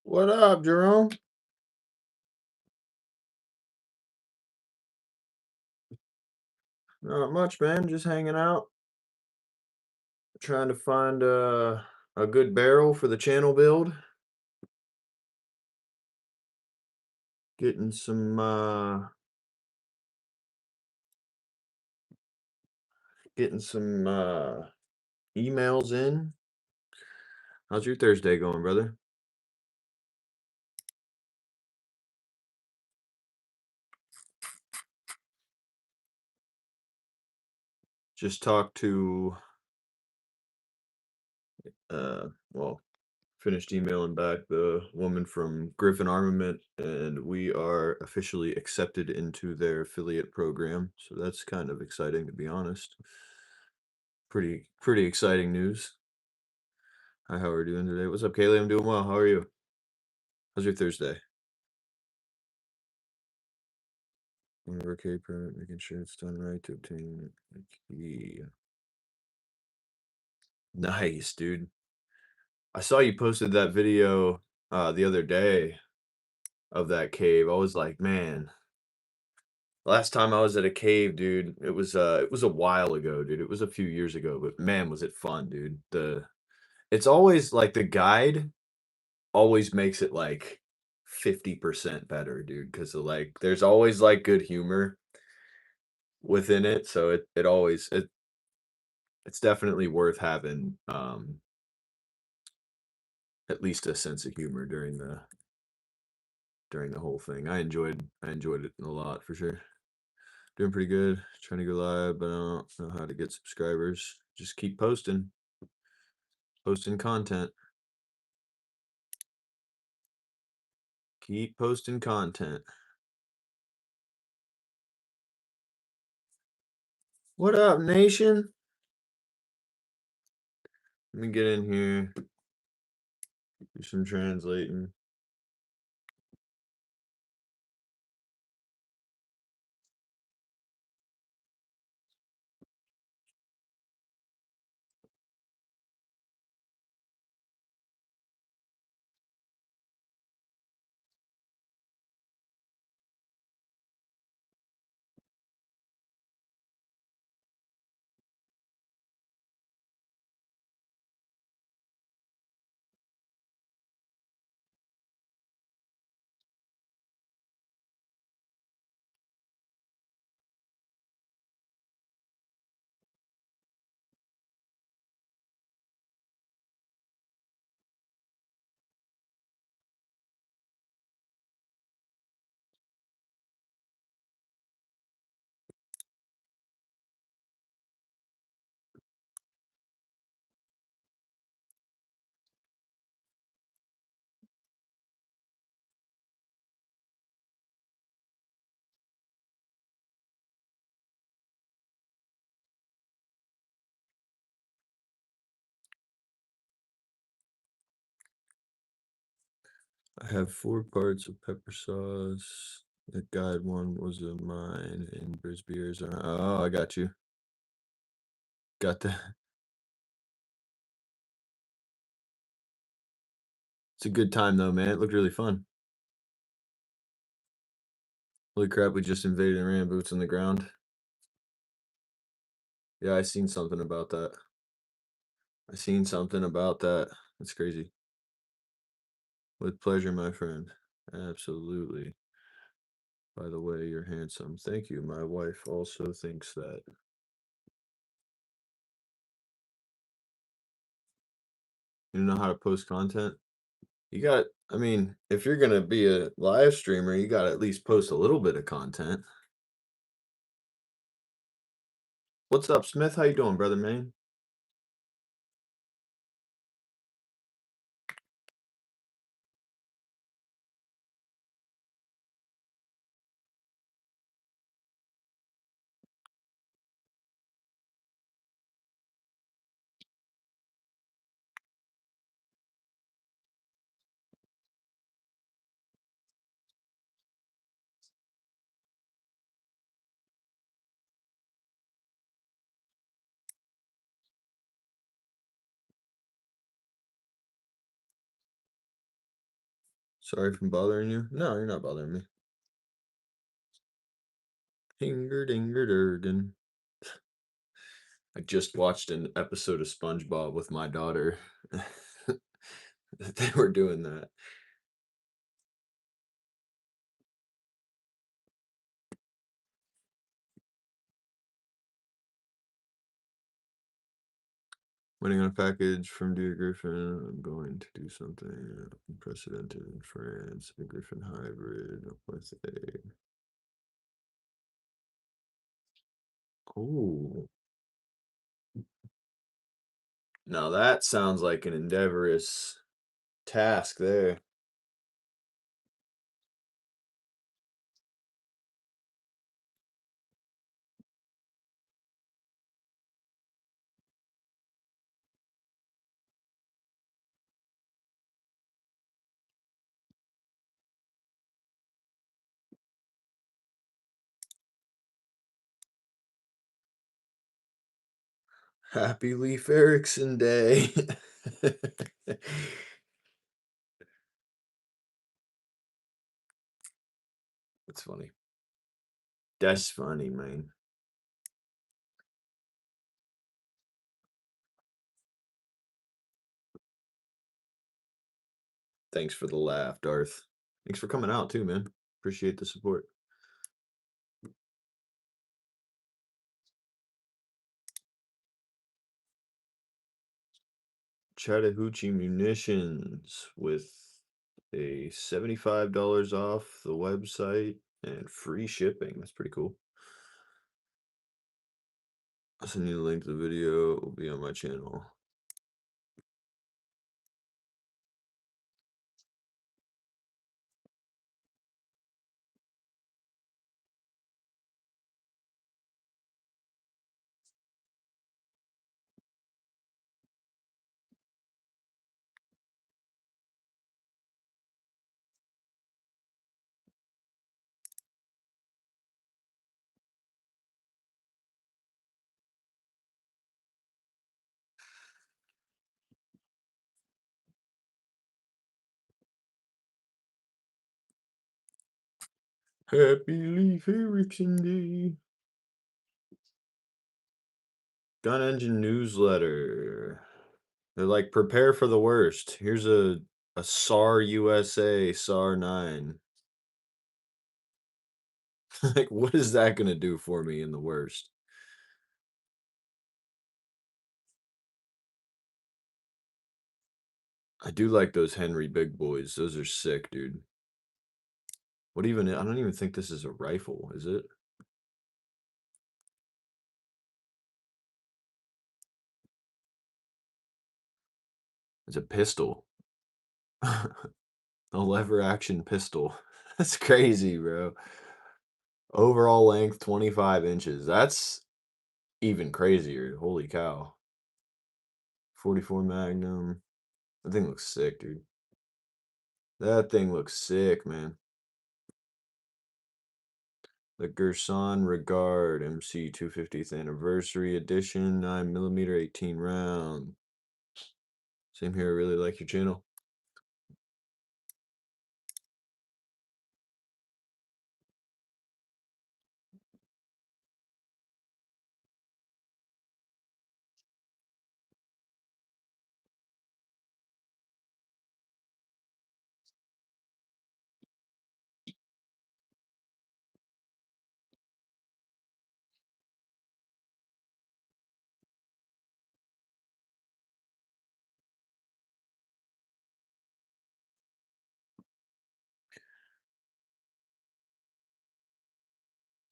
What up, Jerome? Not much, man. Just hanging out, trying to find a good barrel for the channel build. Getting some emails in. How's your Thursday going, brother? Just talked to well, finished emailing back the woman from Griffin Armament, and we are officially accepted into their affiliate program. So that's kind of exciting, to be honest. Pretty exciting news. Hi, how are you doing today? What's up, Kaylee? I'm doing well. How are you? How's your Thursday? Whenever K permit, making sure it's done right to obtain a key. Nice, dude. I saw you posted that video the other day of that cave. I was like, man, last time I was at a cave, dude, it was a while ago, dude. It was a few years ago, but man, was it fun, dude. It's always like the guide always makes it like 50% better, dude, because like there's always like good humor within it. So it's definitely worth having at least a sense of humor during the whole thing. I enjoyed it a lot for sure. Doing pretty good. Trying to go live, but I don't know how to get subscribers. Just keep posting content. Keep posting content. What up, nation? Let me get in here. Do some translating. I have 4 parts of pepper sauce. The guide one was of mine in Brisbane, Arizona. Oh, I got you. Got that. It's a good time though, man. It looked really fun. Holy crap, we just invaded and ran boots on the ground. Yeah, I seen something about that. I seen something about that. That's crazy. With pleasure, my friend. Absolutely. By the way, you're handsome. Thank you. My wife also thinks that. You know how to post content? You got, I mean, if you're gonna be a live streamer, you gotta at least post a little bit of content. What's up, Smith? How you doing, brother man? Sorry for bothering you. No, you're not bothering me. Dinger dinger durgan. I just watched an episode of SpongeBob with my daughter. They were doing that. Waiting on a package from Dear Griffin. I'm going to do something unprecedented in France. A Griffin hybrid with a. Oh, now that sounds like an endeavorous task there. Happy Leif Erikson Day. That's funny. That's funny, man. Thanks for the laugh, Darth. Thanks for coming out too, man. Appreciate the support. Chattahoochee Munitions with a $75 off the website and free shipping. That's pretty cool. I'll send you the link to the video. It will be on my channel. Happy Leif Erikson Day. Gun Engine newsletter. They're like, prepare for the worst. Here's a SAR USA SAR 9. Like, what is that gonna do for me in the worst? I do like those Henry big boys. Those are sick, dude. What even? I don't even think this is a rifle, is it? It's a pistol. A lever action pistol. That's crazy, bro. Overall length 25 inches. That's even crazier. Holy cow. 44 Magnum. That thing looks sick, dude. That thing looks sick, man. The Gerson Regard MC 250th Anniversary Edition, 9mm 18 round. Same here, I really like your channel.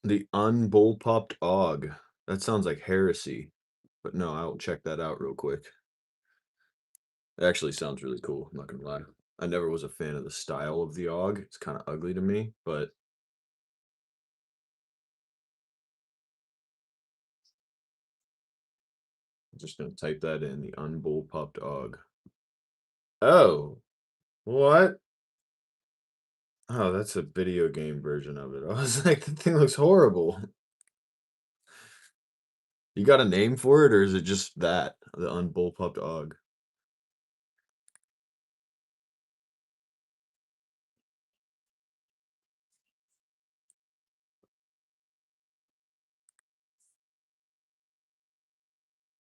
The unbullpupped og. That sounds like heresy, but no, I'll check that out real quick. It actually sounds really cool, I'm not gonna lie. I never was a fan of the style of the og. It's kinda ugly to me, but I'm just gonna type that in, the unbullpupped og. Oh, what? Oh, that's a video game version of it. I was like, "That thing looks horrible." You got a name for it, or is it just that? The unbullpupped og?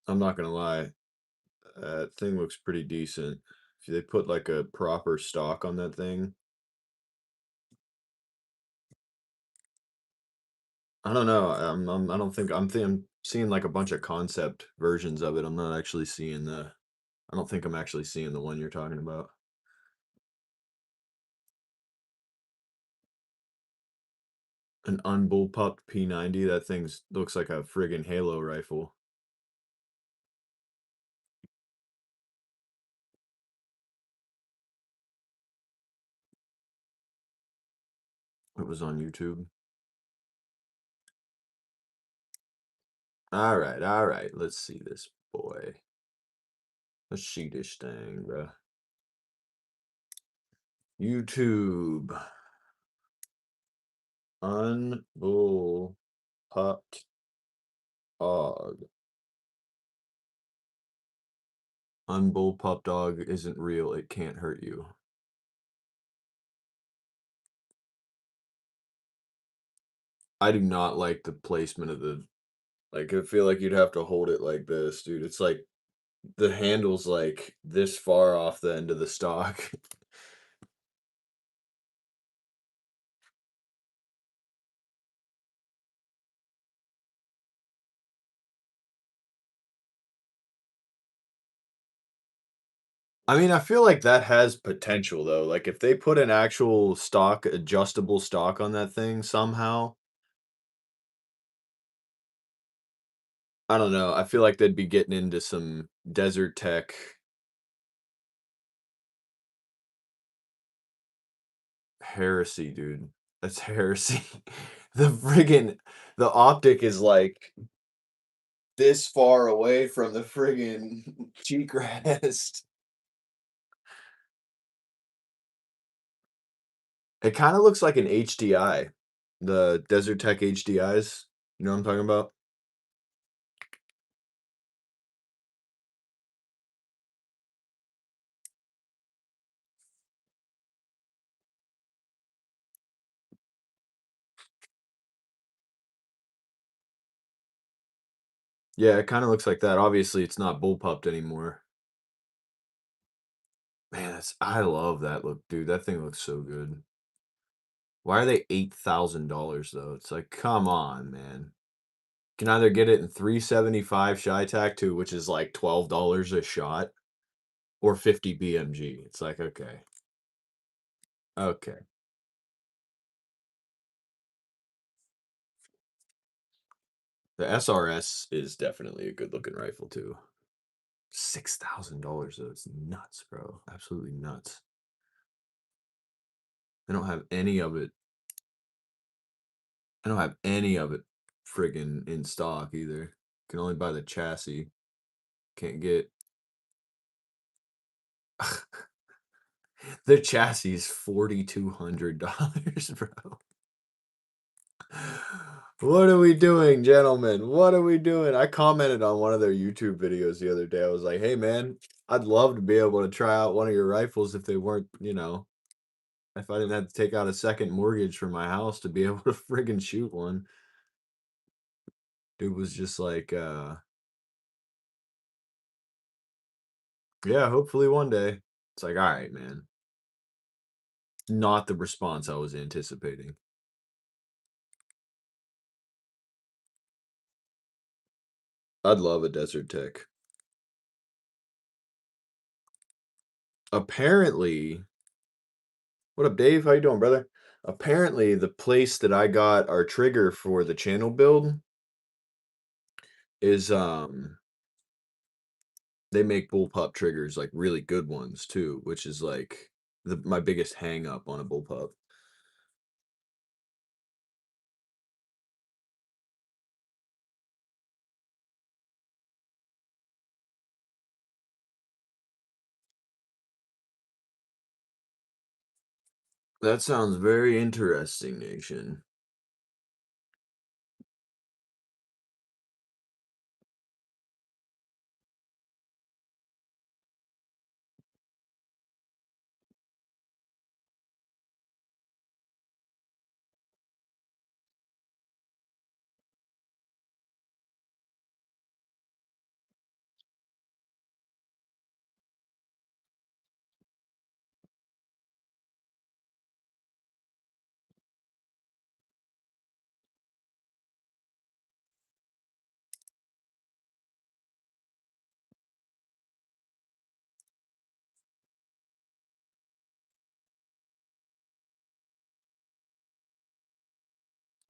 I'm not gonna lie, that thing looks pretty decent. If they put, like, a proper stock on that thing, I don't know, I don't think I'm seeing, like, a bunch of concept versions of it, I'm not actually seeing the I don't think I'm actually seeing the one you're talking about. An unbullpupped P90, that thing's looks like a friggin' Halo rifle. It was on YouTube. Alright, let's see this boy. Let's see this thing, bruh. YouTube. Unbullpupped og. Unbullpupped dog isn't real, it can't hurt you. I do not like the placement of the like, I feel like you'd have to hold it like this, dude. It's like the handle's, like, this far off the end of the stock. I mean, I feel like that has potential, though. Like, if they put an actual stock adjustable stock on that thing somehow, I don't know, I feel like they'd be getting into some desert tech heresy, dude. That's heresy. The friggin' the optic is, like, this far away from the friggin' cheek rest. It kinda looks like an HDI, the Desert Tech HDIs. You know what I'm talking about? Yeah, it kinda looks like that. Obviously, it's not bullpupped anymore. Man, that's I love that look, dude. That thing looks so good. Why are they $8,000 though? It's like, come on, man. You can either get it in 375 Tac 2, which is like $12 a shot, or 50 BMG. It's like, okay. Okay. The SRS is definitely a good looking rifle too. $6,000 though. It's nuts, bro. Absolutely nuts. I don't have any of it. I don't have any of it friggin' in stock either. Can only buy the chassis. Can't get the chassis is $4,200, bro. What are we doing, gentlemen? What are we doing? I commented on one of their YouTube videos the other day. I was like, "Hey, man, I'd love to be able to try out one of your rifles if they weren't, if I didn't have to take out a second mortgage for my house to be able to friggin' shoot one." Dude was just like, "Yeah, hopefully one day." It's like, "All right, man." Not the response I was anticipating. I'd love a desert tech. Apparently, what up, Dave? How you doing, brother? Apparently, the place that I got our trigger for the channel build is, they make Bullpup triggers, like, really good ones too, which is, like, my biggest hang up on a Bullpup. That sounds very interesting, Nation.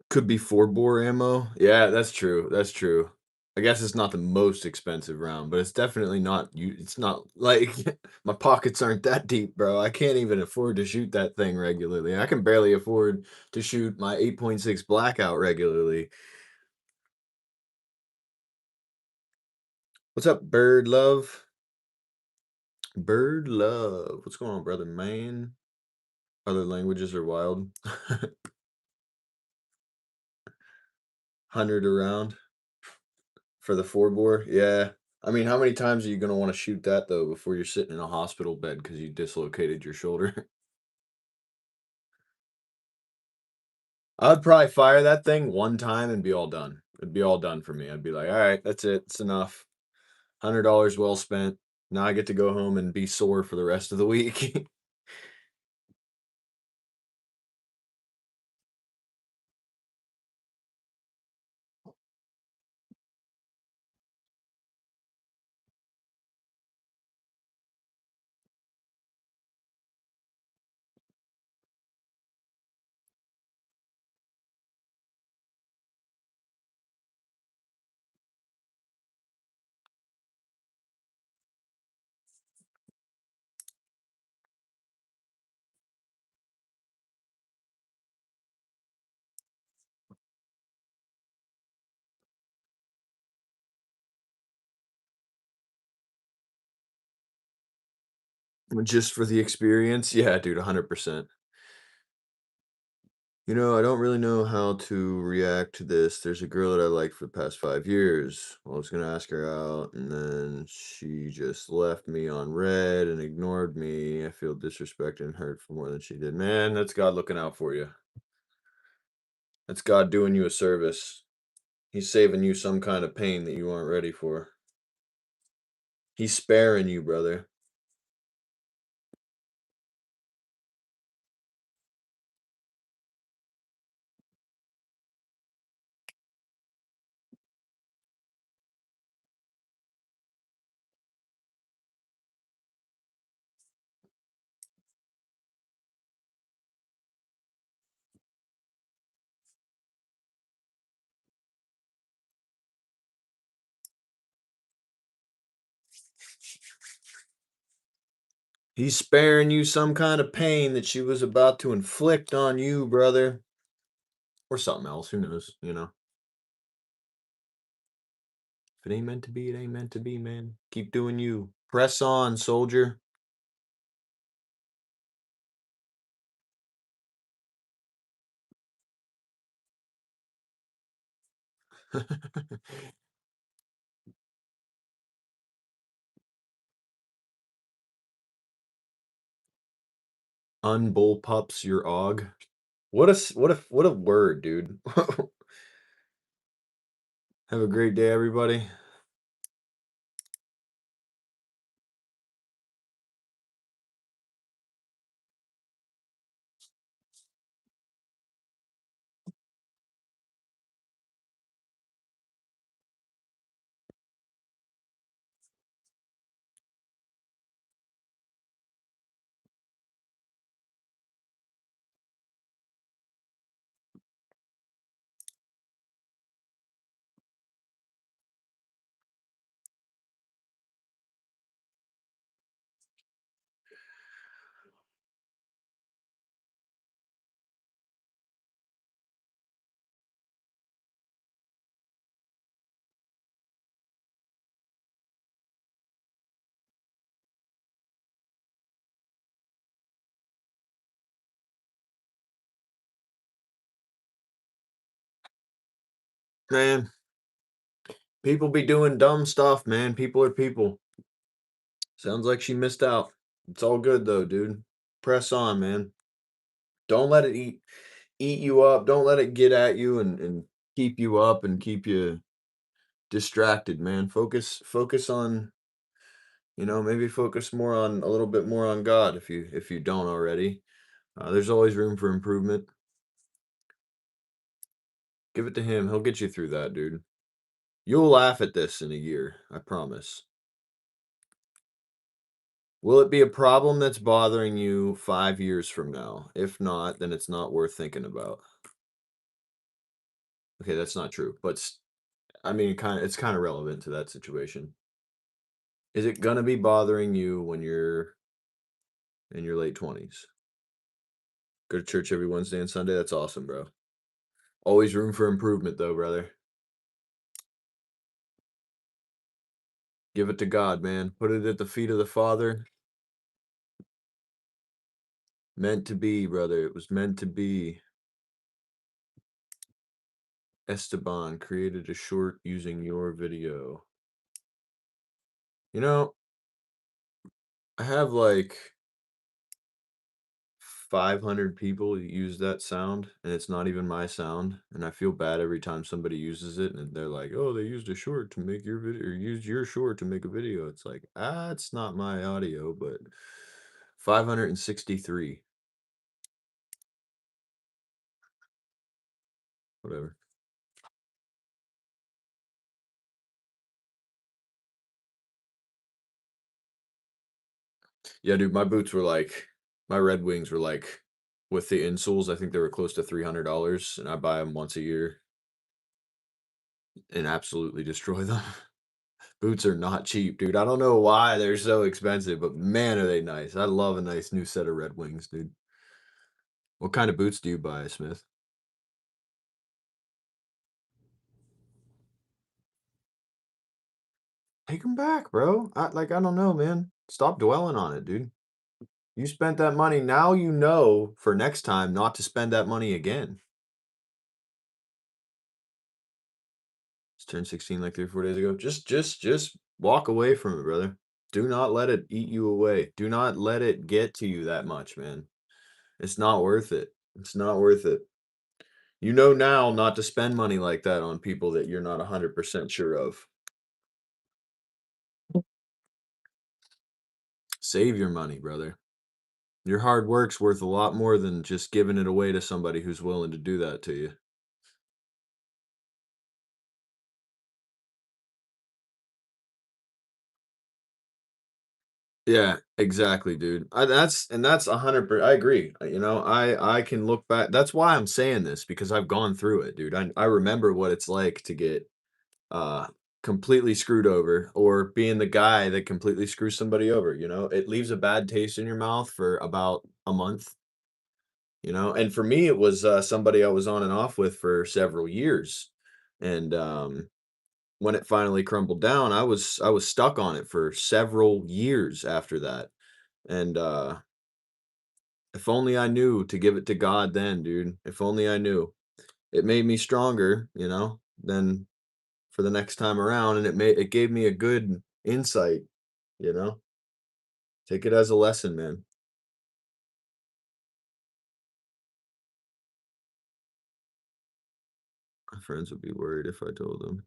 Could be 4-bore ammo. Yeah, that's true, that's true. I guess it's not the most expensive round, but it's definitely not it's not like my pockets aren't that deep, bro. I can't even afford to shoot that thing regularly. I can barely afford to shoot my 8.6 Blackout regularly. What's up, Bird Love? Bird Love. What's going on, brother, man? Other languages are wild. 100 around for the 4-bore. Yeah. I mean, how many times are you gonna wanna shoot that, though, before you're sitting in a hospital bed because you dislocated your shoulder? I'd probably fire that thing one time and be all done. It'd be all done for me. I'd be like, "Alright, that's it. It's enough. $100 well spent. Now I get to go home and be sore for the rest of the week." Just for the experience? Yeah, dude, 100%. I don't really know how to react to this. There's a girl that I liked for the past 5 years. I was gonna ask her out, and then she just left me on red and ignored me. I feel disrespected and hurt for more than she did. Man, that's God looking out for you. That's God doing you a service. He's saving you some kind of pain that you aren't ready for. He's sparing you, brother. He's sparing you some kind of pain that she was about to inflict on you, brother. Or something else. Who knows? If it ain't meant to be, it ain't meant to be, man. Keep doing you. Press on, soldier. Unbullpups your og. What a word, dude. Have a great day, everybody. Man, people be doing dumb stuff, man. People are people. Sounds like she missed out. It's all good though, dude. Press on, man. Don't let it eat you up. Don't let it get at you and keep you up and keep you distracted, man. Focus on, maybe focus more on a little bit more on God if you don't already. There's always room for improvement. Give it to him. He'll get you through that, dude. You'll laugh at this in a year, I promise. Will it be a problem that's bothering you 5 years from now? If not, then it's not worth thinking about. Okay, that's not true, but I mean, it's kind of relevant to that situation. Is it gonna be bothering you when you're in your late 20s? Go to church every Wednesday and Sunday. That's awesome, bro. Always room for improvement, though, brother. Give it to God, man. Put it at the feet of the Father. Meant to be, brother. It was meant to be. Esteban created a short using your video. You know, I have like 500 people use that sound, and it's not even my sound. And I feel bad every time somebody uses it, and they're like, "Oh, they used a short to make your video, or used your short to make a video." It's like, it's not my audio, but 563, whatever. Yeah, dude, my Red Wings were like, with the insoles, I think they were close to $300, and I buy them once a year and absolutely destroy them. Boots are not cheap, dude. I don't know why they're so expensive, but man, are they nice. I love a nice new set of Red Wings, dude. What kind of boots do you buy, Smith? Take them back, bro. I don't know, man. Stop dwelling on it, dude. You spent that money. Now you know for next time not to spend that money again. Just turned 16 like 3 or 4 days ago. Just walk away from it, brother. Do not let it eat you away. Do not let it get to you that much, man. It's not worth it. It's not worth it. You know now not to spend money like that on people that you're not 100% sure of. Save your money, brother. Your hard work's worth a lot more than just giving it away to somebody who's willing to do that to you. Yeah, exactly, dude. That's 100%. I agree. I can look back. That's why I'm saying this because I've gone through it, dude. I remember what it's like to get uh completely screwed over or being the guy that completely screws somebody over, It leaves a bad taste in your mouth for about a month, And for me it was somebody I was on and off with for several years. And when it finally crumbled down, I was stuck on it for several years after that. And if only I knew to give it to God then, dude. If only I knew. It made me stronger, than for the next time around, and it gave me a good insight, you know? Take it as a lesson, man. My friends would be worried if I told them.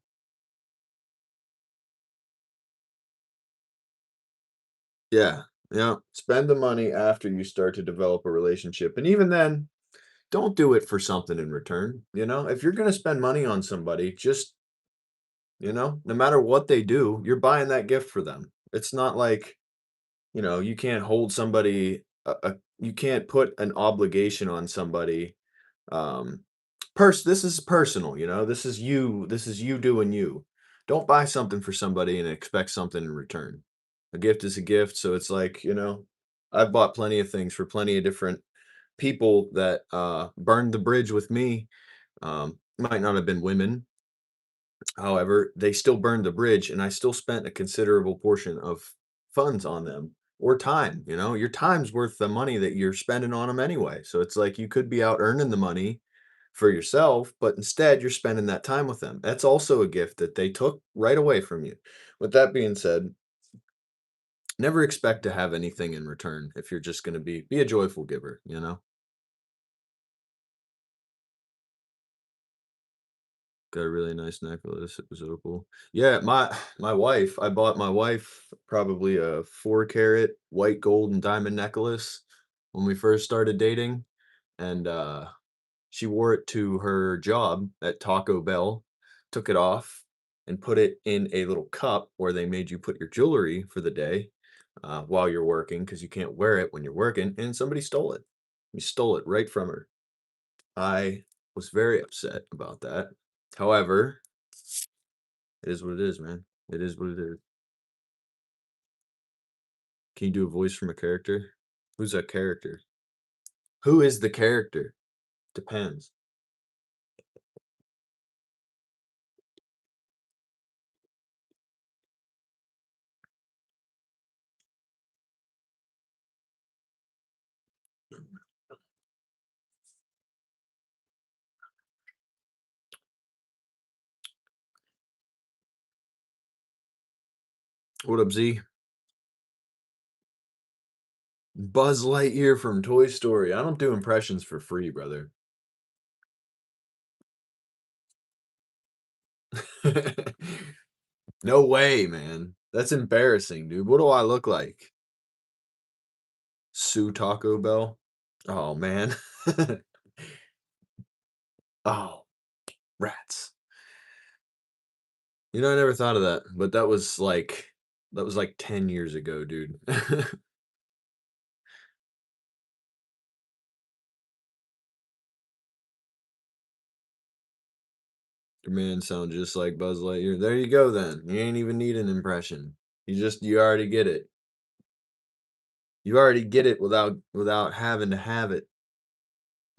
Yeah, yeah. Spend the money after you start to develop a relationship, and even then, don't do it for something in return, If you're gonna spend money on somebody, just, no matter what they do, you're buying that gift for them. It's not like, you can't hold somebody you can't put an obligation on somebody. Um, this is personal, this is you doing you. Don't buy something for somebody and expect something in return. A gift is a gift, so it's like, I've bought plenty of things for plenty of different people that burned the bridge with me. Might not have been women. However, they still burned the bridge, and I still spent a considerable portion of funds on them or time. Your time's worth the money that you're spending on them anyway. So it's like you could be out earning the money, for yourself, but instead you're spending that time with them. That's also a gift that they took right away from you. With that being said, never expect to have anything in return if you're just gonna be a joyful giver, you know? Got a really nice necklace. It was so cool. Yeah, my wife, I bought my wife probably a 4 carat white gold and diamond necklace when we first started dating, and she wore it to her job at Taco Bell, took it off, and put it in a little cup where they made you put your jewelry for the day while you're working because you can't wear it when you're working, and somebody stole it. You stole it right from her. I was very upset about that. However, it is what it is, man. It is what it is. Can you do a voice from a character? Who's that character? Who is the character? Depends. What up, Z? Buzz Lightyear from Toy Story. I don't do impressions for free, brother. No way, man. That's embarrassing, dude. What do I look like? Sue Taco Bell? Oh, man. Oh, rats. You know, I never thought of that, but that was like 10 years ago, dude. Your man sound just like Buzz Lightyear. There you go then. You ain't even need an impression. You already get it. You already get it without having to have it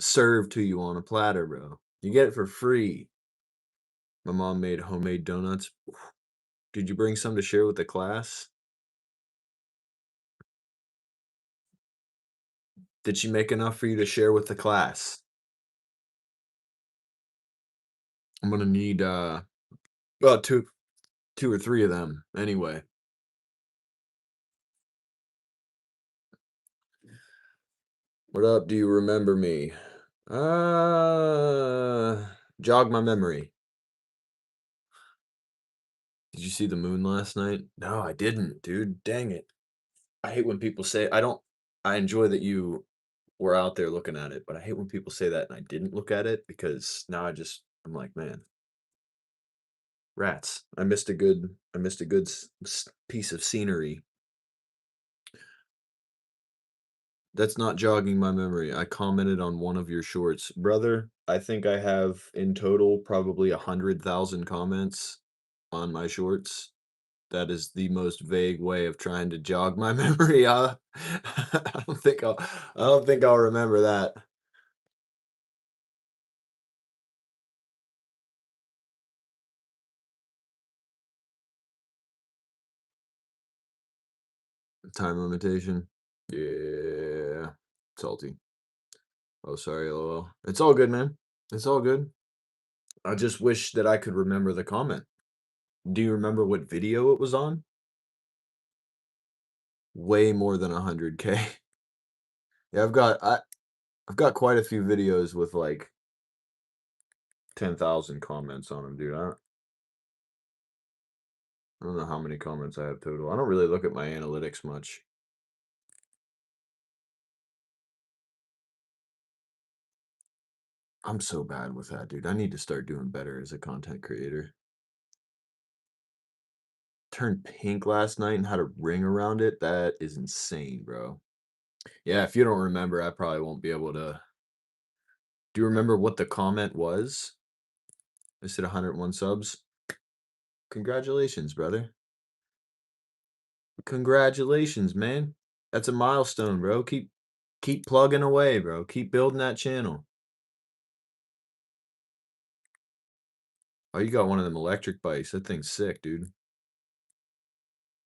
served to you on a platter, bro. You get it for free. My mom made homemade donuts. Did you bring some to share with the class? Did she make enough for you to share with the class? I'm gonna need about two or three of them anyway. What up? Do you remember me? Jog my memory. Did you see the moon last night? No, I didn't, dude. Dang it. I hate when people say I don't I enjoy that you were out there looking at it, but I hate when people say that and I didn't look at it because now I'm like, man, rats. I missed a good piece of scenery. That's not jogging my memory. I commented on one of your shorts. Brother, I think I have in total probably 100,000 comments on my shorts. That is the most vague way of trying to jog my memory. I don't think I'll remember that. Time limitation. Yeah. Salty. Oh, sorry, LOL. It's all good, man. It's all good. I just wish that I could remember the comment. Do you remember what video it was on? Way more than 100K. Yeah, I've got quite a few videos with like 10,000 comments on them, dude. I don't know how many comments I have total. I don't really look at my analytics much. I'm so bad with that, dude. I need to start doing better as a content creator. Turned pink last night and had a ring around it. That is insane, bro. Yeah, if you don't remember, I probably won't be able to. Do you remember what the comment was? I said 101 subs. Congratulations, brother. Congratulations, man. That's a milestone, bro. Keep plugging away, bro. Keep building that channel. Oh, you got one of them electric bikes. That thing's sick, dude.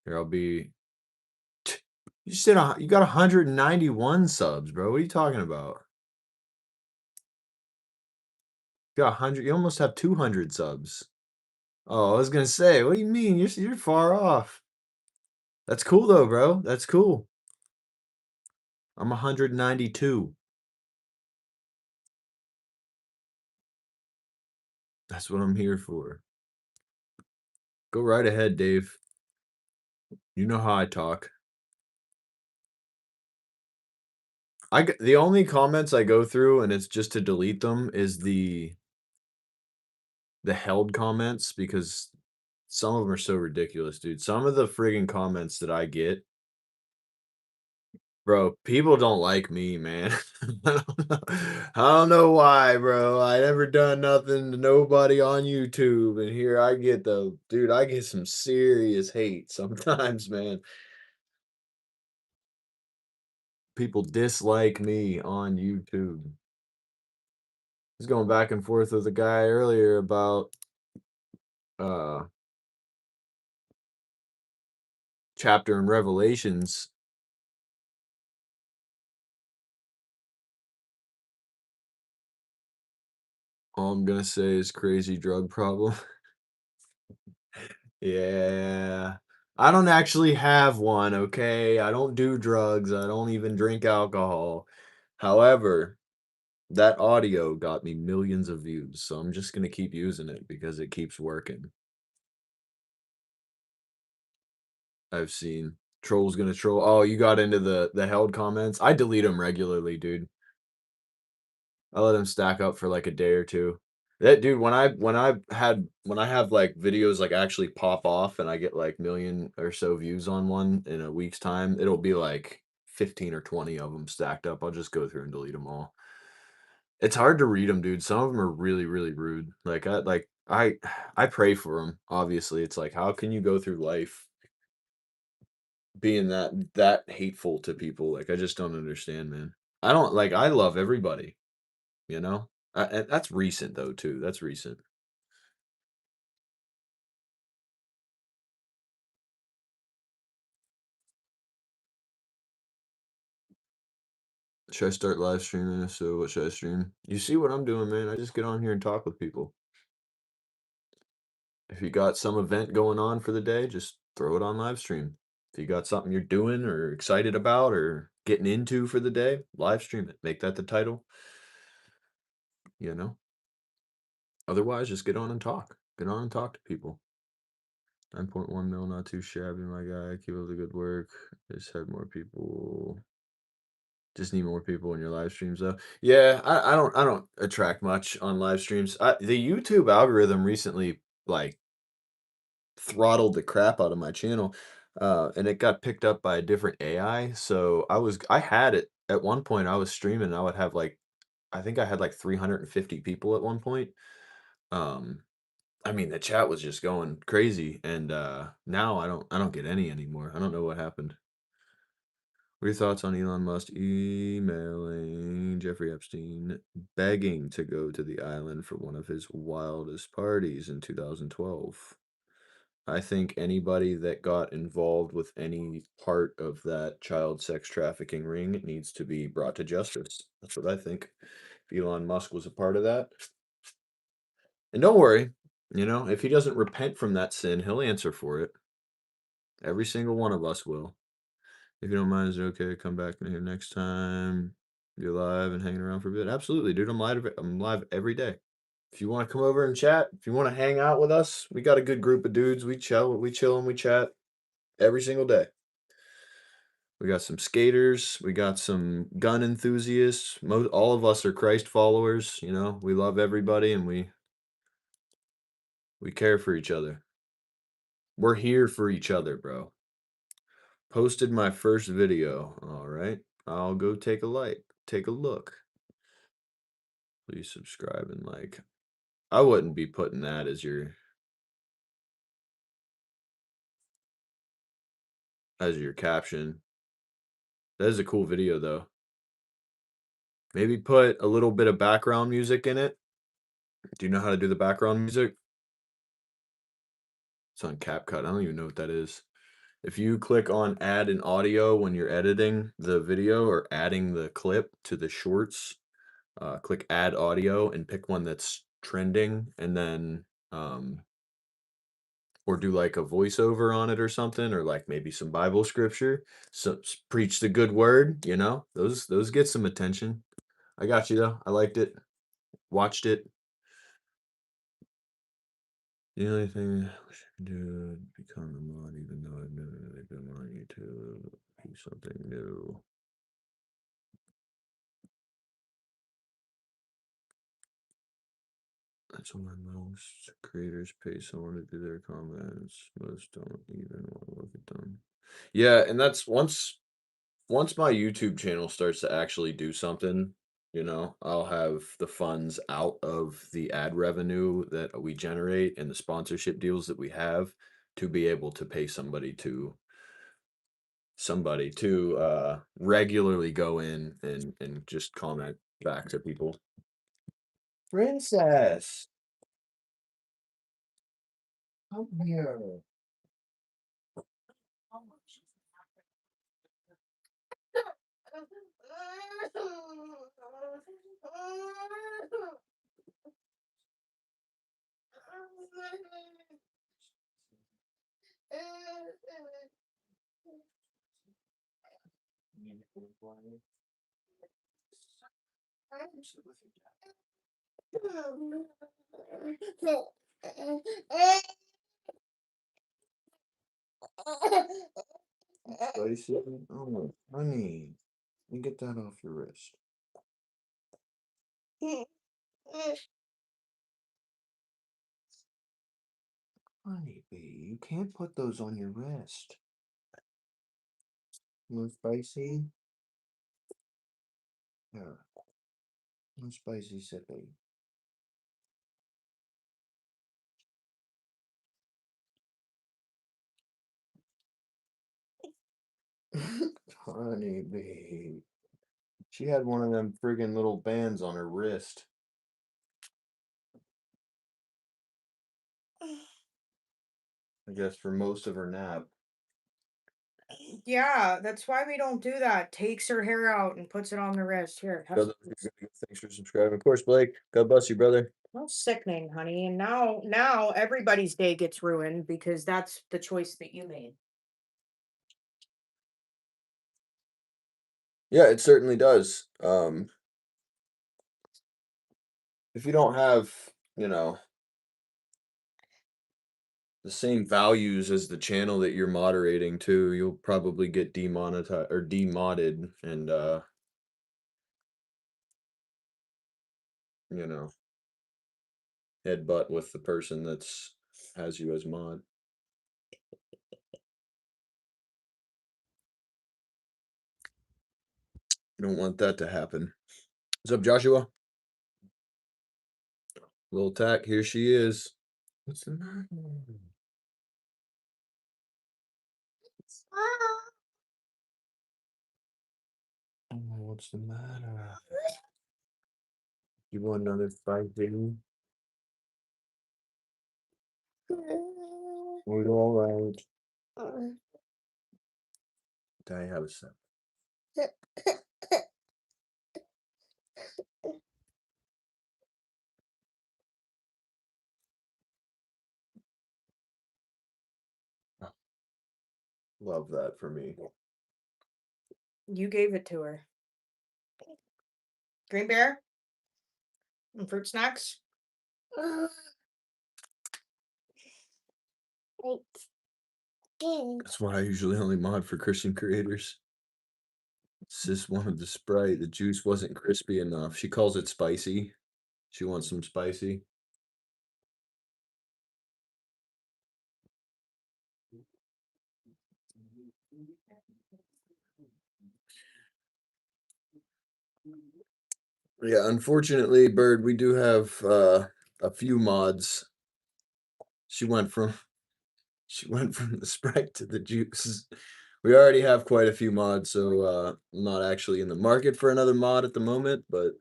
Here, I'll be. You got 191 subs, bro. What are you talking about? Got 100, you almost have 200 subs. Oh, I was gonna say, what do you mean? You're far off. That's cool though, bro. That's cool. I'm 192. That's what I'm here for. Go right ahead, Dave. You know how I talk. The only comments I go through, and it's just to delete them, is the held comments because some of them are so ridiculous, dude. Some of the friggin' comments that I get, bro, people don't like me, man. I don't know why, bro. I never done nothing to nobody on YouTube, and here I get the dude, I get some serious hate sometimes, man. People dislike me on YouTube. I was going back and forth with a guy earlier about uh chapter in Revelations. All I'm gonna say is crazy drug problem. Yeah. I don't actually have one, okay? I don't do drugs. I don't even drink alcohol. However, that audio got me millions of views, so I'm just gonna keep using it because it keeps working. I've seen trolls gonna troll. Oh, you got into the held comments? I delete them regularly, dude. I let them stack up for like a day or two. That dude, when I have like videos like actually pop off and I get like million or so views on one in a week's time, it'll be like 15 or 20 of them stacked up. I'll just go through and delete them all. It's hard to read them, dude. Some of them are really, really rude. I pray for them. Obviously, it's like how can you go through life being that hateful to people? Like I just don't understand, man. I don't like I love everybody, you know? And that's recent though too. That's recent. Should I start live streaming? If so, what should I stream? You see what I'm doing, man. I just get on here and talk with people. If you got some event going on for the day, just throw it on live stream. If you got something you're doing or excited about or getting into for the day, live stream it. Make that the title, you know? Otherwise, just get on and talk. Get on and talk to people. 9.1 mil, not too shabby, my guy. Keep up the good work. Just had more people. Just need more people in your live streams though. Yeah, I don't attract much on live streams. The YouTube algorithm recently like throttled the crap out of my channel, and it got picked up by a different AI. So I had it at one point. I was streaming. I would have like I think I had like 350 people at one point. Um, I mean the chat was just going crazy, and now I don't get any anymore. I don't know what happened. What are your thoughts on Elon Musk emailing Jeffrey Epstein, begging to go to the island for one of his wildest parties in 2012? I think anybody that got involved with any part of that child sex trafficking ring needs to be brought to justice. That's what I think. If Elon Musk was a part of that. And don't worry, if he doesn't repent from that sin, he'll answer for it. Every single one of us will. If you don't mind, is it okay to come back in here next time? Be live and hanging around for a bit? Absolutely, dude. I'm live every day. If you want to come over and chat, if you want to hang out with us, we got a good group of dudes. We chill and we chat every single day. We got some skaters, we got some gun enthusiasts. All of us are Christ followers, we love everybody and we care for each other. We're here for each other, bro. Posted my first video. All right. I'll go take a look. Please subscribe and like. I wouldn't be putting that as your caption. That is a cool video though. Maybe put a little bit of background music in it. Do you know how to do the background music? It's on CapCut. I don't even know what that is. If you click on add an audio when you're editing the video or adding the clip to the shorts, click add audio and pick one that's trending and then or do like a voiceover on it or something, or like maybe some Bible scripture. So preach the good word, you know, those get some attention. I got you though. I liked it, watched it. The only thing we should do is become a mod, even though I've never really been on YouTube. Do something new. That's why most creators pay someone to do their comments. Most don't even want to look at them. Yeah, and that's once my YouTube channel starts to actually do something, you know, I'll have the funds out of the ad revenue that we generate and the sponsorship deals that we have to be able to pay somebody to regularly go in and just comment back to people. Princess, come here. Spicy? Oh, honey. Let me get that off your wrist. Honey bee, you can't put those on your wrist. No spicy? Yeah. No spicy sippy. Honey bee. She had one of them friggin' little bands on her wrist. I guess for most of her nap. Yeah, that's why we don't do that. Takes her hair out and puts it on the wrist. Here, have Brother, thanks for subscribing. Of course, Blake. God bless you, brother. well, sickening, honey. And now everybody's day gets ruined because that's the choice that you made. Yeah, it certainly does. If you don't have, you know, the same values as the channel that you're moderating to, you'll probably get demonetized or demodded and you know, headbutt with the person that's has you as mod. You don't want that to happen. What's up, Joshua? Little tack, here she is. What's the matter? Oh, what's the matter? You want another fight, baby? We're all right. I have a sip. Love that for me. You gave it to her. Green bear and fruit snacks. That's why I usually only mod for Christian creators. Sis wanted the Sprite. The juice wasn't crispy enough. She calls it spicy. She wants some spicy. Yeah, unfortunately, Bird, we do have a few mods. She went from the Sprite to the juice. We already have quite a few mods, so I'm not actually in the market for another mod at the moment, but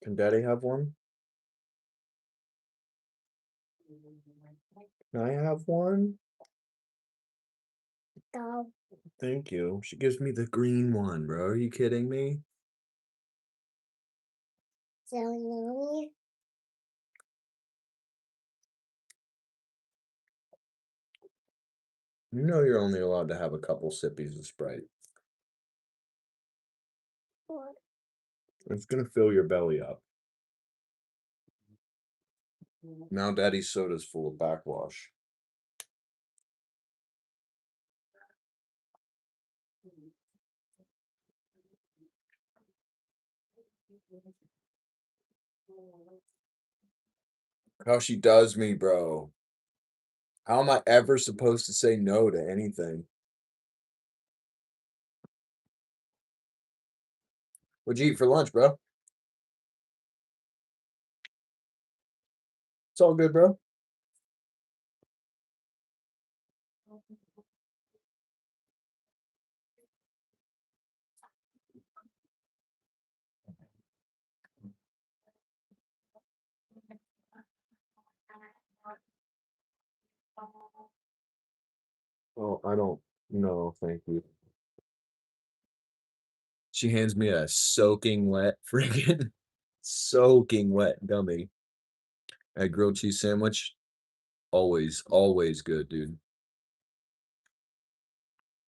can Daddy have one? Can I have one? Thank you. She gives me the green one, bro. Are you kidding me? You know you're only allowed to have a couple sippies of Sprite. It's gonna fill your belly up. Now Daddy's soda's full of backwash. How she does me, bro. How am I ever supposed to say no to anything? What'd you eat for lunch, bro? It's all good, bro. Oh, I don't. No, thank you. She hands me a soaking wet friggin' soaking wet gummy. A grilled cheese sandwich. Always, always good, dude.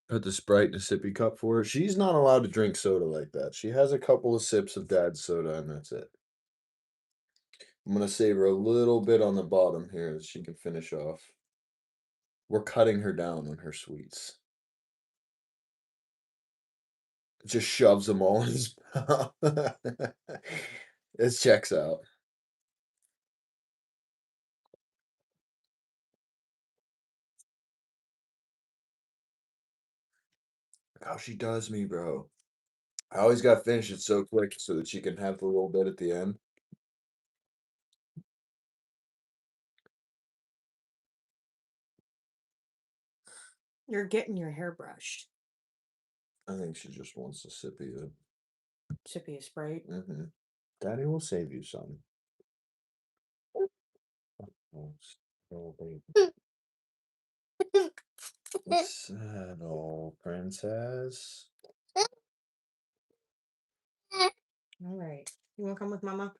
Put the Sprite in a sippy cup for her. She's not allowed to drink soda like that. She has a couple of sips of Dad's soda, and that's it. I'm gonna save her a little bit on the bottom here that she can finish off. We're cutting her down on her sweets. Just shoves them all in his mouth. This checks out. How she does me, bro. I always gotta finish it so quick so that she can have the little bit at the end. You're getting your hair brushed. I think she just wants a sippy of. Sippy of Sprite. Daddy will save you some. Oh, oh, baby. Settle, princess. All right. You want to come with Mama?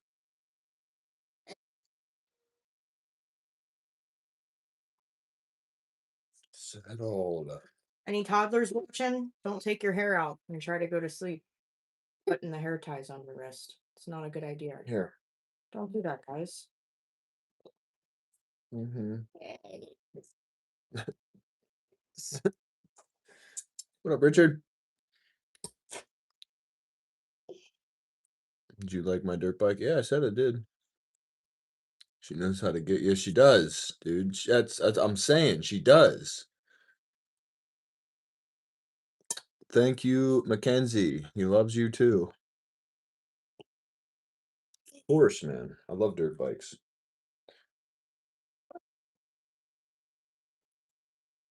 Settled. Any toddlers watching? Don't take your hair out and try to go to sleep. Putting the hair ties on your wrist. It's not a good idea. Here. Don't do that, guys. What up, Richard? Did you like my dirt bike? Yeah, I said I did. She knows how to get. Yeah, she does, dude. That's I'm saying she does. Thank you, Mackenzie. He loves you too. Of course, man. I love dirt bikes.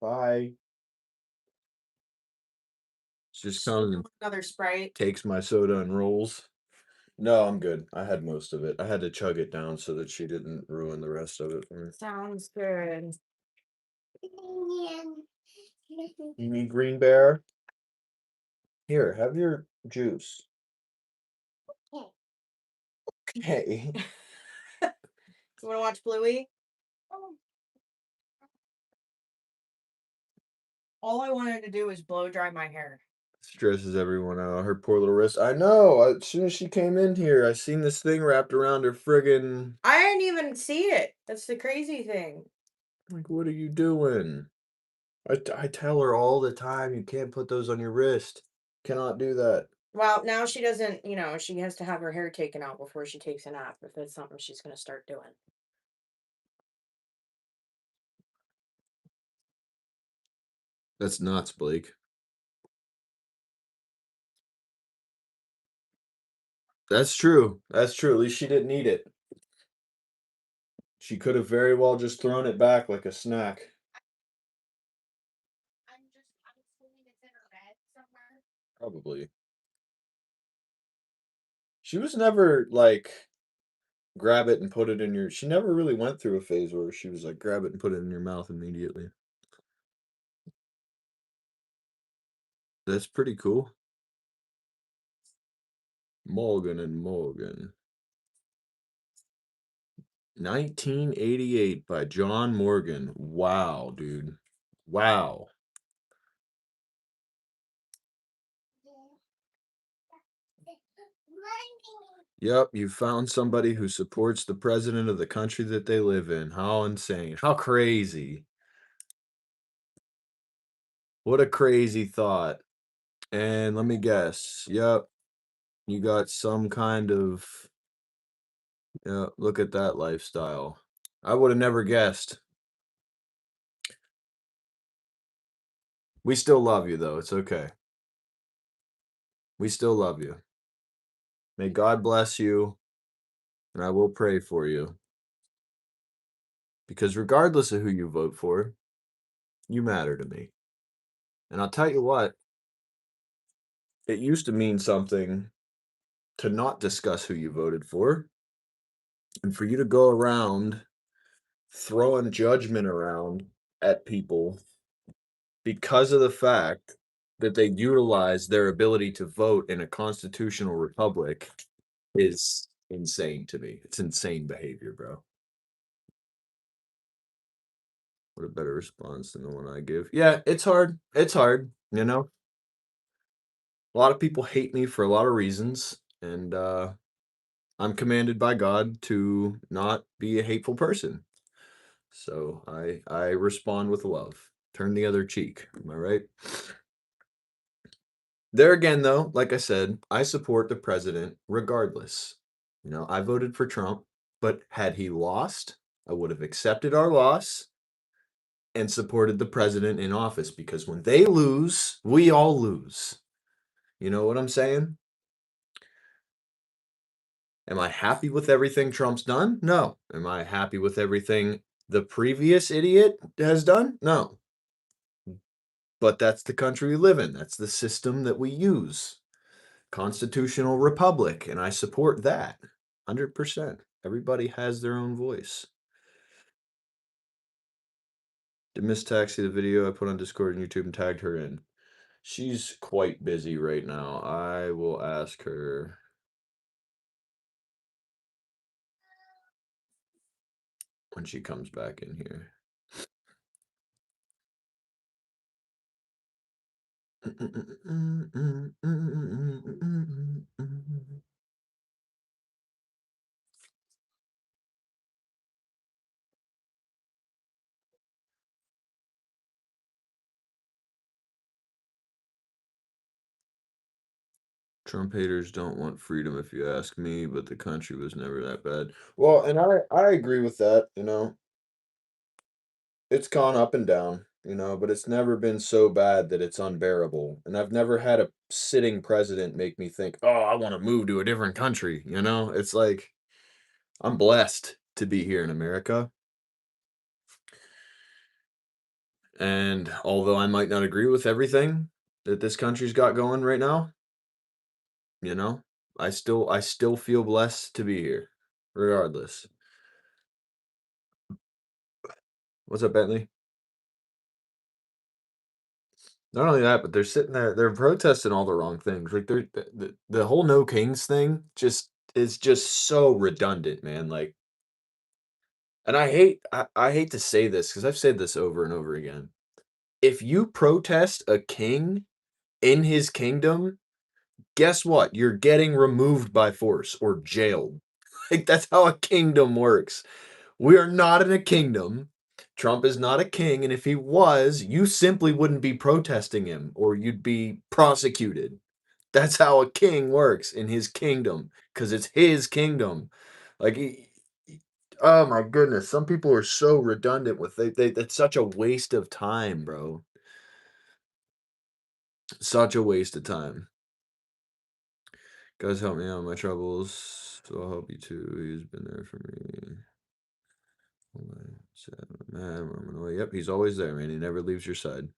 Bye. She just comes and Another Sprite. takes my soda and rolls. No, I'm good. I had most of it. I had to chug it down so that she didn't ruin the rest of it for me. Sounds good. You need green bear? Here, have your juice. Okay. You want to watch Bluey? All I wanted to do was blow dry my hair. Stresses everyone out. Her poor little wrist. I know. As soon as she came in here, I seen this thing wrapped around her friggin'. I didn't even see it. That's the crazy thing. Like, what are you doing? I tell her all the time, you can't put those on your wrist. Cannot do that. Well, now she doesn't, she has to have her hair taken out before she takes a nap if that's something she's going to start doing. That's nuts, Blake. That's true. That's true. At least she didn't eat it. She could have very well just thrown it back like a snack. I'm assuming it's in her bed somewhere. Probably. She was never like grab it and put it in your. She never really went through a phase where she was like grab it and put it in your mouth immediately. That's pretty cool. Morgan and Morgan. 1988 by John Morgan. Wow, dude. Wow. Yep, you found somebody who supports the president of the country that they live in. How insane. How crazy. What a crazy thought. And let me guess. Yep, you got some kind of, yeah, look at that lifestyle. I would have never guessed. We still love you though. It's okay. We still love you. May God bless you, and I will pray for you. Because regardless of who you vote for, you matter to me. And I'll tell you what, it used to mean something to not discuss who you voted for, and for you to go around throwing judgment around at people because of the fact that they utilize their ability to vote in a constitutional republic is insane to me. It's insane behavior, bro. What a better response than the one I give. Yeah, it's hard. It's hard, you know? A lot of people hate me for a lot of reasons, and I'm commanded by God to not be a hateful person. So I respond with love. Turn the other cheek. Am I right? There again, though, like I said, I support the president regardless. You know, I voted for Trump, but had he lost, I would have accepted our loss and supported the president in office because when they lose, we all lose. You know what I'm saying? Am I happy with everything Trump's done? No. Am I happy with everything the previous idiot has done? No. But that's the country we live in. That's the system that we use. Constitutional republic, and I support that 100%. Everybody has their own voice. Did Miss Taxi the video I put on Discord and YouTube and tagged her in? She's quite busy right now. I will ask her when she comes back in here. Trump haters don't want freedom if you ask me, but the country was never that bad. Well, and I agree with that, you know. It's gone up and down, you know, but it's never been so bad that it's unbearable. And I've never had a sitting president make me think, "Oh, I want to move to a different country," you know? It's like I'm blessed to be here in America. And although I might not agree with everything that this country's got going right now, you know, I still feel blessed to be here regardless. What's up, Bentley? Not only that, but they're sitting there, they're protesting all the wrong things. Like they're the whole no kings thing just is just so redundant, man. Like, and I hate to say this because I've said this over and over again. If you protest a king in his kingdom, guess what? You're getting removed by force or jailed. Like that's how a kingdom works. We are not in a kingdom. Trump is not a king, and if he was, you simply wouldn't be protesting him or you'd be prosecuted. That's how a king works in his kingdom because it's his kingdom. Like, oh my goodness, some people are so redundant with that's such a waste of time, bro. Such a waste of time. Guys, help me out with my troubles. So I'll help you too. He's been there for me. Man, yep, he's always there, man. He never leaves your side.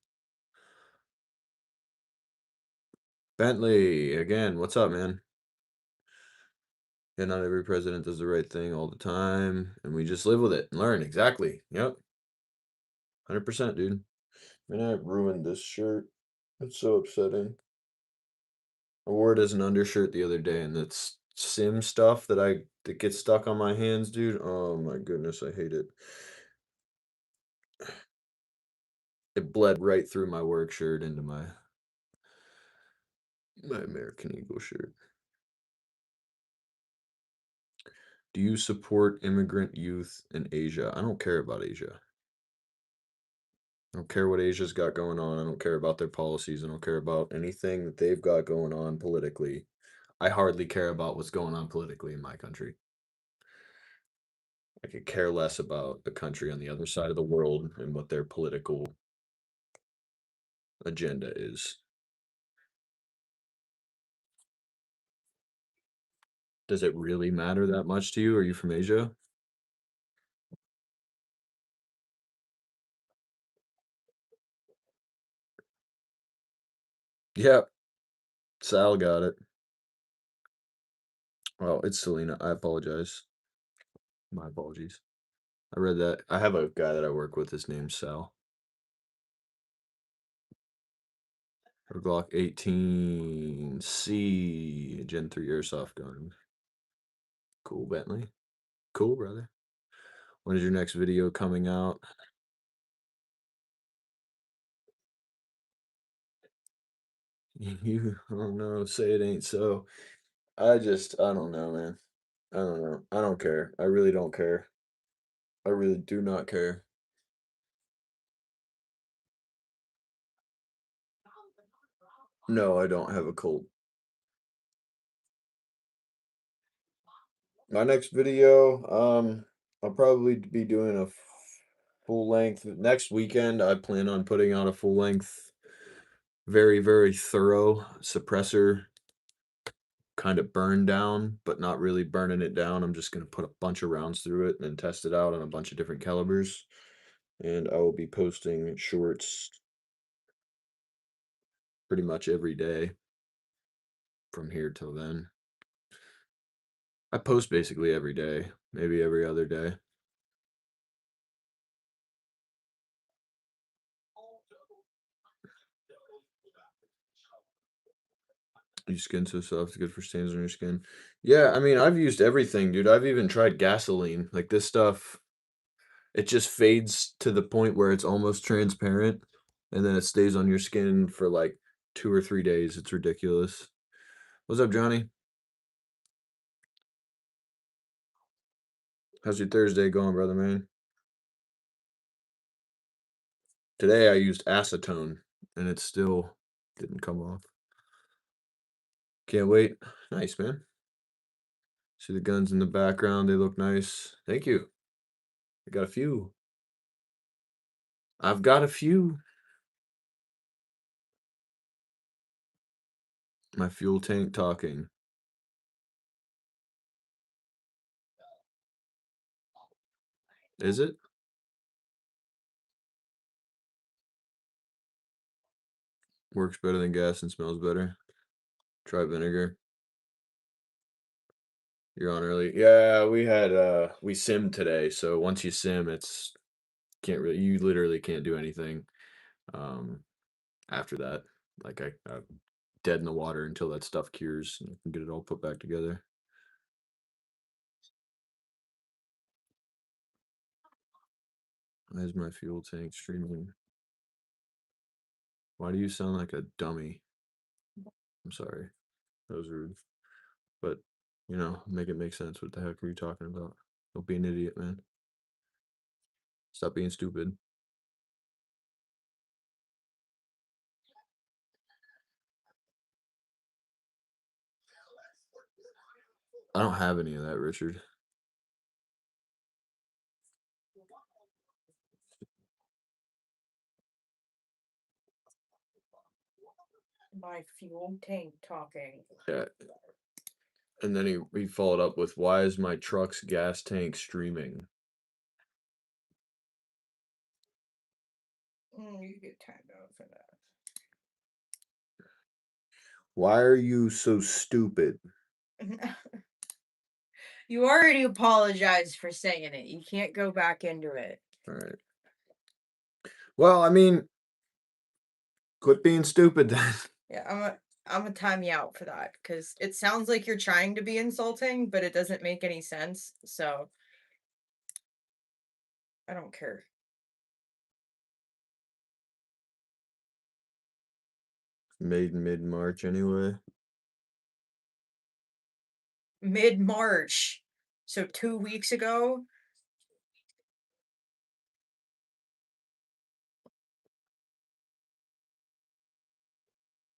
Bentley, again, what's up, man? Yeah, not every president does the right thing all the time, and we just live with it and learn. Exactly. Yep. 100%, dude. Man, I ruined this shirt. It's so upsetting. I wore it as an undershirt the other day, and it's sim stuff that gets stuck on my hands, dude. Oh my goodness, I hate it. It bled right through my work shirt into my American Eagle shirt. Do you support immigrant youth in Asia? I don't care about Asia. I don't care what Asia's got going on. I don't care about their policies. I don't care about anything that they've got going on politically. I hardly care about what's going on politically in my country. I could care less about the country on the other side of the world and what their political agenda is. Does it really matter that much to you? Are you from Asia? Yep. Sal got it. Oh, it's Selena. I apologize. My apologies. I read that. I have a guy that I work with. His name's Sal. Or Glock 18C Gen 3 airsoft gun. Cool, Bentley. Cool, brother. When is your next video coming out? You, oh no, say it ain't so. I don't know, man. I don't know. I don't care. I really don't care. I really do not care. No, I don't have a cold. My next video, I'll probably be doing a full length next weekend. I plan on putting out a full length, very, very thorough suppressor kind of burn down, but not really burning it down. I'm just going to put a bunch of rounds through it and then test it out on a bunch of different calibers. And I will be posting shorts pretty much every day from here till then. I post basically every day, maybe every other day. Your skin so soft, it's good for stains on your skin. Yeah, I mean, I've used everything, dude. I've even tried gasoline. Like this stuff, it just fades to the point where it's almost transparent, and then it stays on your skin for like 2 or 3 days. It's ridiculous. What's up, Johnny? How's your Thursday going, brother, man? Today I used acetone, and it still didn't come off. Can't wait. Nice, man. See the guns in the background. They look nice. Thank you. I got a few. I've got a few. My fuel tank talking. Is it? Works better than gas and smells better. Try vinegar. You're on early. Yeah, we simmed today, so once you sim, it's can't really you literally can't do anything um after that. Like I'm dead in the water until that stuff cures and I can get it all put back together. Why is my fuel tank streaming? Why do you sound like a dummy? I'm sorry. That was rude. But make it make sense. What the heck are you talking about? Don't be an idiot, man. Stop being stupid. I don't have any of that, Richard. My fuel tank talking. Yeah. And then he followed up with, "Why is my truck's gas tank streaming?" You get timed out for that. Why are you so stupid? You already apologized for saying it. You can't go back into it. All right. Well, I mean, Quit being stupid then. Yeah, I'm gonna time you out for that because it sounds like you're trying to be insulting, but it doesn't make any sense. So I don't care. Made mid-March anyway. Mid-March, so 2 weeks ago.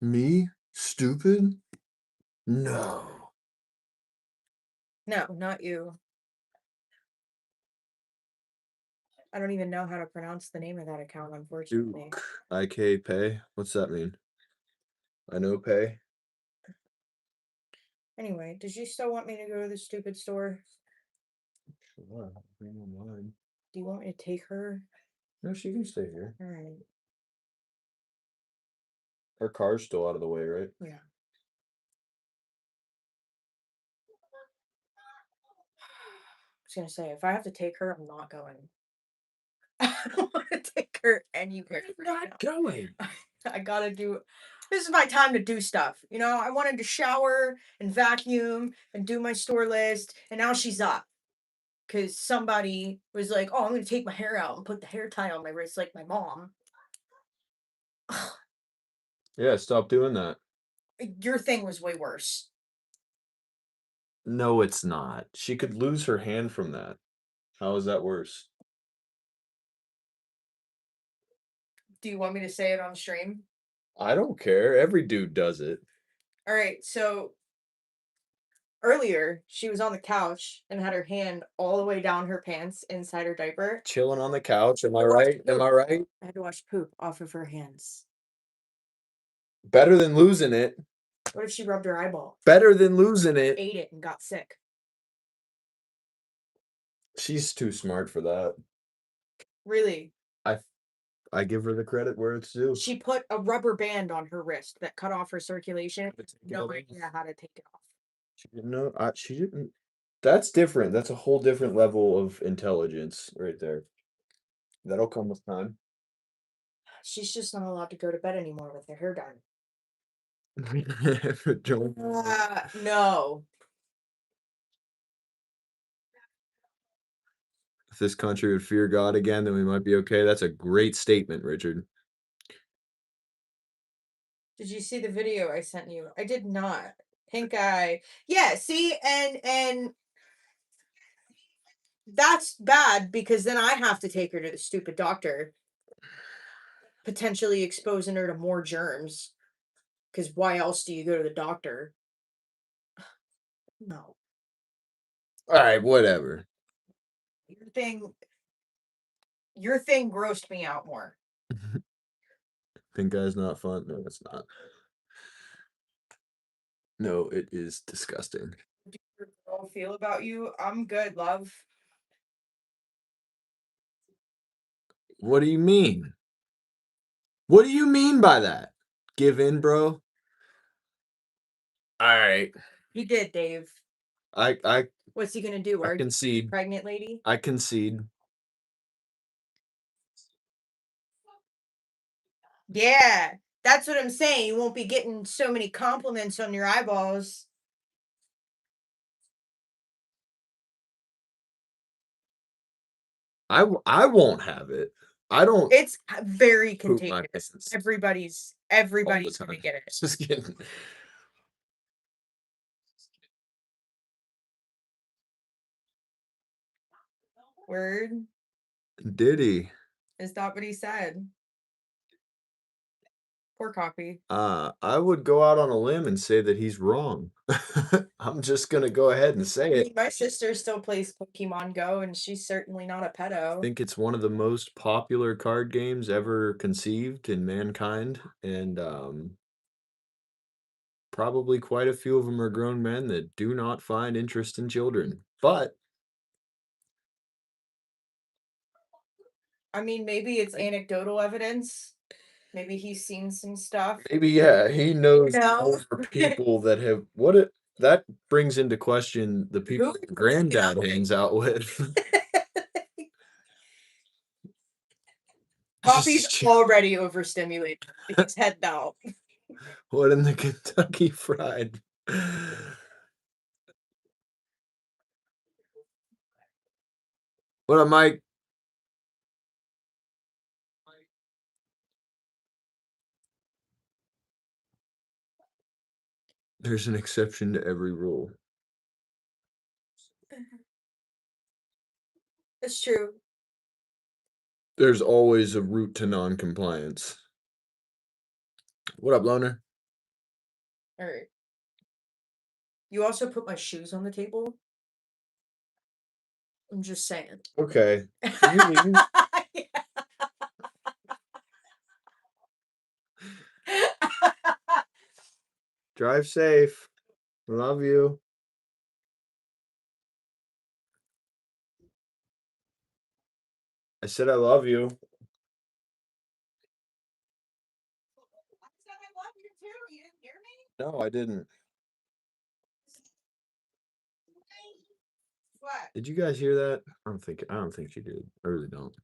Me? Stupid? No. No, not you. I don't even know how to pronounce the name of that account, unfortunately. Duke. IK pay? What's that mean? I know pay. Anyway, did you still want me to go to the stupid store? Sure, bring online. Do you want me to take her? No, she can stay here. All right. Her car's still out of the way, right? Yeah. I was gonna say, if I have to take her, I'm not going. I don't want to take her anywhere. You're not going. I gotta do. This is my time to do stuff. You know, I wanted to shower and vacuum and do my store list, and now she's up because somebody was like, "Oh, I'm gonna take my hair out and put the hair tie on my wrist like my mom." Yeah, stop doing that. Your thing was way worse. No, it's not. She could lose her hand from that. How is that worse? Do you want me to say it on stream? I don't care. Every dude does it. All right, so earlier she was on the couch and had her hand all the way down her pants inside her diaper. Chilling on the couch. Am I right? Am I right? I had to wash poop off of her hands. Better than losing it. What if she rubbed her eyeball, Better than losing it. ate it, and got sick? She's too smart for that. Really? I give her the credit where it's due. She put a rubber band on her wrist that cut off her circulation. But No idea how to take it off. she didn't know. She didn't. That's different. That's a whole different level of intelligence right there. That'll come with time. She's just not allowed to go to bed anymore with her hair done. Joan- No. If this country would fear God again, then we might be okay. That's a great statement, Richard. Did you see the video I sent you? I did not. Pink eye. Yeah, see, and that's bad because then I have to take her to the stupid doctor, potentially exposing her to more germs. Because why else do you go to the doctor? No. All right, whatever. Your thing grossed me out more. Pink eye's not fun. No, it's not. No, it is disgusting. Do your girl feel about you? I'm good, love. What do you mean? What do you mean by that? Give in, bro. All right. He did, Dave. I What's he gonna do? Argue with the concede. pregnant lady? I concede. Yeah, that's what I'm saying. You won't be getting so many compliments on your eyeballs. I won't have it. I don't It's very poop my contagious. pants Everybody's all the gonna time. get it. Just kidding. Word? Did he? Is that what he said? Poor copy. I would go out on a limb and say that he's wrong. I'm just gonna go ahead and say I it. mean, my sister still plays Pokemon Go, and she's certainly not a I pedo. think it's one of the most popular card games ever conceived in mankind, and probably quite a few of them are grown men that do not find interest in children. But I mean, maybe it's anecdotal evidence. Maybe he's seen some stuff. maybe, yeah, he knows No. more people that have what it that brings into question the people Who? granddad hangs out with. Poppy's already overstimulated. He's heading out. What in the Kentucky Fried? What up, Mike? There's an exception to every rule. It's true. There's always a route to non-compliance. What up, loner? All right. You also put my shoes on the table. I'm just saying. Okay. Can you leave? Drive safe. Love you. I said I love you. No, I didn't. What? Did you guys hear that? I don't think you did. I really don't.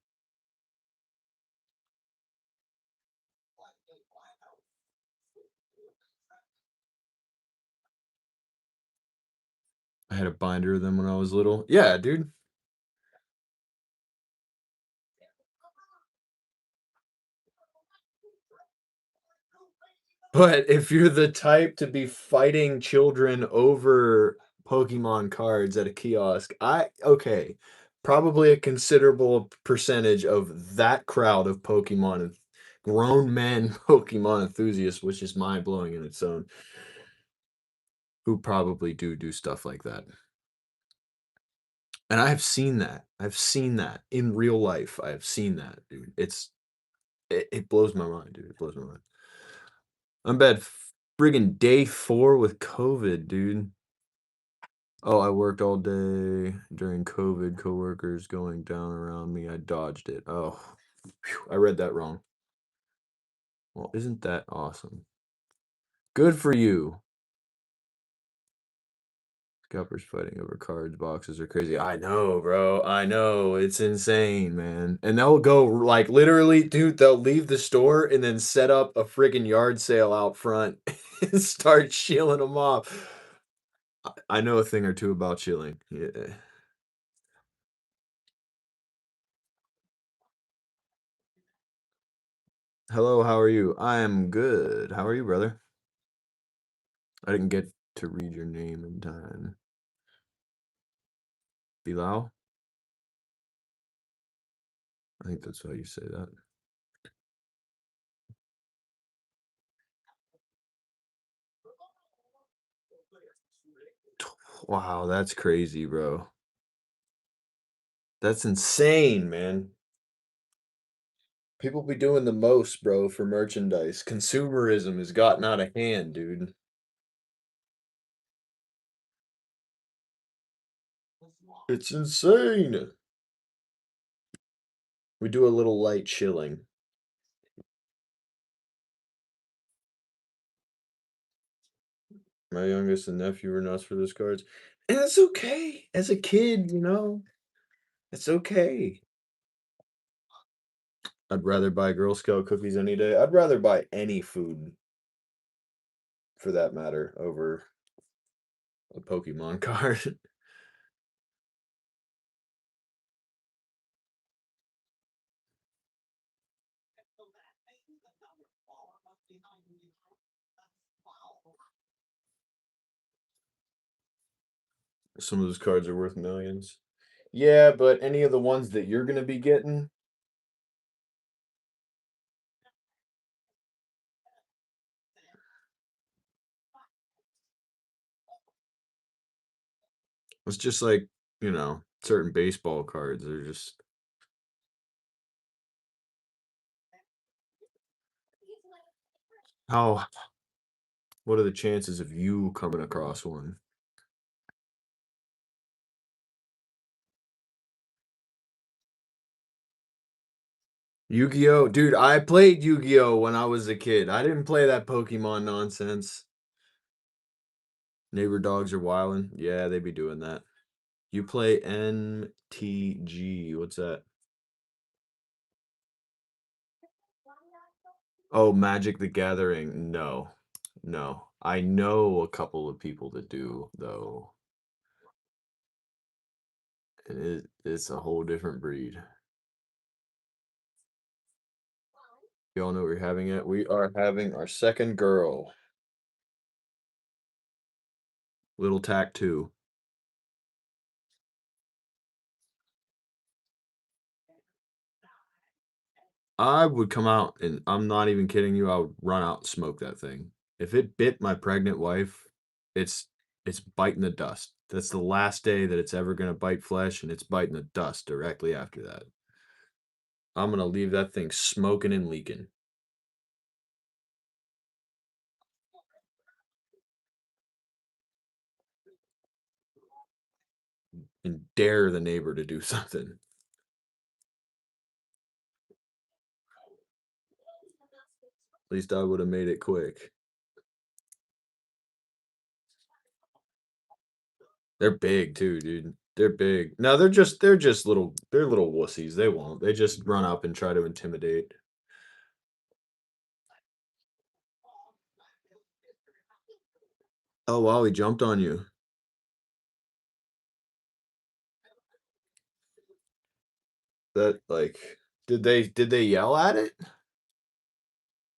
I had a binder of them when I was little. Yeah, dude. But if you're the type to be fighting children over Pokemon cards at a kiosk, okay, probably a considerable percentage of that crowd of Pokemon and grown men Pokemon enthusiasts, which is mind blowing in its own, who probably do stuff like that. And I have seen that. I've seen that in real life. I have seen that, dude. It blows my mind, dude. It blows my mind. I'm bad friggin' day 4 with COVID, dude. Oh, I worked all day during COVID, coworkers going down around me. I dodged it. Oh, phew, I read that wrong. Well, isn't that awesome? Good for you. Scalpers fighting over cards, boxes are crazy. I know, bro. I know. It's insane, man. And they'll go like literally, dude, they'll leave the store and then set up a friggin' yard sale out front and start shilling them off. I know a thing or two about shilling. Yeah. Hello, how are you? I am good. How are you, brother? I didn't get to read your name in time. Bilal? I think that's how you say that. Wow, that's crazy, bro. That's insane, man. People be doing the most, bro, for merchandise. Consumerism has gotten out of hand, dude. It's insane. We do a little light chilling. My youngest and nephew were nuts for those cards. And it's okay. As a kid, it's okay. I'd rather buy Girl Scout cookies any day. I'd rather buy any food for that matter over a Pokemon card. Some of those cards are worth millions. Yeah, but any of the ones that you're gonna be getting, it's just like, certain baseball cards are just how what are the chances of you coming across one? Yu-Gi-Oh! Dude, I played Yu-Gi-Oh! When I was a kid. I didn't play that Pokemon nonsense. Neighbor dogs are wildin'. Yeah, they be doing that. You play NTG. What's that? Oh, Magic the Gathering, no. No. I know a couple of people that do, though. It's a whole different breed. Y'all know we're having it. We are having our second girl, little Tac 2. I would come out and I'm not even kidding you, I would run out and smoke that thing. If it bit my pregnant wife, it's it's biting the dust. That's the last day that it's ever gonna bite flesh, and it's biting the dust directly after that. I'm gonna leave that thing smoking and leaking and dare the neighbor to do something. At least I would have made it quick. They're big too, dude. They're big. No, they're little wussies. They won't. They just run up and try to intimidate. Oh wow, he jumped on you. That like did they yell at it?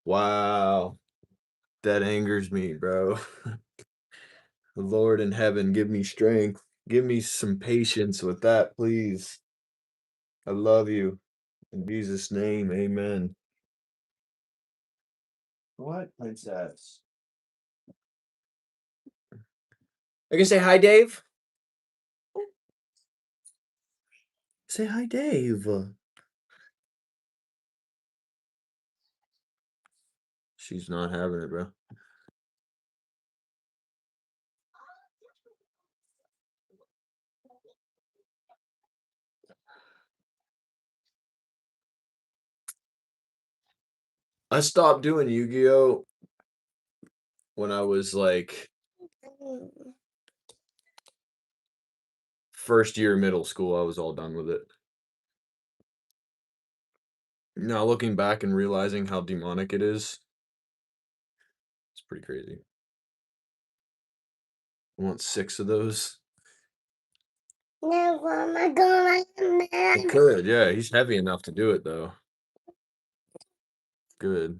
Wow. That angers me, bro. The Lord in heaven, give me strength. Give me some patience with that, please. I love you. In Jesus' name, amen. What princess? I can say hi, Dave. Say hi, Dave. She's not having it, bro. I stopped doing Yu-Gi-Oh when I was like first year middle school. I was all done with it. Now looking back and realizing how demonic it is, it's pretty crazy. I want 6 of those. No, Mama, He could, yeah. He's heavy enough to do it though. Good.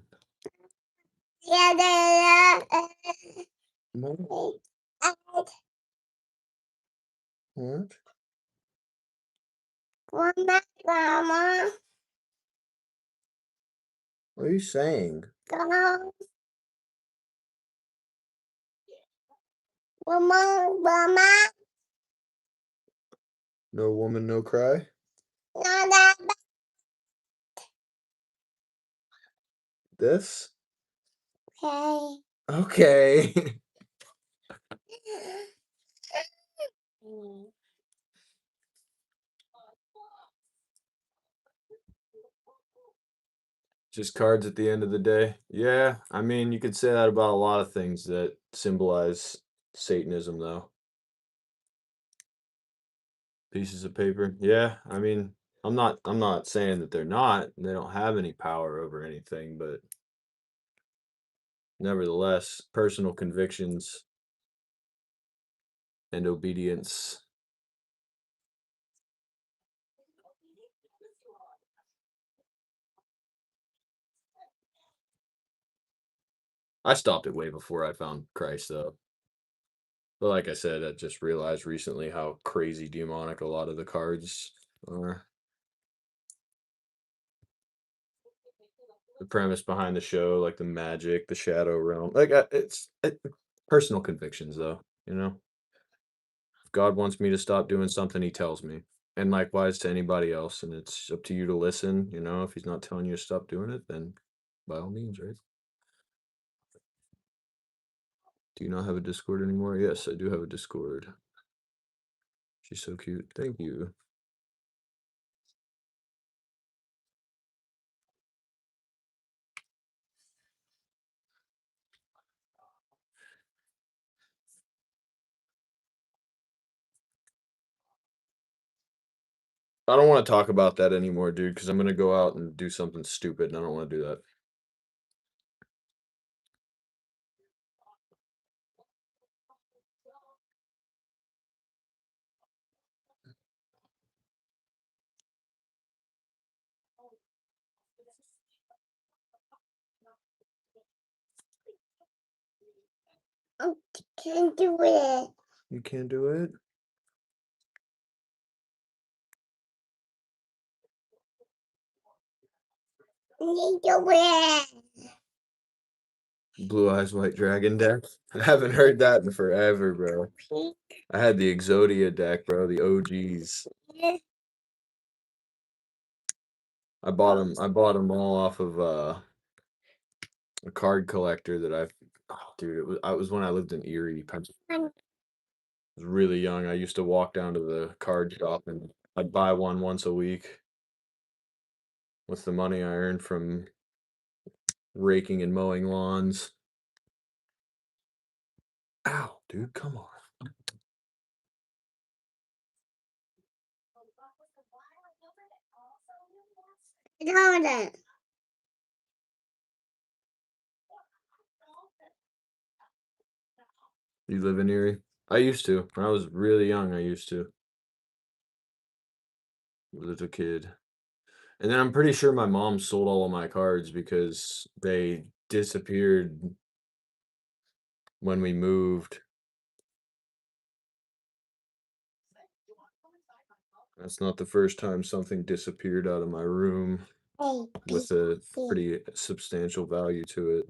No. What? Mama. What are you saying? Mama. No woman, no cry? This? Okay. Okay. Just cards at the end of the day. Yeah, I mean, you could say that about a lot of things that symbolize Satanism, though. Pieces of paper. Yeah, I mean, I'm not saying that they don't have any power over anything, but nevertheless, personal convictions and obedience. I stopped it way before I found Christ, though. But like I said, I just realized recently how crazy demonic a lot of the cards are. The premise behind the show, like the magic, the shadow realm, like personal convictions, though. If God wants me to stop doing something, He tells me, and likewise to anybody else, and it's up to you to listen. If He's not telling you to stop doing it, then by all means, right? Do you not have a Discord anymore? Yes, I do have a Discord. She's so cute. Thank you. I don't want to talk about that anymore, dude, because I'm gonna go out and do something stupid, and I don't want to do that. I can't do it. You can't do it? I need to it. Blue Eyes White Dragon deck? I haven't heard that in forever, bro. I had the Exodia deck, bro, the OGs. I bought them all off of a card collector that dude, it was when I lived in Erie, Pennsylvania. I was really young. I used to walk down to the card shop and I'd buy one once a week with the money I earned from raking and mowing lawns. Ow, dude, come on. Got it. You live in Erie? I used to. When I was really young, I used to. As a kid. And then I'm pretty sure my mom sold all of my cards because they disappeared when we moved. That's not the first time something disappeared out of my room with a pretty substantial value to it.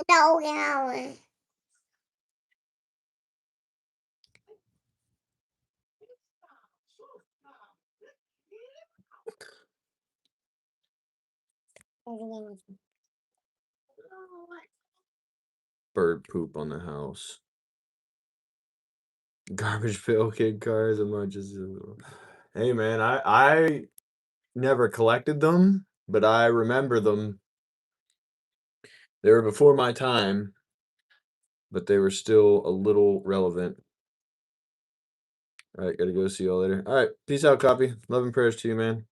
No. Bird poop on the house. Garbage pail kid cars. I'm not just. Hey man, I never collected them, but I remember them. They were before my time, but they were still a little relevant. All right, gotta go. See y'all later. All right, peace out, copy. Love and prayers to you, man.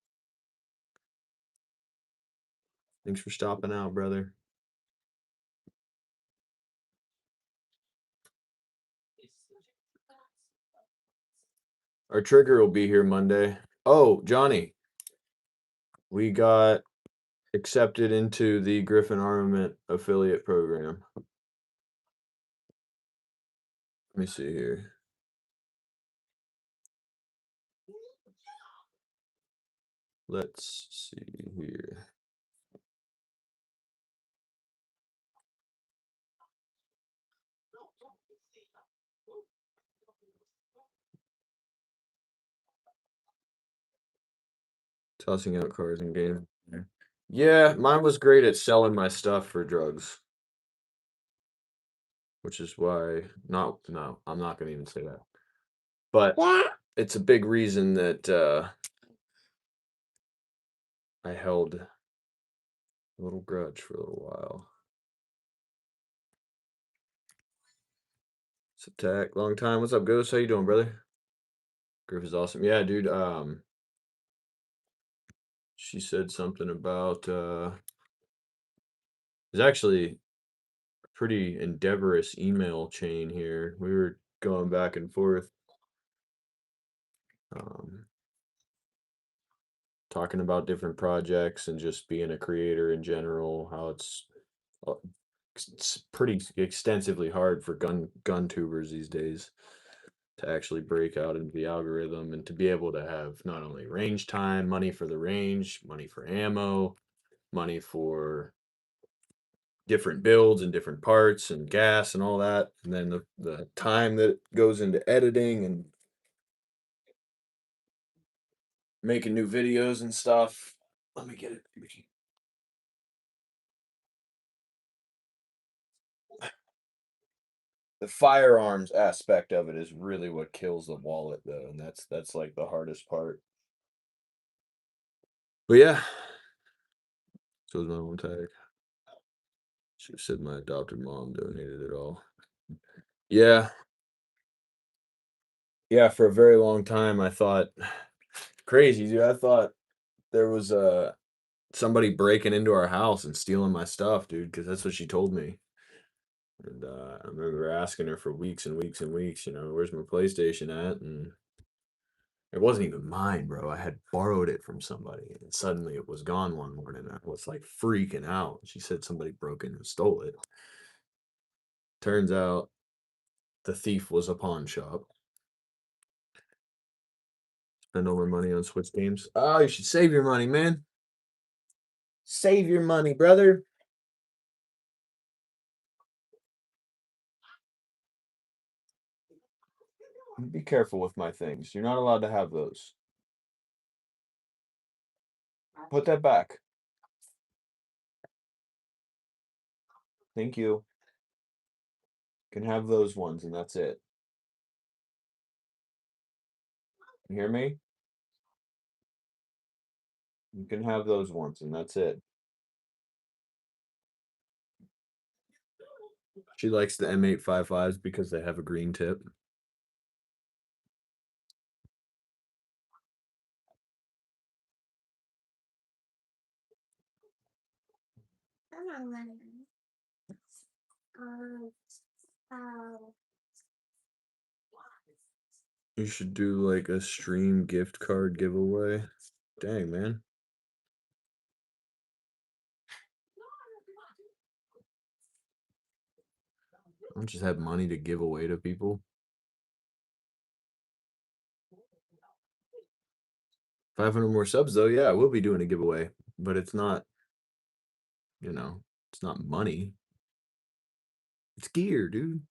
Thanks for stopping out, brother. Our trigger will be here Monday. Oh, Johnny, we got accepted into the Griffin Armament affiliate program. Let me see here. Let's see here. Tossing out cards in game. Yeah, mine was great at selling my stuff for drugs. Which is why no, I'm not gonna even say that. But it's a big reason that I held a little grudge for a little while. Attack, long time. What's up, Ghost? How you doing, brother? Griff is awesome. Yeah, dude. She said something about there's actually a pretty endeavorous email chain here. We were going back and forth. Um, talking about different projects and just being a creator in general, how it's pretty extensively hard for gun tubers these days to actually break out into the algorithm and to be able to have not only range time, money for the range, money for ammo, money for different builds and different parts and gas and all that, and then the time that goes into editing and making new videos and stuff. Let me get it. The firearms aspect of it is really what kills the wallet though, and that's like the hardest part. But yeah, so is my mom tag. She said my adopted mom donated it all. Yeah. Yeah, for a very long time I thought crazy, dude. I thought there was somebody breaking into our house and stealing my stuff, dude, because that's what she told me. And I remember asking her for weeks and weeks and weeks, where's my PlayStation at? And It wasn't even mine, bro. I had borrowed it from somebody, and suddenly it was gone one morning. I was like freaking out. She said somebody broke in and stole it. Turns out the thief was a pawn shop. Spend all my money on Switch games. Oh, you should save your money, man. Save your money, brother. Be careful with my things. You're not allowed to have those. Put that back. Thank you. Can have those ones, and that's it. You hear me? You can have those ones, and that's it. She likes the M855s because they have a green tip. You should do like a stream gift card giveaway. Dang, man. I don't just have money to give away to people. If 500 more subs, though, yeah, I will be doing a giveaway. But it's not, it's not money. It's gear, dude.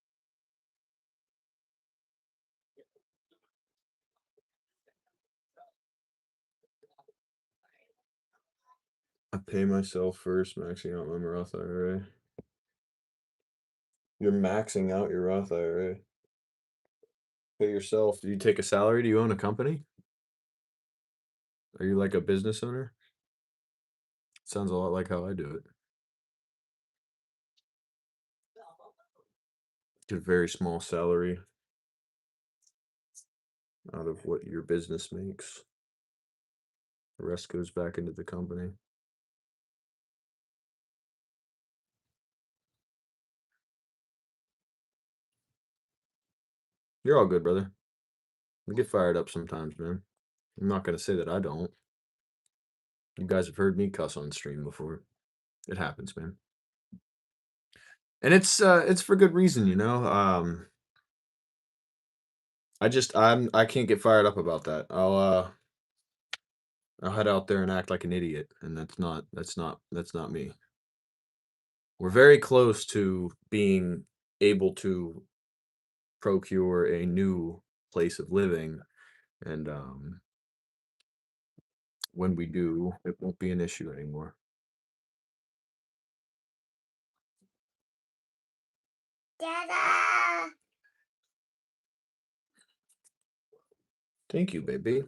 I pay myself first, maxing out my Roth IRA. You're maxing out your Roth IRA. Pay yourself. Do you take a salary? Do you own a company? Are you like a business owner? Sounds a lot like how I do it. Get a very small salary out of what your business makes. The rest goes back into the company. You're all good, brother. I get fired up sometimes, man. I'm not gonna say that I don't. You guys have heard me cuss on stream before. It happens, man. And it's for good reason, you know. I can't get fired up about that. I'll head out there and act like an idiot, and that's not me. We're very close to being able to procure a new place of living, and when we do, it won't be an issue anymore. Dada! Thank you, baby.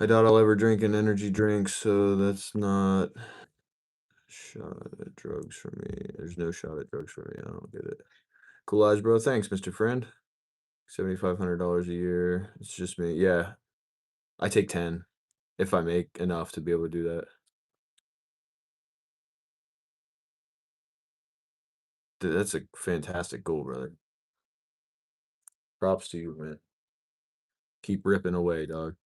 I doubt I'll ever drink an energy drink, so that's not shot at drugs for me. There's no shot at drugs for me. I don't get it. Cool eyes, bro. Thanks, Mr. Friend. $7,500 a year. It's just me. Yeah, I take 10 if I make enough to be able to do that. Dude, that's a fantastic goal, brother. Props to you, man. Keep ripping away, dog.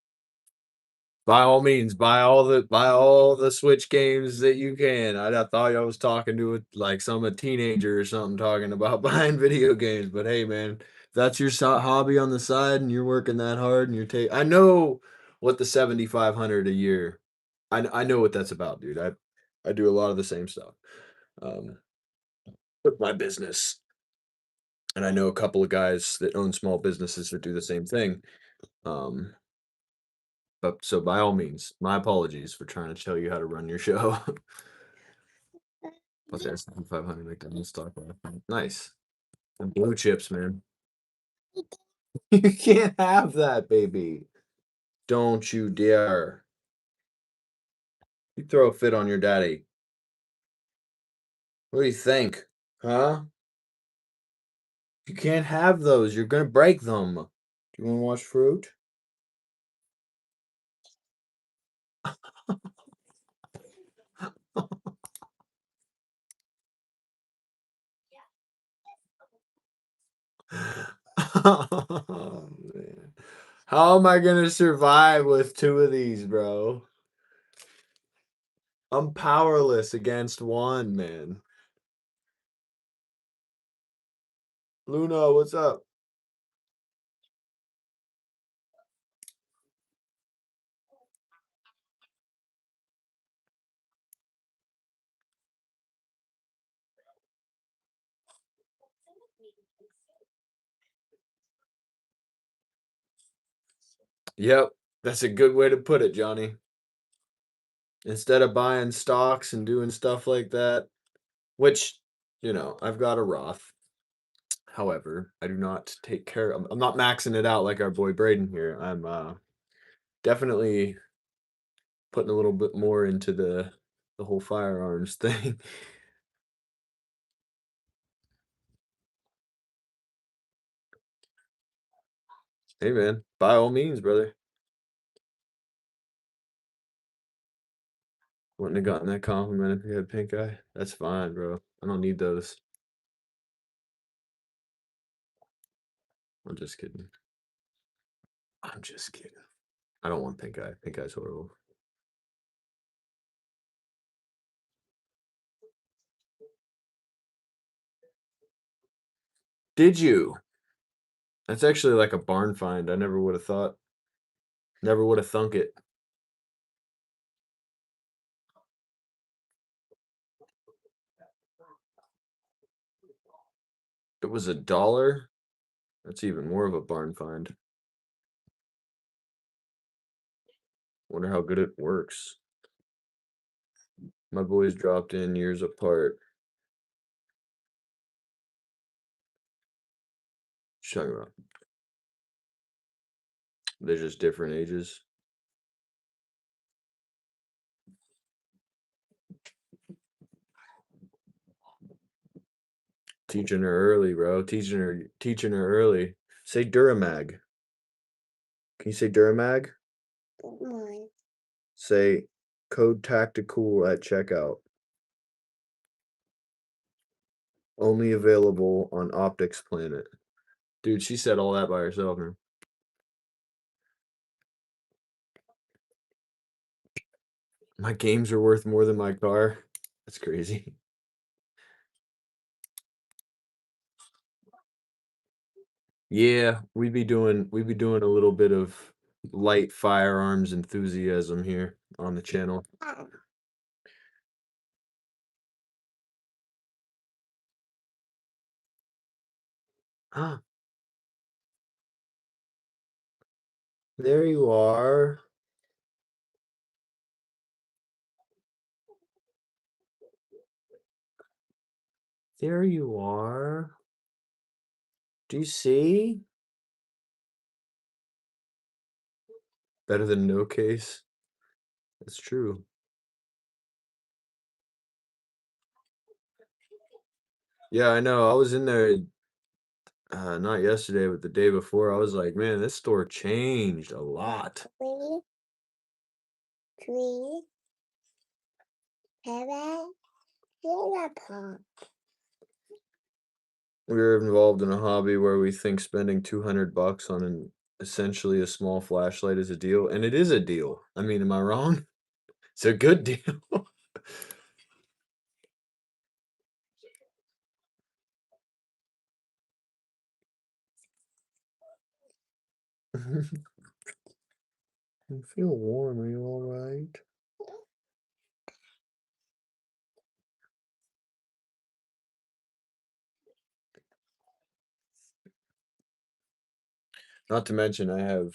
By all means, buy all the Switch games that you can. I thought I was talking to a teenager or something talking about buying video games, but hey, man, if that's your hobby on the side and you're working that hard and I know what the 7,500 a year. I know what that's about, dude. I do a lot of the same stuff um, with my business, and I know a couple of guys that own small businesses that do the same thing. Um, But so by all means, my apologies for trying to tell you how to run your show. But there's 500 McDonald's stock. Nice. And blue chips, man. You can't have that, baby. Don't you dare. You throw a fit on your daddy. What do you think? Huh? You can't have those. You're gonna break them. Do you want to watch fruit? Oh, man. How am I gonna survive with 2 of these, bro? I'm powerless against 1, man. Luna, what's up? Yep, that's a good way to put it, Johnny. Instead of buying stocks and doing stuff like that, which, I've got a Roth. However, I do not take care I'm not maxing it out like our boy Braden here. I'm, definitely putting a little bit more into the whole firearms thing. Hey, man, by all means, brother. Wouldn't have gotten that compliment if you had pink eye. That's fine, bro. I don't need those. I'm just kidding. I'm just kidding. I don't want pink eye. Pink eye's horrible. Did you? That's actually like a barn find. I never would have thought. Never would have thunk it. It was $1? That's even more of a barn find. Wonder how good it works. My boys dropped in years apart. Shut up. They're just different ages. Teaching her early, bro. Teaching her early. Say Duramag. Can you say Duramag? Say code TactiCool at checkout. Only available on Optics Planet. Dude, she said all that by herself, man. My games are worth more than my car. That's crazy. Yeah, we'd be doing a little bit of light firearms enthusiasm here on the channel. Ah, there you are. There you are. Do you see? Better than no case. That's true. Yeah, I know. I was in there, not yesterday, but the day before. I was like, man, this store changed a lot. Three, seven, Bullpup. We were involved in a hobby where we think spending $200 on essentially a small flashlight is a deal, and it is a deal. I mean, am I wrong? It's a good deal. I feel warm. Are you all right? Not to mention, I have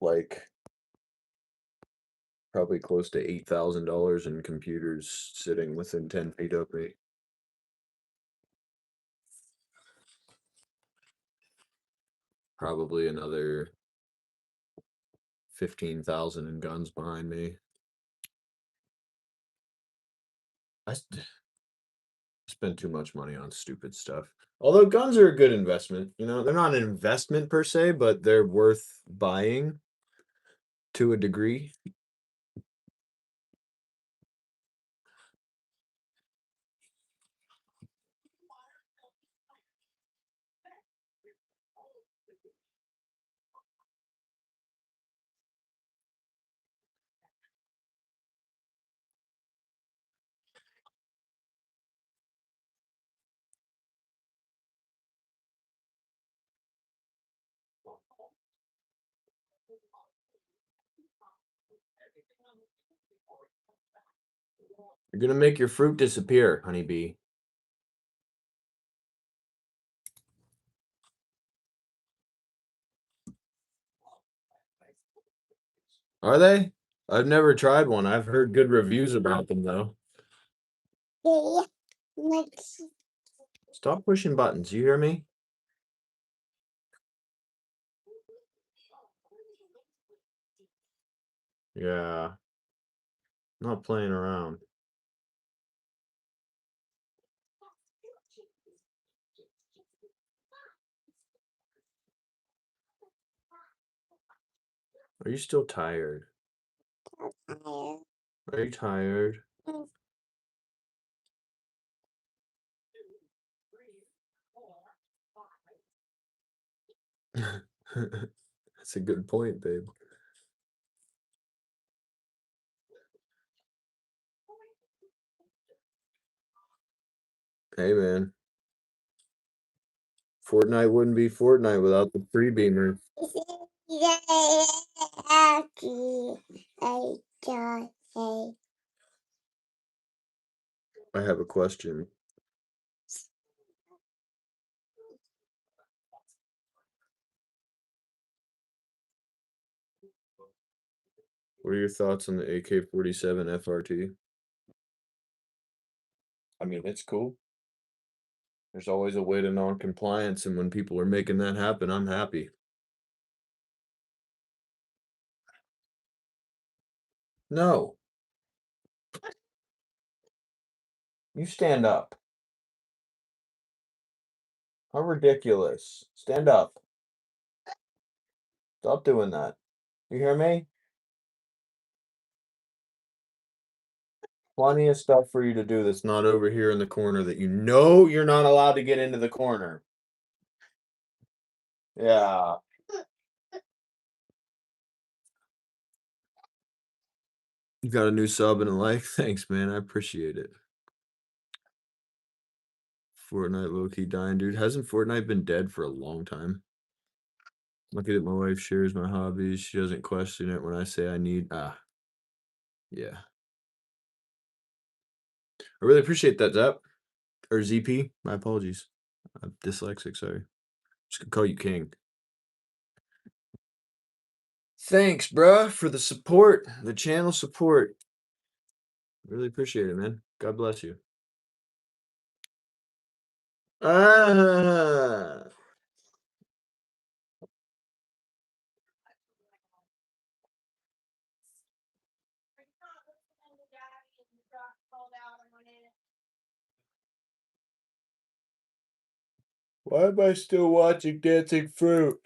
like probably close to $8,000 in computers sitting within 10 feet of me. Probably another 15,000 in guns behind me. I spend too much money on stupid stuff. Although guns are a good investment, they're not an investment per se, but they're worth buying to a degree. You're gonna make your fruit disappear, honeybee. Are they? I've never tried one. I've heard good reviews about them, though. Yeah. Let's Stop pushing buttons. You hear me? Yeah. Not playing around. Are you still tired? fire. Are you tired? That's a good point, babe. Hey, man. Fortnite wouldn't be Fortnite without the free beamer. I have a question. What are your thoughts on the AK-47 FRT? I mean, it's cool. There's always a way to non-compliance, and when people are making that happen, I'm happy. No. You stand up. How ridiculous. Stand up. Stop doing that. You hear me? Plenty of stuff for you to do that's not over here in the corner that you know you're not allowed to get into the corner. Yeah. You got a new sub and a like? Thanks, man. I appreciate it. Fortnite low-key dying, dude. Hasn't Fortnite been dead for a long time? Lucky that my wife shares my hobbies. She doesn't question it when I say I need. Yeah. I really appreciate that, Zap. Or ZP. My apologies. I'm dyslexic, sorry. Just gonna call you King. Thanks, bruh, for the support, the channel support. Really appreciate it, man. God bless you. Ah. Why am I still watching Dancing Fruit?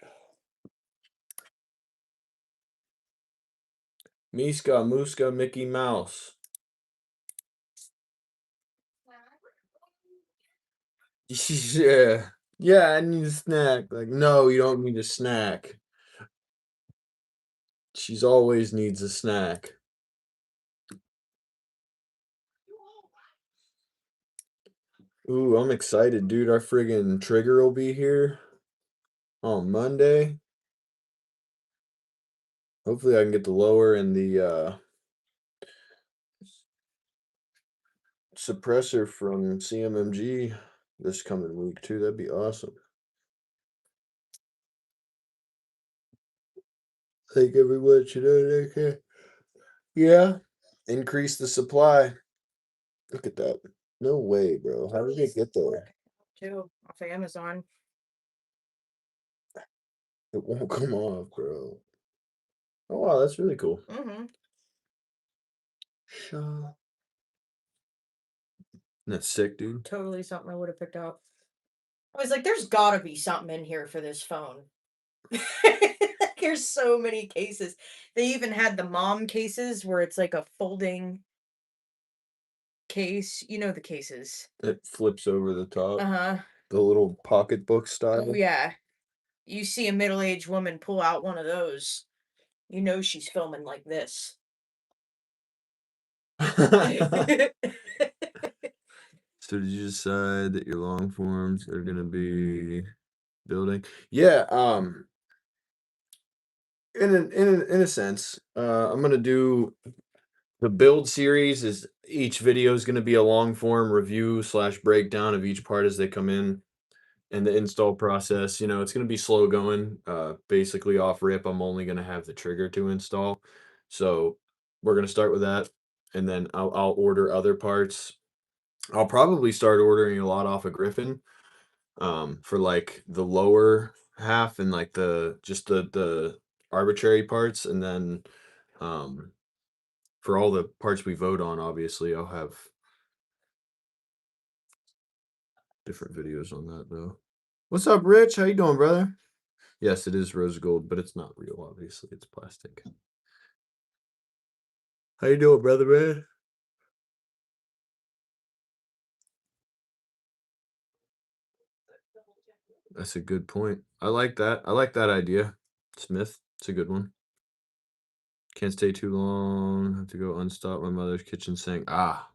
Miska, Muska, Mickey Mouse. Yeah. Yeah, I need a snack. Like, no, you don't need a snack. She's always needs a snack. Ooh, I'm excited, dude. Our friggin' trigger will be here on Monday. Hopefully I can get the lower and the suppressor from CMMG this coming week too. That'd be awesome. I think everyone should know they can. Yeah. Increase the supply. Look at that. No way, bro. How did it get there? Too off of Amazon. It won't come off, bro. Oh wow, that's really cool. Mm-hmm. Shaw. That's sick, dude. Totally something I would have picked up. I was like, there's gotta be something in here for this phone. There's so many cases. They even had the mom cases where it's like a folding case. You know the cases. It flips over the top. Uh-huh. The little pocketbook style. Oh yeah. You see a middle-aged woman pull out one of those. You know she's filming like this. So did you decide that your long forms are gonna be building? Yeah, In a sense, I'm gonna do the build series. Is each video is gonna be a long form review slash breakdown of each part as they come in, and the install process. It's gonna be slow going. Basically off rip, I'm only gonna have the trigger to install, so we're gonna start with that, and then I'll order other parts. I'll probably start ordering a lot off of Griffin, for like the lower half and like the arbitrary parts, and then um for all the parts we vote on, obviously I'll have different videos on that though. What's up, Rich? How you doing, brother? Yes, it is rose gold, but it's not real, obviously. It's plastic. How you doing, brother, man? That's a good point. I like that. I like that idea. Smith. It's a good one. Can't stay too long. Have to go unstop my mother's kitchen sink. Ah,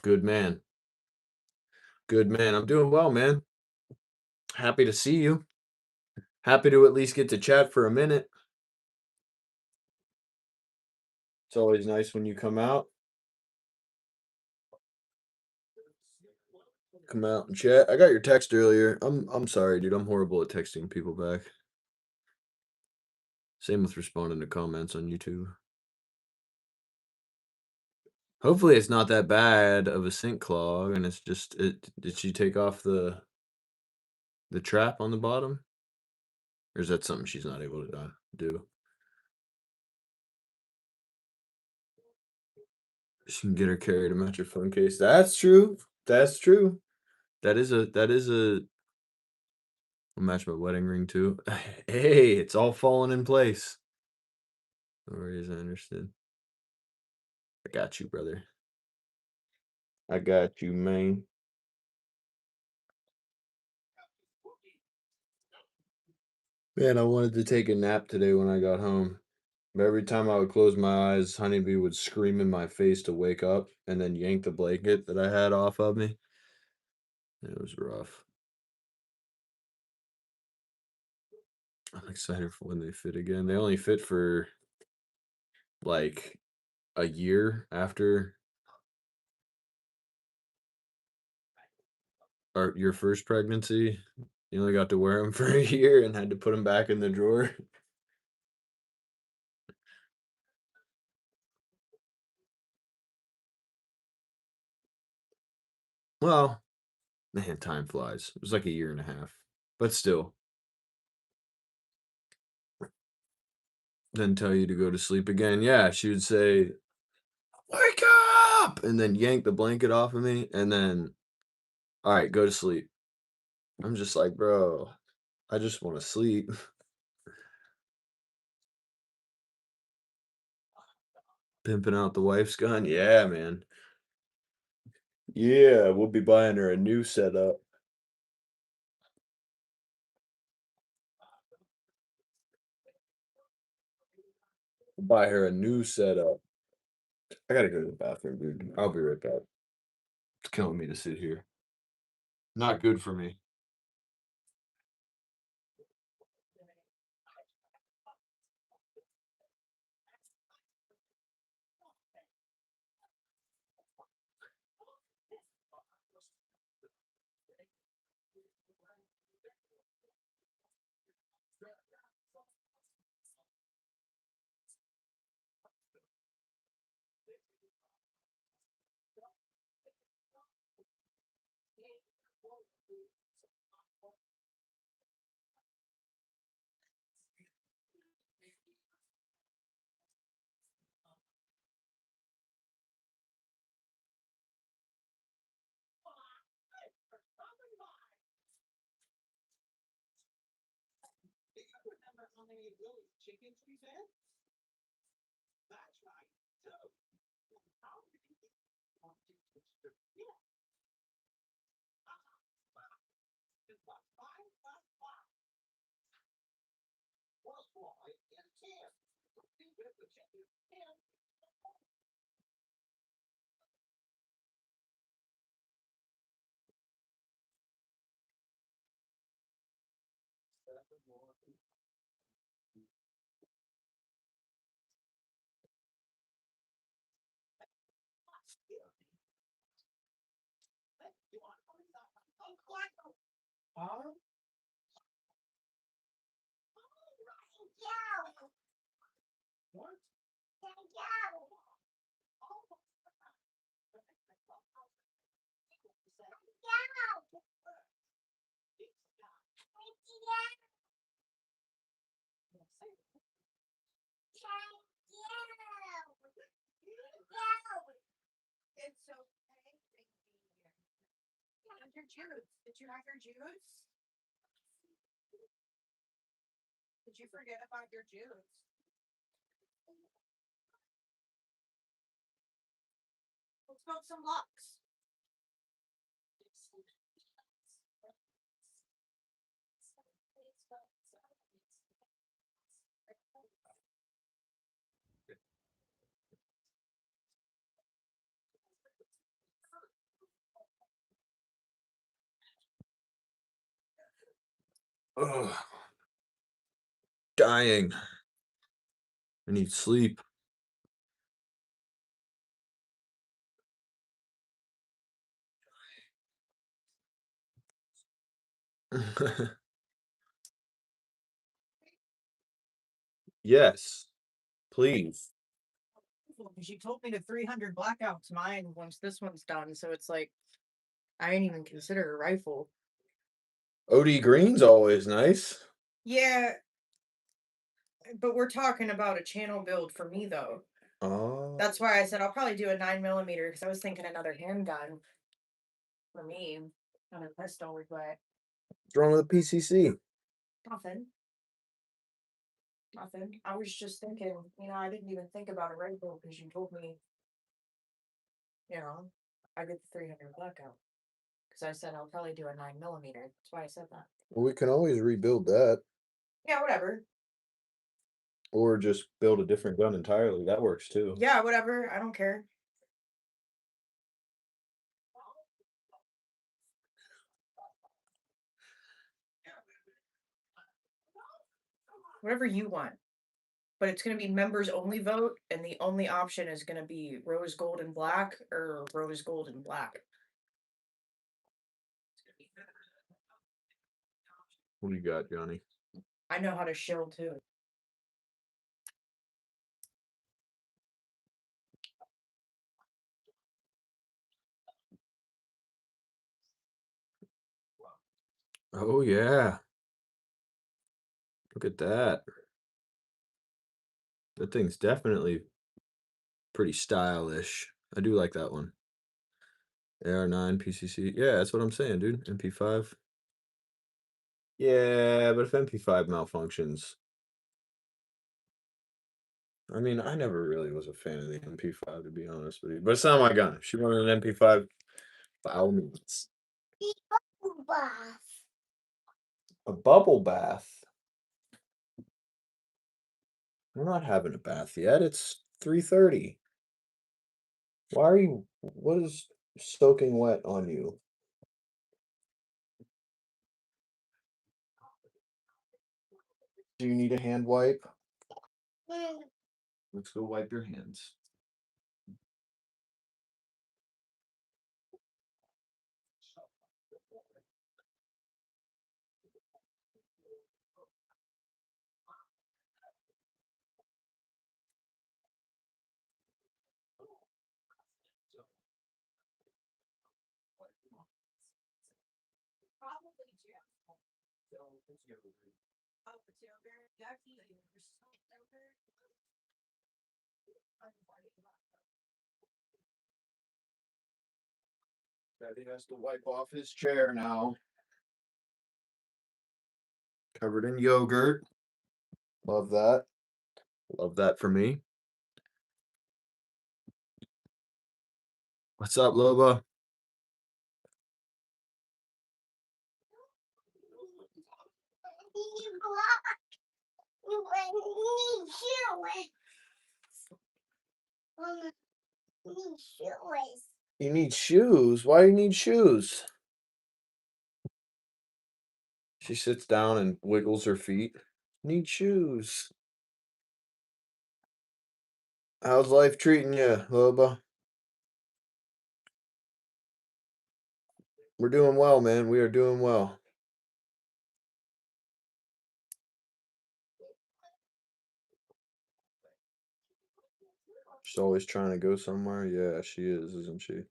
good man. Good man. I'm doing well, man. Happy to see you. Happy to at least get to chat for a minute. It's always nice when you come out. Come out and chat. I got your text earlier. I'm sorry, dude. I'm horrible at texting people back. Same with responding to comments on YouTube. Hopefully it's not that bad of a sink clog, and it's just it. Did she take off the trap on the bottom, or is that something she's not able to do? She can get her carrier to match her phone case. That's true. That's true. That is a I'll match my wedding ring too. Hey, it's all falling in place. No worries, I understood. I got you, brother. I got you, man. Man, I wanted to take a nap today when I got home. But every time I would close my eyes, Honeybee would scream in my face to wake up and then yank the blanket that I had off of me. It was rough. I'm excited for when they fit again. They only fit for like a year after your first pregnancy. You only got to wear them for a year and had to put them back in the drawer. Well, man, time flies. It was like a year and a half, but still. Then tell you to go to sleep again. Yeah, she would say, "Wake up!" and then yank the blanket off of me, and then, "All right, go to sleep." I'm just like, bro, I just want to sleep. Pimping out the wife's gun. Yeah, man. Yeah, we'll be buying her a new setup. Buy her a new setup. I gotta go to the bathroom, dude. I'll be right back. It's killing me to sit here. Not good for me. Oh, what? It's okay. And your juice. Did you have your juice? Did you forget about your juice? Let's smoke some Lux. Ugh, dying. I need sleep. Yes, please. Because you told me to 300 blackouts mine once this one's done, so it's like I ain't even consider a rifle. OD green's always nice. Yeah, but we're talking about a channel build for me though. Oh, That's why I said I'll probably do a 9mm because I was thinking another handgun for me. Not a pistol, but what's wrong with the PCC? nothing. Nothing. I was just thinking, I didn't even think about a rifle because you told me, I did the 300 blackout. Because I said I'll probably do a 9mm. That's why I said that. Well, we can always rebuild that, Yeah, whatever. or just build a different gun entirely. That works too. Yeah, whatever. I don't care. Whatever you want. But it's going to be members only vote, and the only option is going to be rose gold and black or rose gold and black. What do you got, Johnny? I know how to shield too. Oh yeah. Look at that. That thing's definitely pretty stylish. I do like that one. AR9 PCC. Yeah, that's what I'm saying, dude. MP5. Yeah, but if MP5 malfunctions, I mean, I never really was a fan of the MP5 to be honest with you. But it's not my gun. If she wanted an MP5, by all means. Bath. A bubble bath. We're not having a bath yet. It's 3:30. Why are you? What is soaking wet on you? Do you need a hand wipe? Let's go wipe your hands. Probably Jim. Oh, it's yogurt. Jackie, you're so yogurt. Daddy has to wipe off his chair now. Covered in yogurt. Love that. Love that for me. What's up, Loba? You need shoes? Why do you need shoes? She sits down and wiggles her feet. Need shoes. How's life treating you, Loba? We're doing well, man. We are doing well. She's always trying to go somewhere. Yeah, she is, isn't she?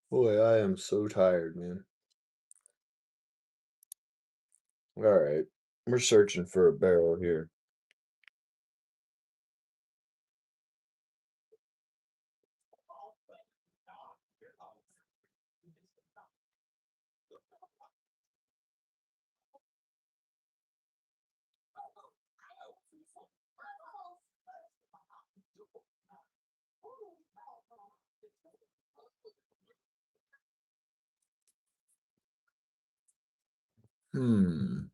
Boy, I am so tired, man. All right. We're searching for a barrel here. Hmm.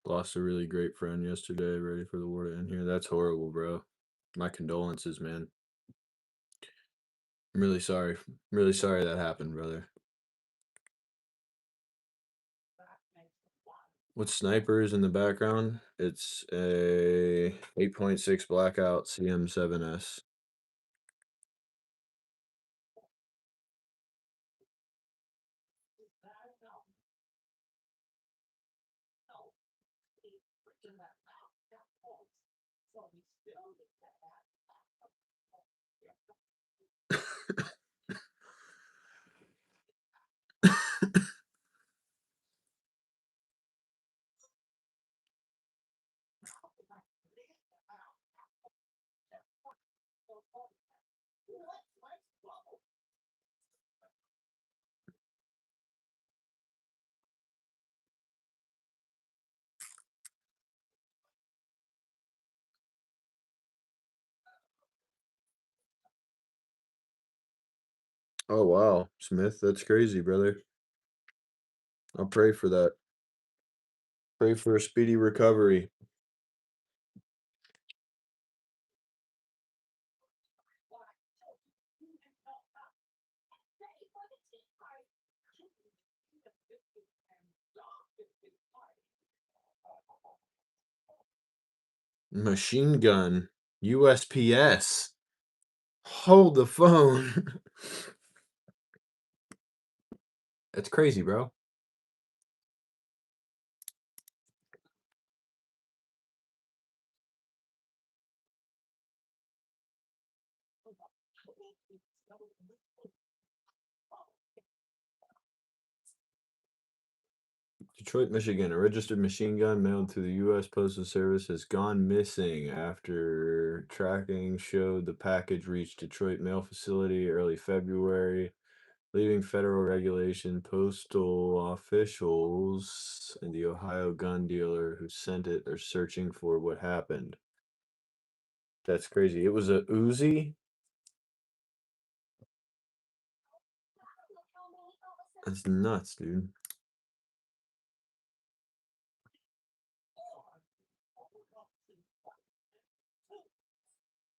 Lost a really great friend yesterday. Ready for the war to end here. That's horrible, bro. My condolences, man. I'm really sorry. Really sorry that happened, brother. What sniper is in the background? It's a 8.6 blackout CM7S. Oh wow, Smith, that's crazy, brother. I'll pray for that. Pray for a speedy recovery. Machine gun, USPS. Hold the phone. That's crazy, bro. Detroit, Michigan. A registered machine gun mailed to the U.S. Postal Service has gone missing after tracking showed the package reached Detroit mail facility early February, leaving federal regulation. Postal officials and the Ohio gun dealer who sent it are searching for what happened. That's crazy. It was a Uzi. That's nuts, dude.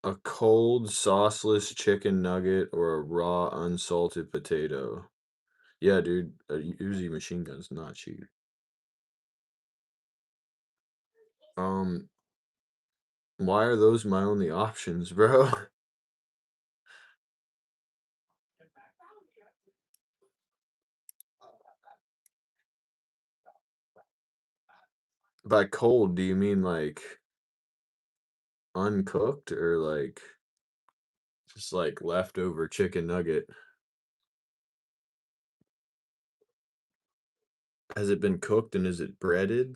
A cold, sauceless chicken nugget or a raw, unsalted potato. Yeah, dude, a Uzi machine gun's not cheap. Um, why are those my only options, bro? By cold, do you mean like uncooked or like just like leftover chicken nugget? Has it been cooked and is it breaded?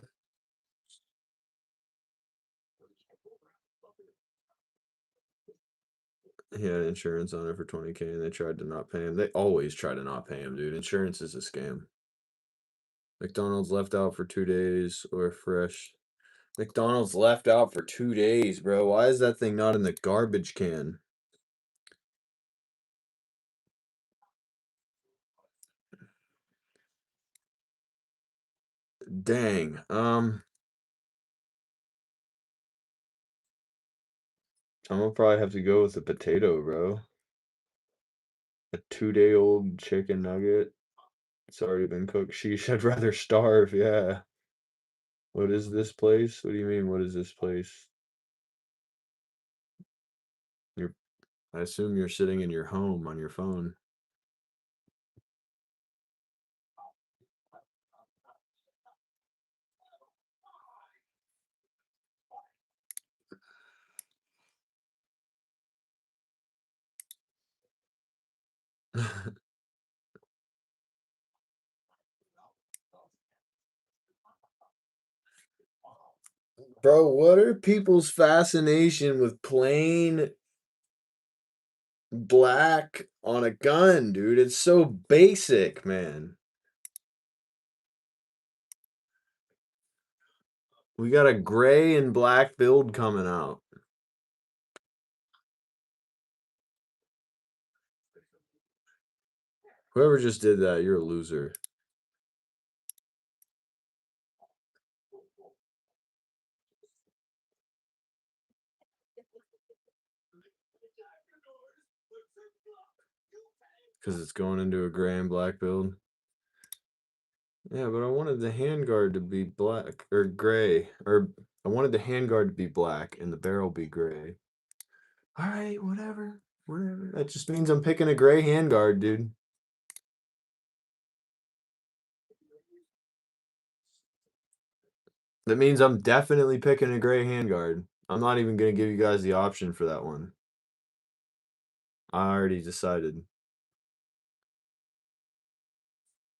He had insurance on it for 20K and they tried to not pay him. They always try to not pay him, dude. Insurance is a scam. McDonald's left out for 2 days or fresh. McDonald's left out for 2 days, bro. Why is that thing not in the garbage can? Dang. I'm gonna probably have to go with the potato, bro. A 2-day-old chicken nugget. It's already been cooked. Sheesh, I'd rather starve, yeah. What is this place? What do you mean, what is this place? You're I assume you're sitting in your home on your phone. Bro, what are people's fascination with plain black on a gun, dude? It's so basic, man. We got a gray and black build coming out. Whoever just did that, you're a loser. Because it's going into a gray and black build. Yeah, but I wanted the handguard to be black or gray, or I wanted the handguard to be black and the barrel be gray. All right, whatever, whatever. That just means I'm picking a gray handguard, dude. That means I'm definitely picking a gray handguard. I'm not even gonna give you guys the option for that one. I already decided.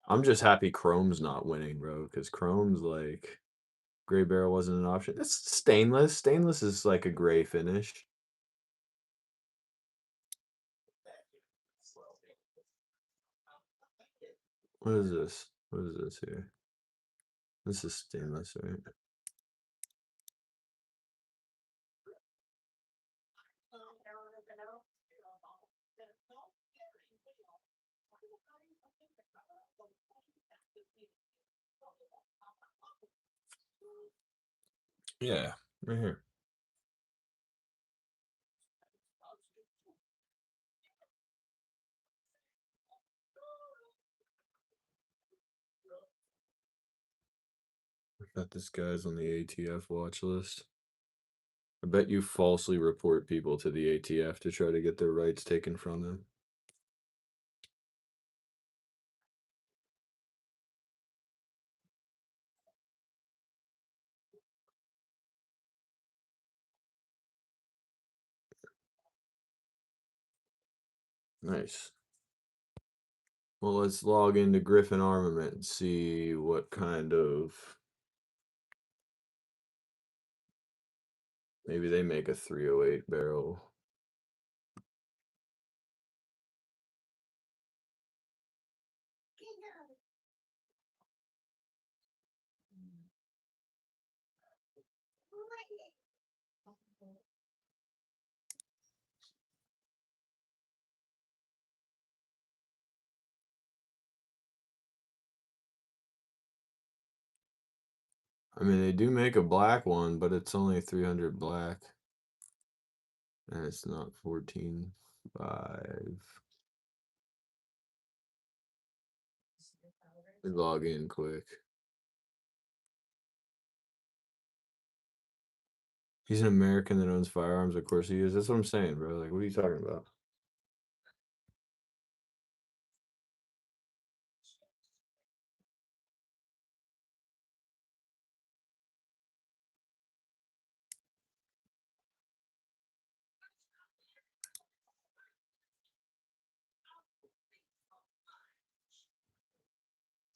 I'm just happy Chrome's not winning, bro, because Chrome's like gray barrel wasn't an option. It's stainless. Stainless is like a gray finish. What is this? What is this here? This is stainless, right? Yeah, right here. I bet this guy's on the ATF watch list. I bet you falsely report people to the ATF to try to get their rights taken from them. Nice. Well, let's log into Griffin Armament and see what kind of... Maybe they make a 308 barrel. I mean, they do make a black one, but it's only 300 black. And it's not 14.5. Log in quick. He's an American that owns firearms. Of course he is. That's what I'm saying, bro. Like, what are you talking about?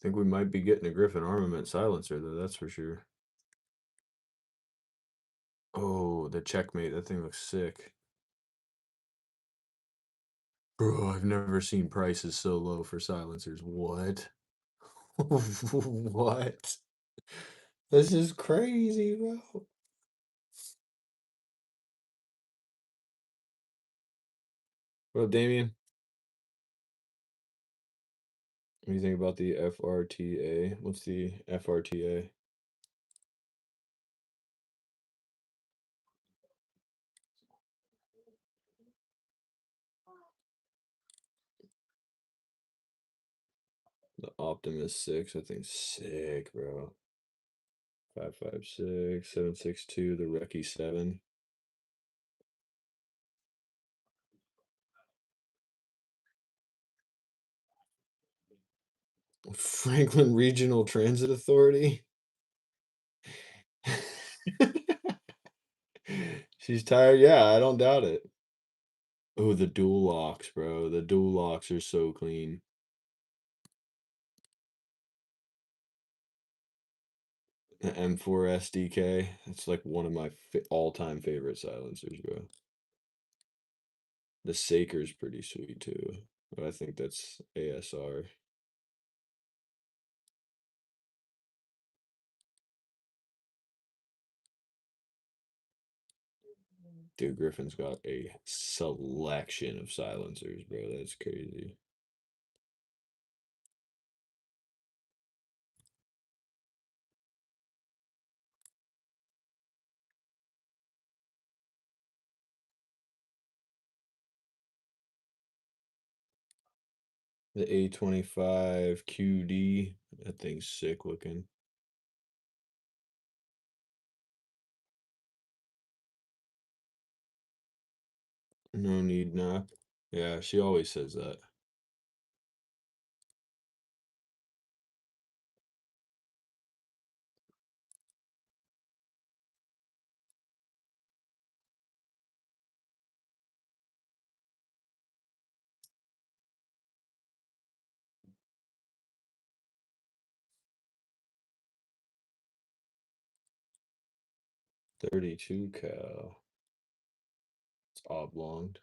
Think we might be getting a Griffin Armament silencer though, that's for sure. Oh, the Checkmate, that thing looks sick. Bro, I've never seen prices so low for silencers. What? What? This is crazy, bro. What up, Damien? What do you think about the FRTA? What's the FRTA? The Optimus 6, I think sick, bro. 5.56, 7.62, the Recce 7. Franklin Regional Transit Authority. She's tired. Yeah, I don't doubt it. Oh, the dual locks, bro. The dual locks are so clean. The M4 SDK. It's like one of my all-time favorite silencers, bro. The Saker's pretty sweet too, but I think that's ASR. Dude, Griffin's got a selection of silencers, bro. That's crazy. The A25 QD, that thing's sick looking. No need nap. Yeah, she always says that. .32 cal. It's oblonged.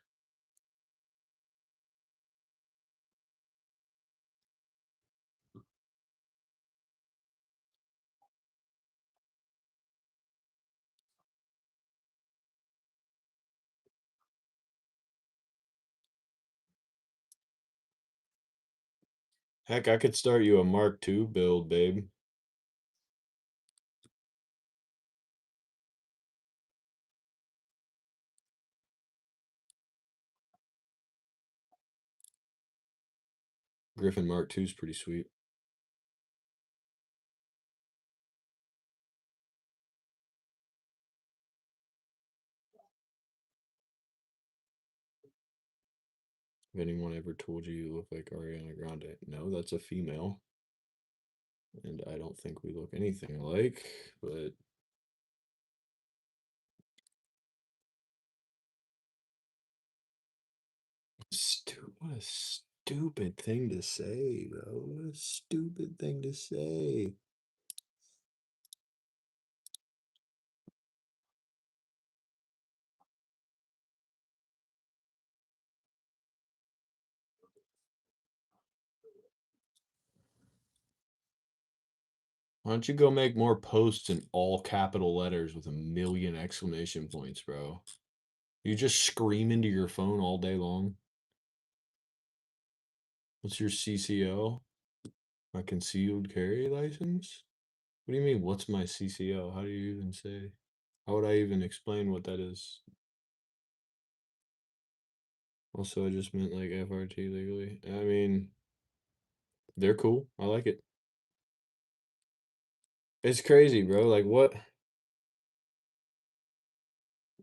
Heck, I could start you a Mark II build, babe. Griffin Mark II is pretty sweet. If anyone ever told you look like Ariana Grande, no, that's a female. And I don't think we look anything alike, but what a stupid thing to say, bro. What a stupid thing to say. Why don't you go make more posts in all capital letters with a million exclamation points, bro? You just scream into your phone all day long. What's your CCO? My concealed carry license? What do you mean, what's my CCO? How do you even say? How would I even explain what that is? Also, I just meant like FRT legally. I mean, they're cool. I like it. It's crazy, bro. Like, what?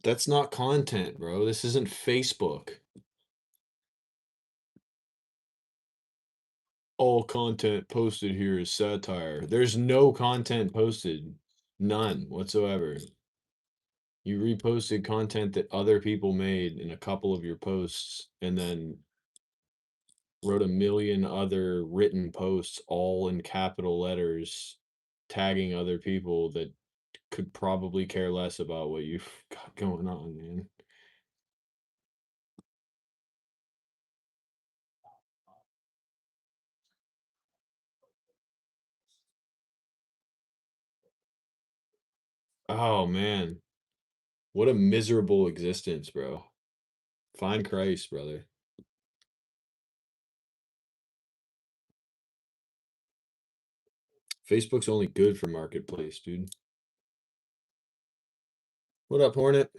That's not content, bro. This isn't Facebook. All content posted here is satire. There's no content posted. None whatsoever. You reposted content that other people made in a couple of your posts, and then wrote a million other written posts, all in capital letters, tagging other people that could probably care less about what you've got going on, man. Oh man, what a miserable existence, bro. Find Christ, brother. Facebook's only good for marketplace, dude. What up, Hornet?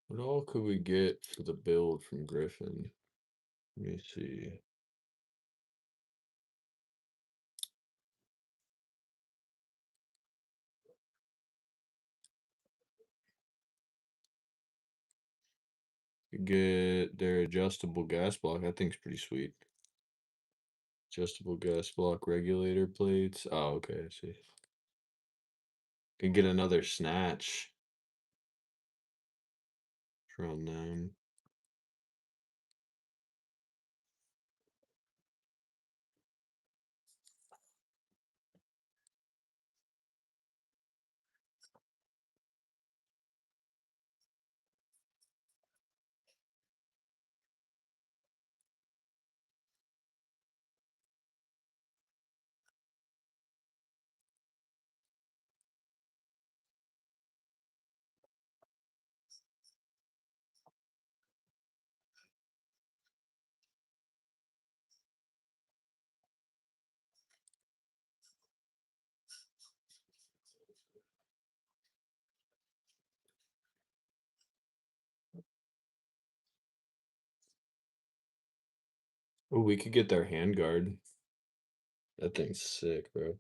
What all could we get for the build from Griffin? Let me see. Get their adjustable gas block. That thing's pretty sweet. Adjustable gas block regulator plates. Oh, okay, I see. Can get another snatch from them. Oh, we could get their handguard. That thing's sick, bro.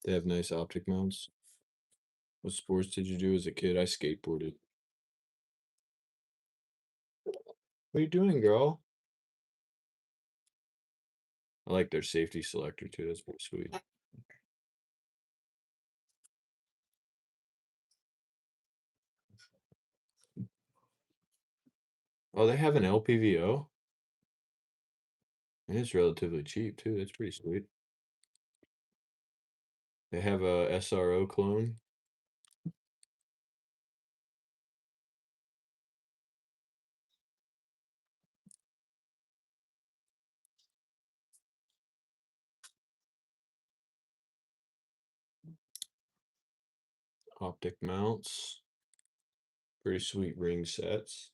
They have nice optic mounts. What sports did you do as a kid? I skateboarded. What are you doing, girl? I like their safety selector too. That's pretty sweet. Oh, they have an LPVO? And it's relatively cheap too. That's pretty sweet. They have a SRO clone. Optic mounts. Pretty sweet ring sets.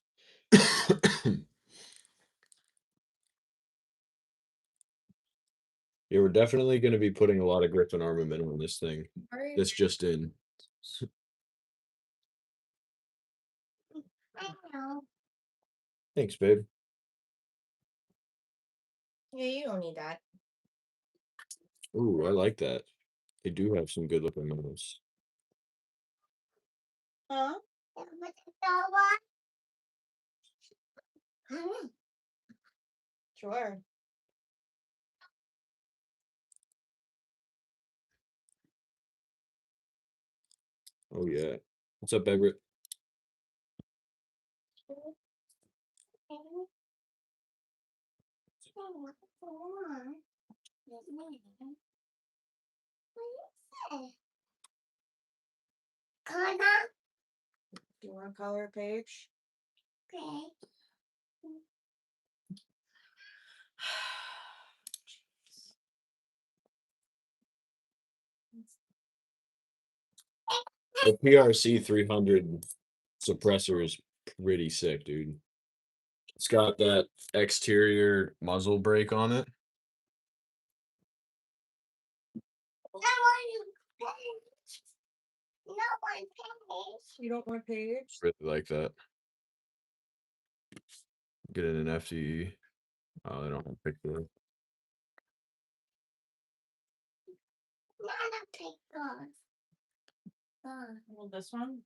Yeah, we're definitely going to be putting a lot of Griffin armament on this thing. Right. That's just in. I know. Thanks, babe. Yeah, you don't need that. Ooh, I like that. They do have some good looking models. Huh? What's the one? Sure. Oh yeah. What's up, Everett? Connor? Do you want to color a page? Okay. The PRC 300 suppressor is pretty sick, dude. It's got that exterior muzzle brake on it. No one page. No one page. You don't want page? Really like that. Get it in FTE. Oh, they don't have picture. Not a picture. Well, this one?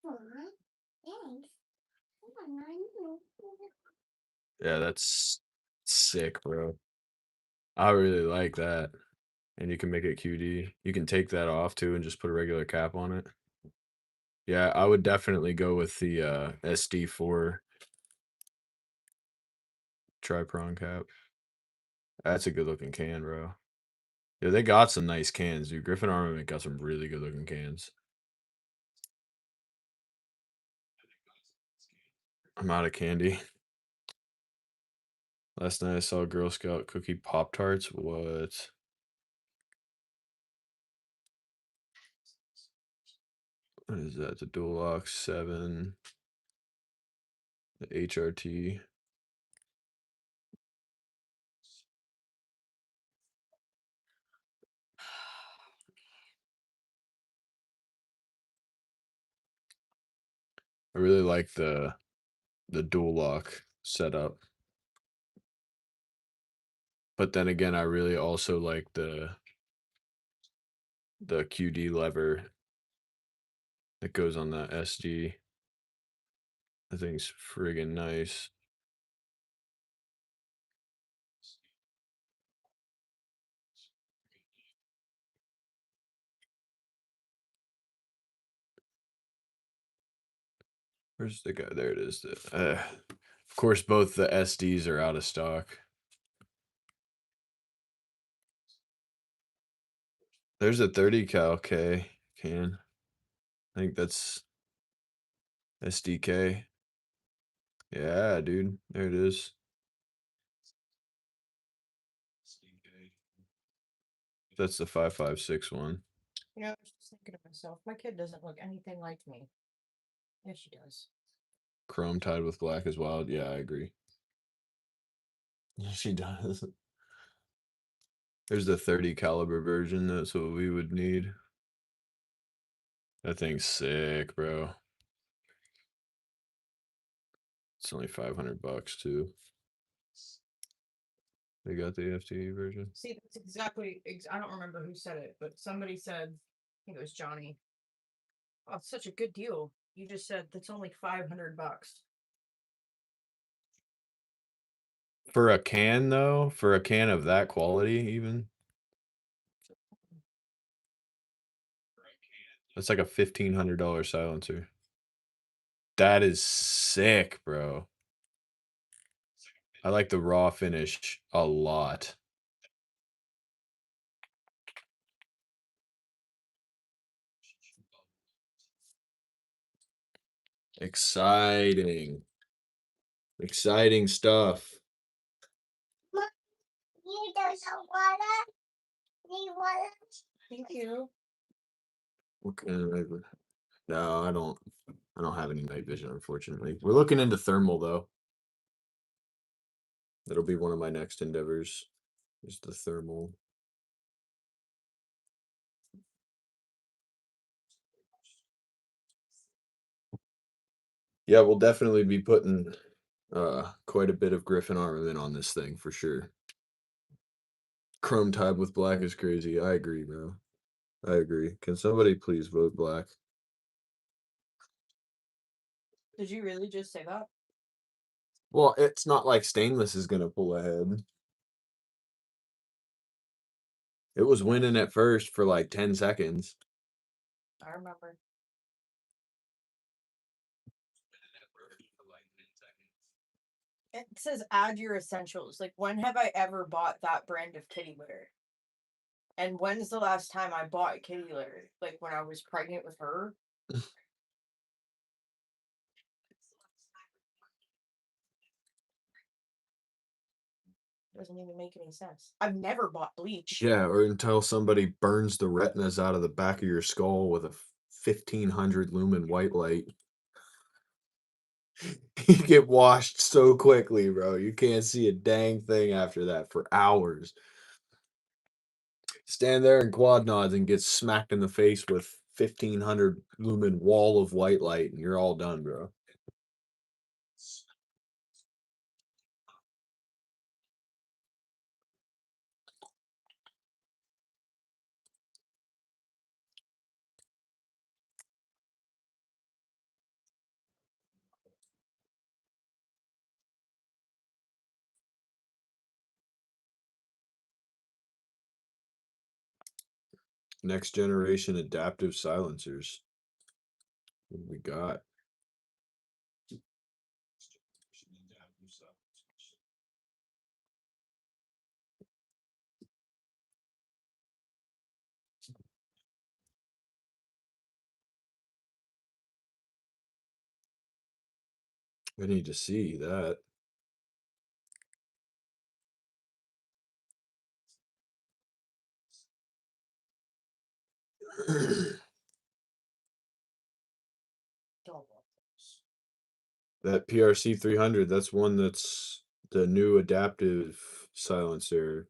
Thanks. Yeah, that's Sick, bro. I really like that. And you can make it QD. You can take that off too and just put a regular cap on it. Yeah, I would definitely go with the SD4 tri-prong cap. That's a good looking can, bro. Yeah, they got some nice cans, dude. Griffin Armament got some really good looking cans. I'm out of candy. Last night I saw Girl Scout cookie Pop Tarts. What? What is that? The Dual Lock 7. The HRT. I really like the dual lock setup. But then again, I really also like the QD lever that goes on that SD. I think it's friggin' nice. Where's the guy? There it is. Of course, both the SDs are out of stock. There's a 30 cal K can. I think that's SDK. Yeah, dude. There it is. That's the 5.56 one. You know, I was just thinking to myself, my kid doesn't look anything like me. Yes, she does. Chrome tied with black is wild. Yeah, I agree. She does. There's the 30 caliber version. That's what we would need. That thing's sick, bro. It's only $500 too. They got the FTE version. See, that's exactly. I don't remember who said it, but somebody said, I think it was Johnny. Oh, it's such a good deal. You just said that's only $500. For a can though, for a can of that quality, even that's like a $1,500 silencer. That is sick, bro. I like the raw finish a lot. Exciting. Exciting stuff. You don't know water? Need water? Thank you. What kind of night vision? No, I don't have any night vision, unfortunately. We're looking into thermal though. That'll be one of my next endeavors. Is the thermal. Yeah, we'll definitely be putting quite a bit of Griffin armament on this thing for sure. Chrome tied with black is crazy. I agree, bro. I agree. Can somebody please vote black? Did you really just say that? Well, it's not like stainless is gonna pull ahead. It was winning at first for like 10 seconds. I remember. It says add your essentials. Like, when have I ever bought that brand of kitty litter? And when's the last time I bought kitty litter? Like, when I was pregnant with her? Doesn't even make any sense. I've never bought bleach. Yeah, or until somebody burns the retinas out of the back of your skull with a 1500 lumen white light. You get washed so quickly, bro. You can't see a dang thing after that for hours. Stand there in quad nods and get smacked in the face with 1500 lumen wall of white light, and you're all done, bro. Next generation adaptive silencers. What do we got? I need to see that. That PRC 300, that's one that's the new adaptive silencer.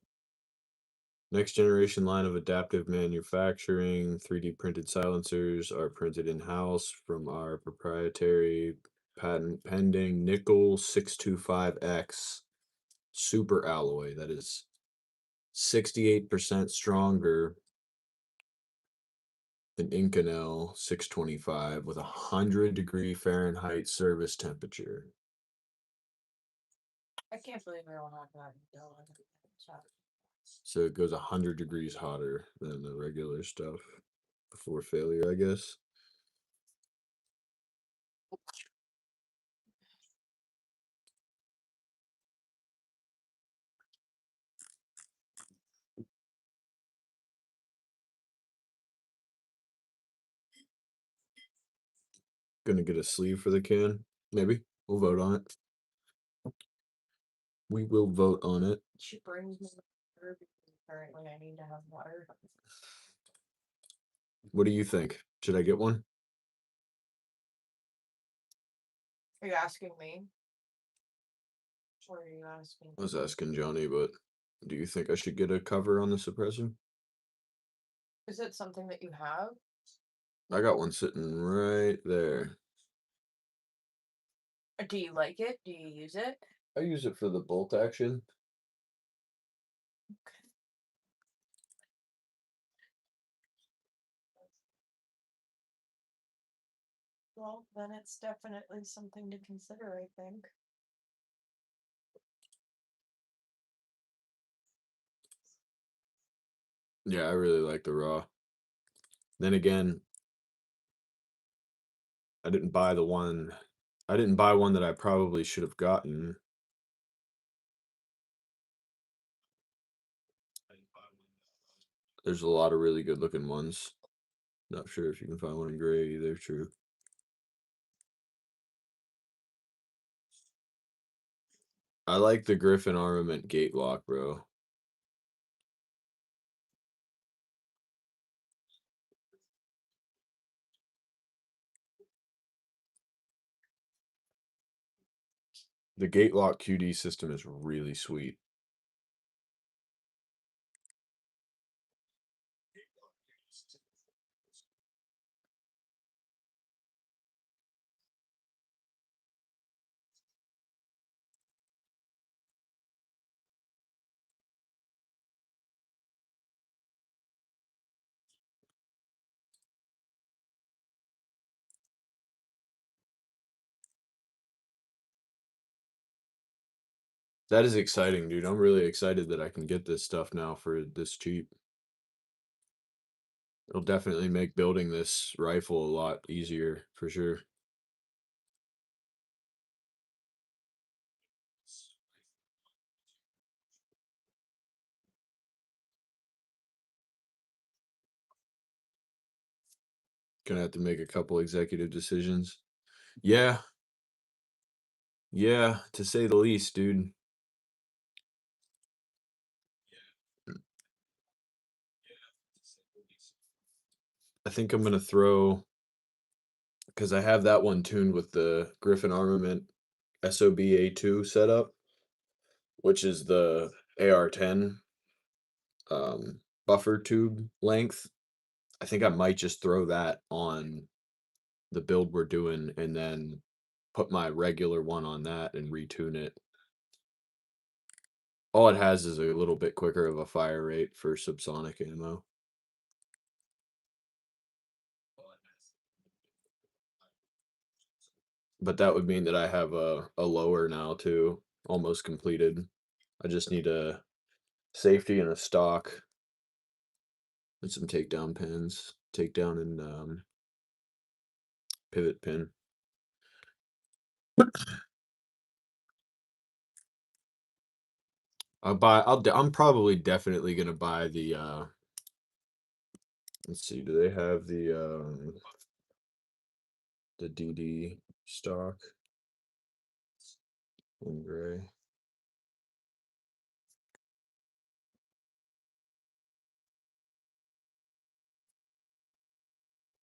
Next generation line of adaptive manufacturing. 3D printed silencers are printed in-house from our proprietary patent pending nickel 625X super alloy that is 68% stronger than Inconel 625 with a 100-degree Fahrenheit service temperature. I can't believe we don't have that. So it goes 100 degrees hotter than the regular stuff before failure, I guess. Gonna get a sleeve for the can, maybe. We'll vote on it. We will vote on it. She brings me water because apparently I need to have water. What do you think? Should I get one? Are you asking me? Or are you asking? I was asking Johnny, but do you think I should get a cover on the suppressor? Is it something that you have? I got one sitting right there. Do you like it? Do you use it? I use it for the bolt action. Okay. Well, then it's definitely something to consider, I think. Yeah, I really like the raw. Then again, I didn't buy one that I probably should have gotten. There's a lot of really good looking ones. Not sure if you can find one in gray either, true. I like the Griffin Armament gate lock, bro. The gate lock QD system is really sweet. That is exciting, dude. I'm really excited that I can get this stuff now for this cheap. It'll definitely make building this rifle a lot easier, for sure. Gonna have to make a couple executive decisions. Yeah. Yeah, to say the least, dude. I think I'm gonna throw, because I have that one tuned with the Griffin Armament SOB A2 setup, which is the AR-10 buffer tube length. I think I might just throw that on the build we're doing and then put my regular one on that and retune it. All it has is a little bit quicker of a fire rate for subsonic ammo. But that would mean that I have a lower now too, almost completed. I just need a safety and a stock. and some takedown pins, takedown and pivot pin. I'm probably definitely gonna buy the let's see, do they have the DD stock in gray?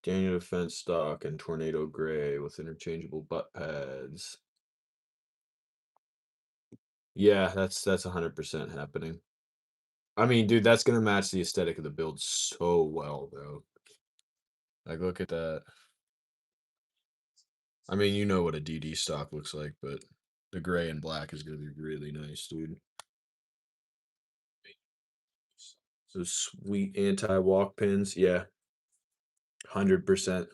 Daniel Defense stock and tornado gray with interchangeable butt pads. Yeah, that's 100% happening. I mean, dude, that's gonna match the aesthetic of the build so well, bro. Like, look at that. I mean, you know what a DD stock looks like, but the gray and black is gonna be really nice, dude. Those sweet anti-walk pins, yeah, 100%.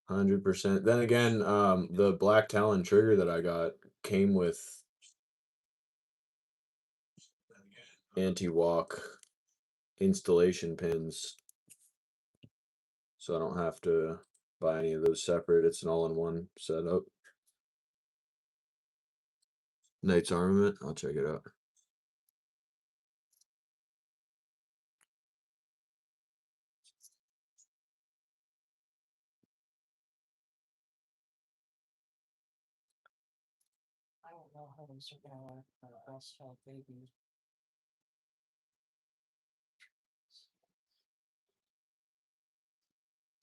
100%. Then again, the black Talon trigger that I got came with anti-walk installation pins, so I don't have to buy any of those separate. It's an all-in-one setup. Knight's Armament, I'll check it out. I don't know how these are gonna work for a breastfed baby.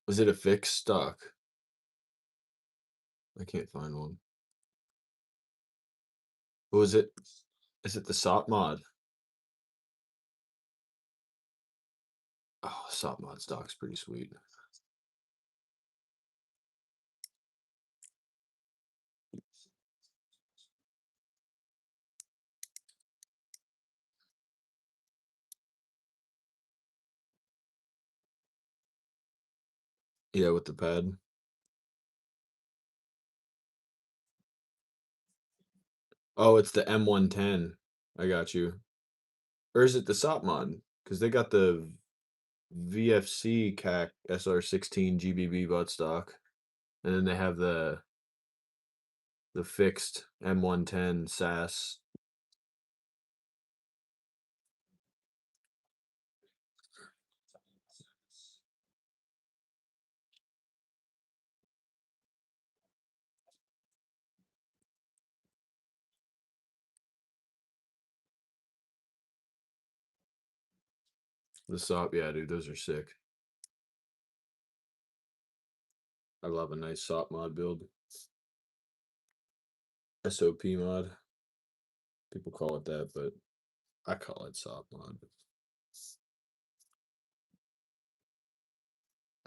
Is it a fixed stock? I can't find one. What was it? Is it the SOP mod? Oh, SOP mod stock's pretty sweet. Yeah, with the pad. Oh, it's the M110. I got you. Or is it the SOP mod? Because they got the VFC CAC SR16 GBB buttstock, and then they have the fixed M110 SAS. The SOP, yeah, dude, those are sick. I love a nice SOP mod build. SOP mod. People call it that, but I call it SOP mod.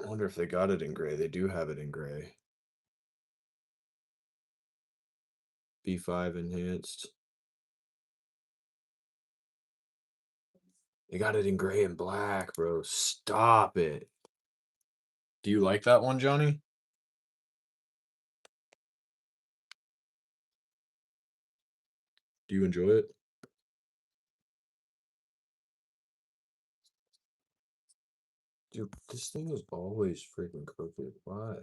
I wonder if they got it in gray. They do have it in gray. B5 enhanced. They got it in gray and black, bro. Stop it. Do you like that one, Johnny? Do you enjoy it? Dude, this thing is always freaking crooked. Why?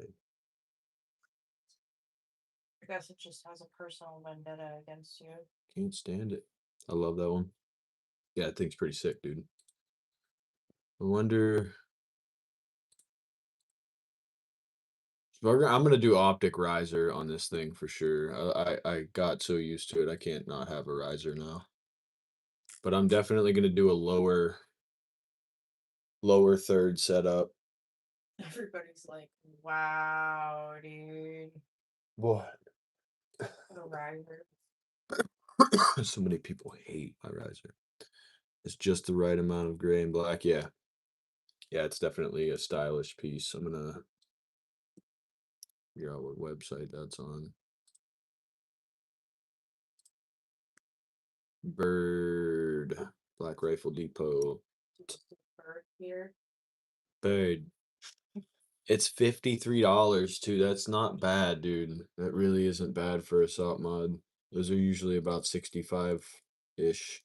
I guess it just has a personal vendetta against you. Can't stand it. I love that one. Yeah, that thing's pretty sick, dude. I wonder. I'm gonna do optic riser on this thing for sure. I got so used to it, I can't not have a riser now. But I'm definitely gonna do a lower third setup. Everybody's like, wow, dude. What? The riser. So many people hate my riser. It's just the right amount of gray and black. Yeah. Yeah, it's definitely a stylish piece. I'm gonna figure out what website that's on. Bird. Black Rifle Depot. Bird here. Bird. It's $53 too. That's not bad, dude. That really isn't bad for a SOP mod. Those are usually about 65-ish.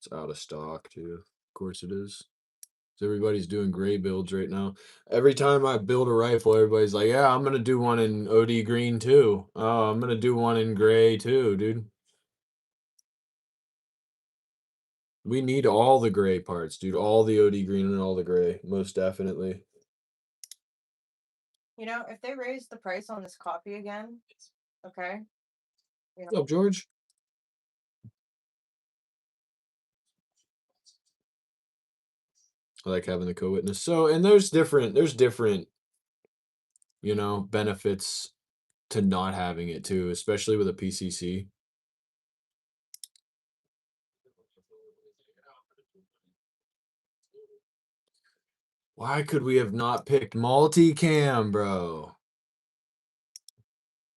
It's out of stock too. Of course it is. So everybody's doing gray builds right now. Every time I build a rifle, everybody's like, "Yeah, I'm gonna do one in OD green too. Oh, I'm gonna do one in gray too, dude." We need all the gray parts, dude. All the OD green and all the gray, most definitely. You know, if they raise the price on this coffee again, okay. You What's up, George? I like having the co-witness. So, and there's different, you know, benefits to not having it too, especially with a PCC. Why could we have not picked multicam, bro?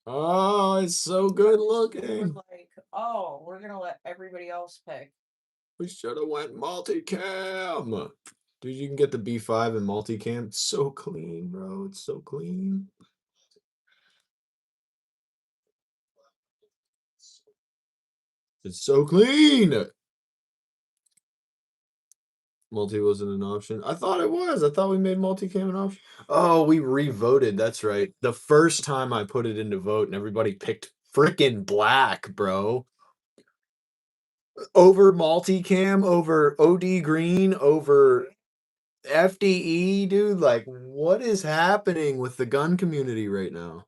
Oh, it's so good we're looking. like, oh, we're gonna let everybody else pick. We should have went multicam. Dude, you can get the B5 in multicam. It's so clean, bro. It's so clean. It's so clean. Multi wasn't an option. I thought it was. I thought we made multicam an option. Oh, we re-voted. That's right. The first time I put it into vote and everybody picked freaking black, bro. Over multicam, over OD green, over FDE, dude. Like, what is happening with the gun community right now?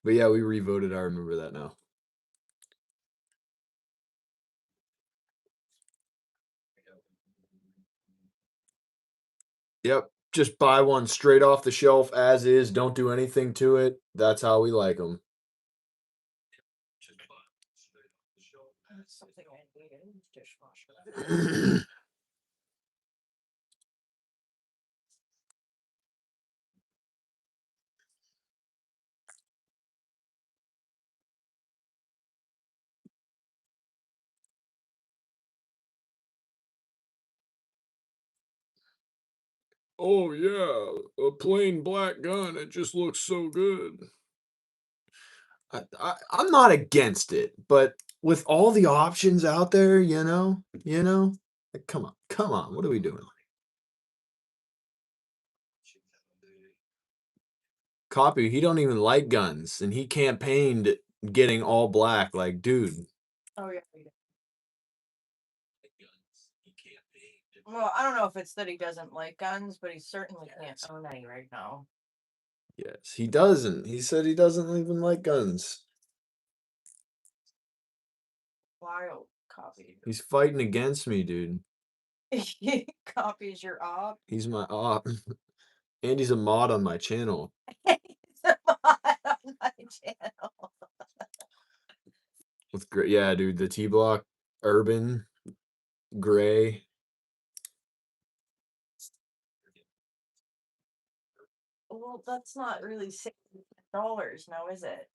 But yeah, we re-voted. I remember that now. Yep. Just buy one straight off the shelf as is. Don't do anything to it. That's how we like them. That's something I need in the dishwasher. Oh yeah, a plain black gun. It just looks so good. I'm not against it, but with all the options out there, like, come on, what are we doing? Copy, he don't even like guns, and he campaigned getting all black. Like, dude. Oh yeah. Well, I don't know if it's that he doesn't like guns, but he certainly can't own any right now. Yes, he doesn't. He said he doesn't even like guns. Wild copy. He's fighting against me, dude. He copies your op. He's my op. And he's a mod on my channel. He's a mod on my channel. With great, yeah, dude, the T-block urban gray. Well, that's not really $6, now is it?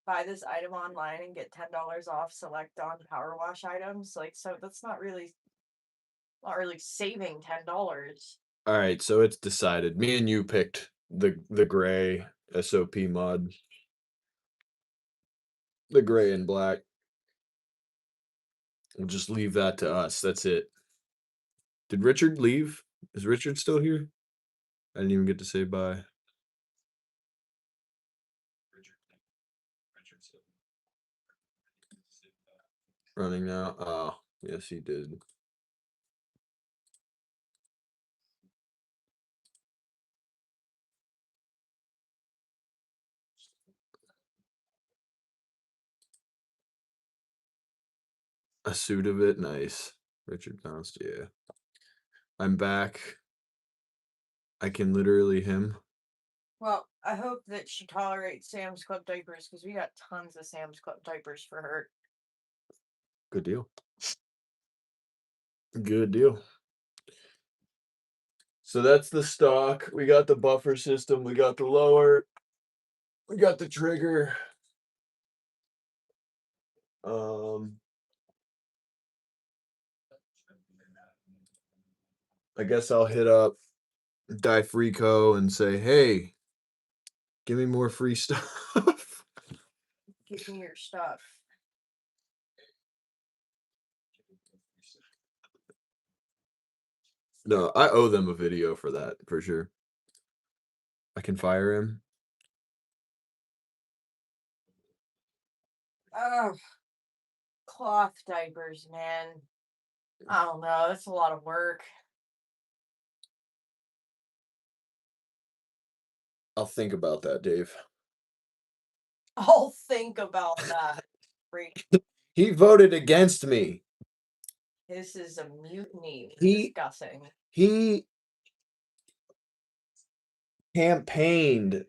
Buy this item online and get $10 off select on power wash items. Like, so that's not really saving $10. All right, so it's decided. Me and you picked the gray SOP mod. The gray and black. We'll just leave that to us. That's it. Did Richard leave? Is Richard still here? I didn't even get to say bye. Running now. Oh, yes, he did. A suit of it. Nice. Richard bounced. Yeah. I'm back. I can literally him. Well, I hope that she tolerates Sam's Club diapers because we got tons of Sam's Club diapers for her. Good deal. Good deal. So that's the stock. We got the buffer system. We got the lower. We got the trigger. I guess I'll hit up Frico and say, hey, give me more free stuff. Give me your stuff. No, I owe them a video for that, for sure. I can fire him. Oh, cloth diapers, man. I don't know. That's a lot of work. I'll think about that, Dave. I'll think about that. Freak. He voted against me. This is a mutiny. He- Discussing. He campaigned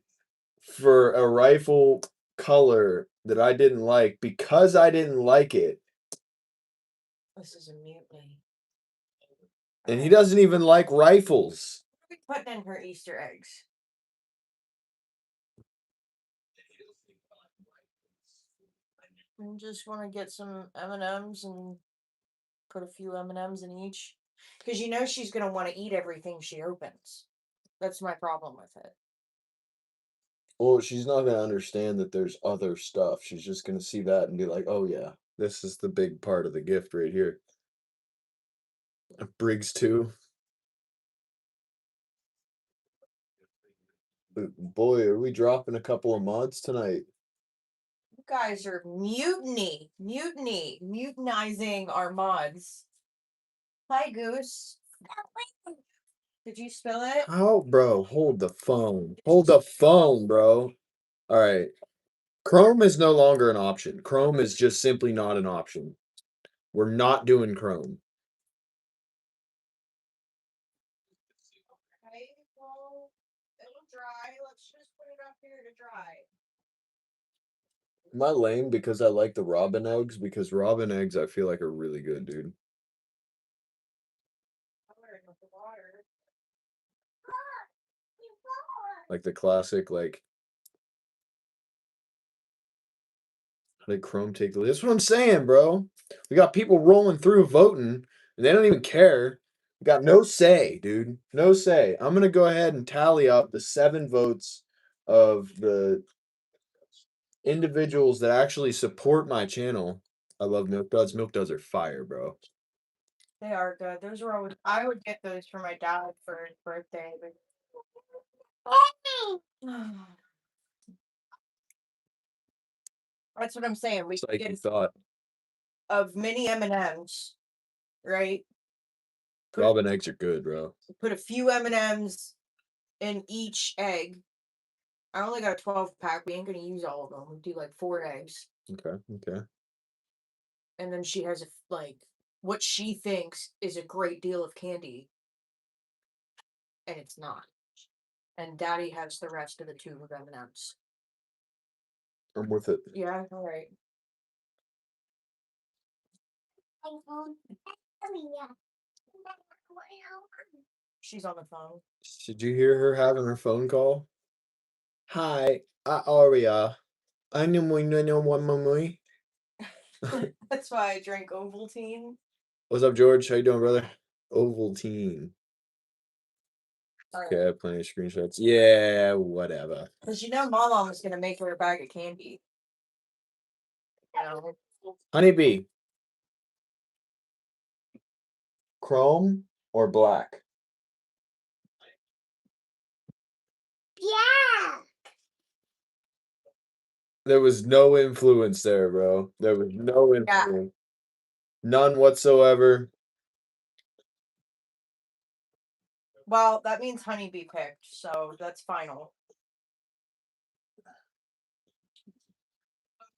for a rifle color that I didn't like because I didn't like it. This is a mutiny. And he doesn't even like rifles. What are we putting in her Easter eggs? I just want to get some M&Ms and put a few M&Ms in each. Because you know she's going to want to eat everything she opens. That's my problem with it. Well, she's not going to understand that there's other stuff. She's just going to see that and be like, oh, yeah, this is the big part of the gift right here. A Briggs 2. Boy, are we dropping a couple of mods tonight? You guys are mutinizing our mods. Hi, Goose. Did you spill it? How, bro? Hold the phone. Hold the phone, bro. All right. Chrome is no longer an option. Chrome is just simply not an option. We're not doing Chrome. Okay, well, it'll dry. Let's just put it up here to dry. Am I lame because I like the robin eggs? Because robin eggs I feel like are really good, dude. Like the classic, like how did Chrome take the lead? That's what I'm saying, bro. We got people rolling through voting, and they don't even care. We got no say, dude. No say. I'm gonna go ahead and tally up the 7 votes of the individuals that actually support my channel. I love Milk Duds. Milk Duds are fire, bro. They are good. Those are always. I would get those for my dad for his birthday. But... That's what I'm saying. We It's could like get you thought. of mini M&Ms, right? Put, Robin eggs are good, bro. put a few M&Ms in each egg. I only got a 12-pack. We ain't gonna use all of them. We do like 4 eggs. Okay, okay. And then she has like what she thinks is a great deal of candy, and it's not. And Daddy has the rest of the tube of M&Ms. I'm with it. Yeah, all right. She's on the phone. Did you hear her having her phone call? Hi, Aria. I know one. That's why I drank Ovaltine. What's up, George? How you doing, brother? Ovaltine. Okay, I have plenty of screenshots. Yeah, whatever. Because you know Mama was gonna make her a bag of candy. You know? Honeybee. Chrome or black? Yeah. There was no influence there, bro. There was no influence. None whatsoever. Well, that means Honeybee picked, so that's final.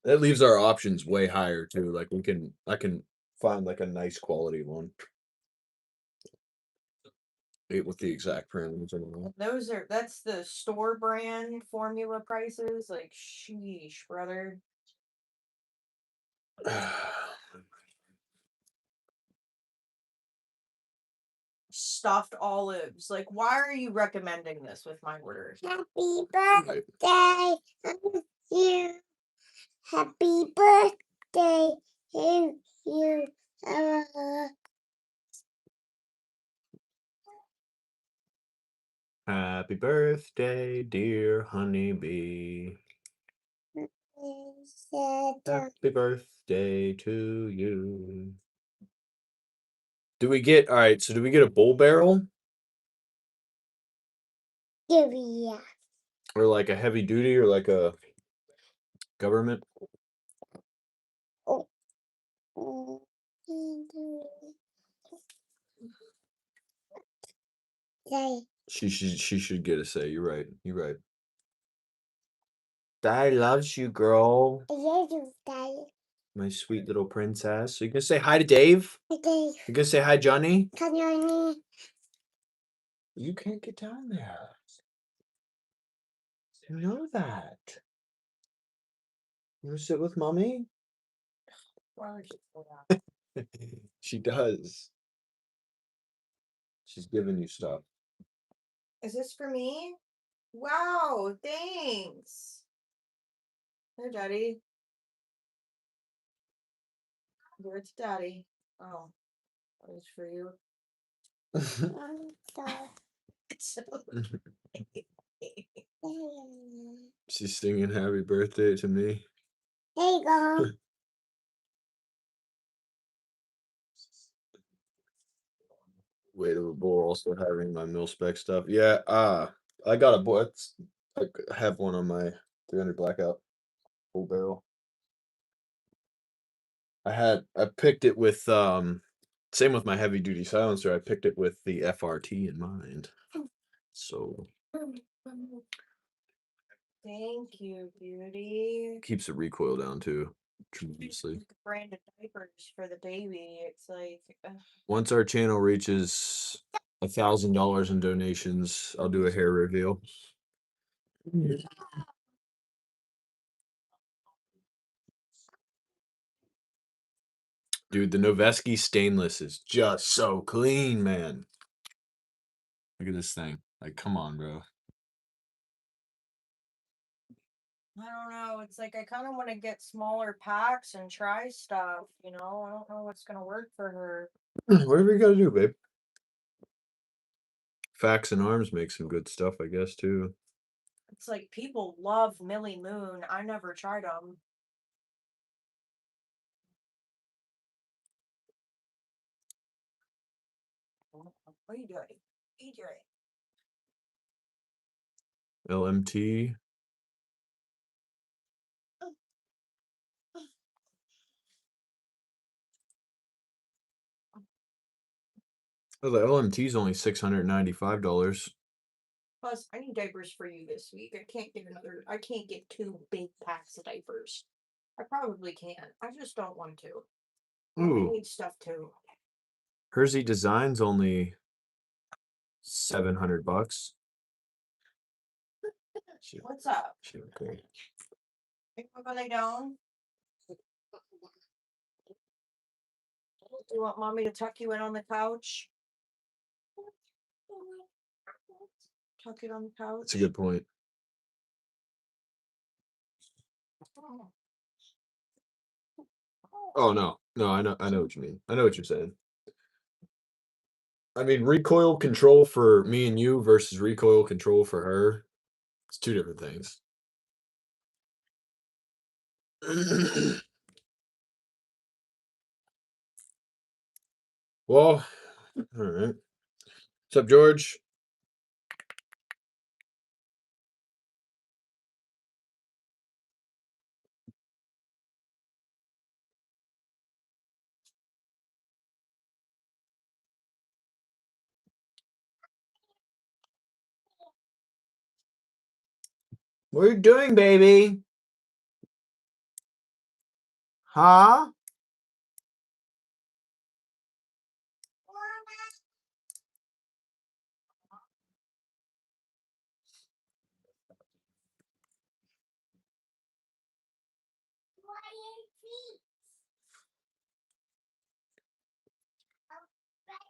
That leaves our options way higher too. Like I can find like a nice quality one. With the exact parameters and all. That's the store brand formula prices. Like, sheesh, brother. Stuffed olives. Like, why are you recommending this with my order? Happy birthday to you. Happy birthday to you. Happy birthday, dear honeybee. Happy birthday to you. Do we get, all right, so do we get a bull barrel Yeah. or like a heavy duty or like a government? Oh. Mm. Say, She should get a say. You're right. You're right. Daddy loves you, girl. yes, you Daddy. My sweet little princess. So you gonna say hi to Dave? Okay. You gonna say hi, Johnny? Come on. You can't get down there. You know that. You wanna sit with mommy? Why would you pull that? She does. She's giving you stuff. Is this for me? Wow, thanks. Here, Daddy. Give it to Daddy. Oh, that was for you. So She's singing happy birthday to me. There you go. Weight of a bull also having my mil spec stuff. Yeah, I got a bull. I have one on my 300 blackout full barrel. I picked it with same with my heavy duty silencer. I picked it with the FRT in mind. So thank you, beauty. keeps the recoil down too tremendously. Branded diapers for the baby. It's like Once our channel reaches $1,000 in donations, I'll do a hair reveal. Dude, the Noveski stainless is just so clean, man. Look at this thing. Like, come on, bro. I don't know. It's like I kind of want to get smaller packs and try stuff. You know, I don't know what's gonna work for her. Whatever you gotta do, babe. Facts and Arms make some good stuff, I guess, too. It's like people love Millie Moon. I never tried them. What are you doing? What are you doing? LMT. Oh, the LMT is only $695. Plus, I need diapers for you this week. I can't get another. I can't get 2 big packs of diapers. I probably can. I just don't want to. I Ooh, need stuff too. Hersey Design's only $700. What's up? She okay. Are you gonna lay down? Do you want mommy to tuck you in on the couch? Tuck it on the couch. That's a good point. Oh no, I know what you mean. I know what you're saying. I mean, recoil control for me and you versus recoil control for her. It's two different things. Well, all right. What's up, George? What are you doing, baby? Huh?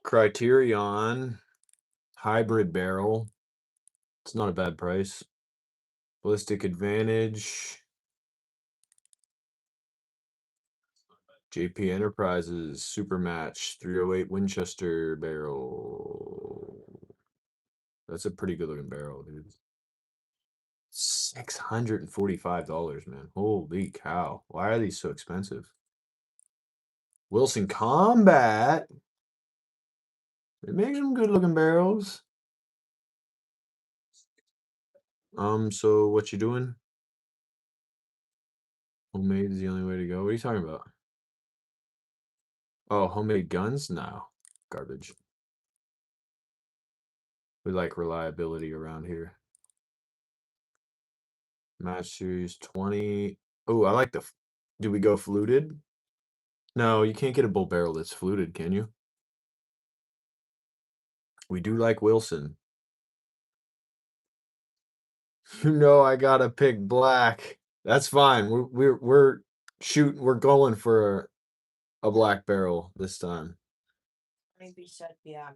Criterion hybrid barrel. It's not a bad price. Ballistic Advantage. JP Enterprises Super Match 308 Winchester barrel. That's a pretty good looking barrel, dude. $645, man. Holy cow. Why are these so expensive? Wilson Combat. It makes some good looking barrels. So what you doing? Homemade is the only way to go. What are you talking about? Oh, homemade guns? No. Garbage. We like reliability around here. Match series 20. Oh, I like the. Do we go fluted? No, you can't get a bull barrel that's fluted, can you? We do like Wilson. You know I gotta pick black. That's fine. We're shooting. We're going for a black barrel this time. Maybe said black.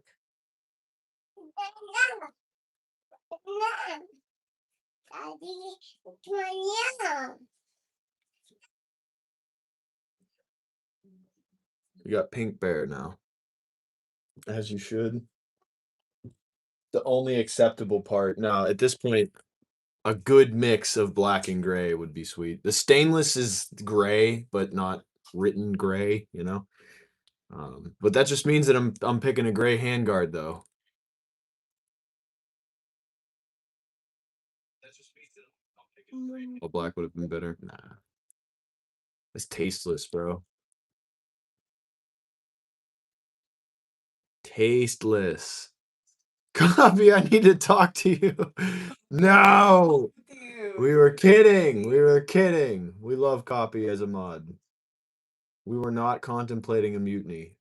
Daddy, it's my yellow. You got pink bear now, as you should. The only acceptable part now at this point, a good mix of black and gray would be sweet. The stainless is gray, but not written gray, you know. But that just means that I'm picking a gray handguard though. All black would have been better. Nah, it's tasteless, bro. Tasteless. Copy, I need to talk to you. No, we were kidding. We were kidding. We love Copy as a mod. We were not contemplating a mutiny.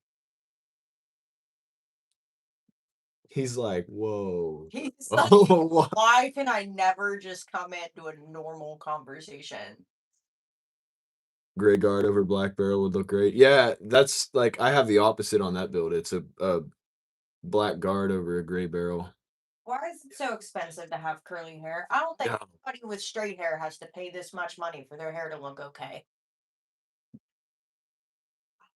He's like, whoa. He's Oh, like, what? why can I never just come into a normal conversation? Gray guard over black barrel would look great. Yeah, that's like I have the opposite on that build. It's a black guard over a gray barrel. Why is it so expensive to have curly hair? I don't think Yeah. anybody with straight hair has to pay this much money for their hair to look okay.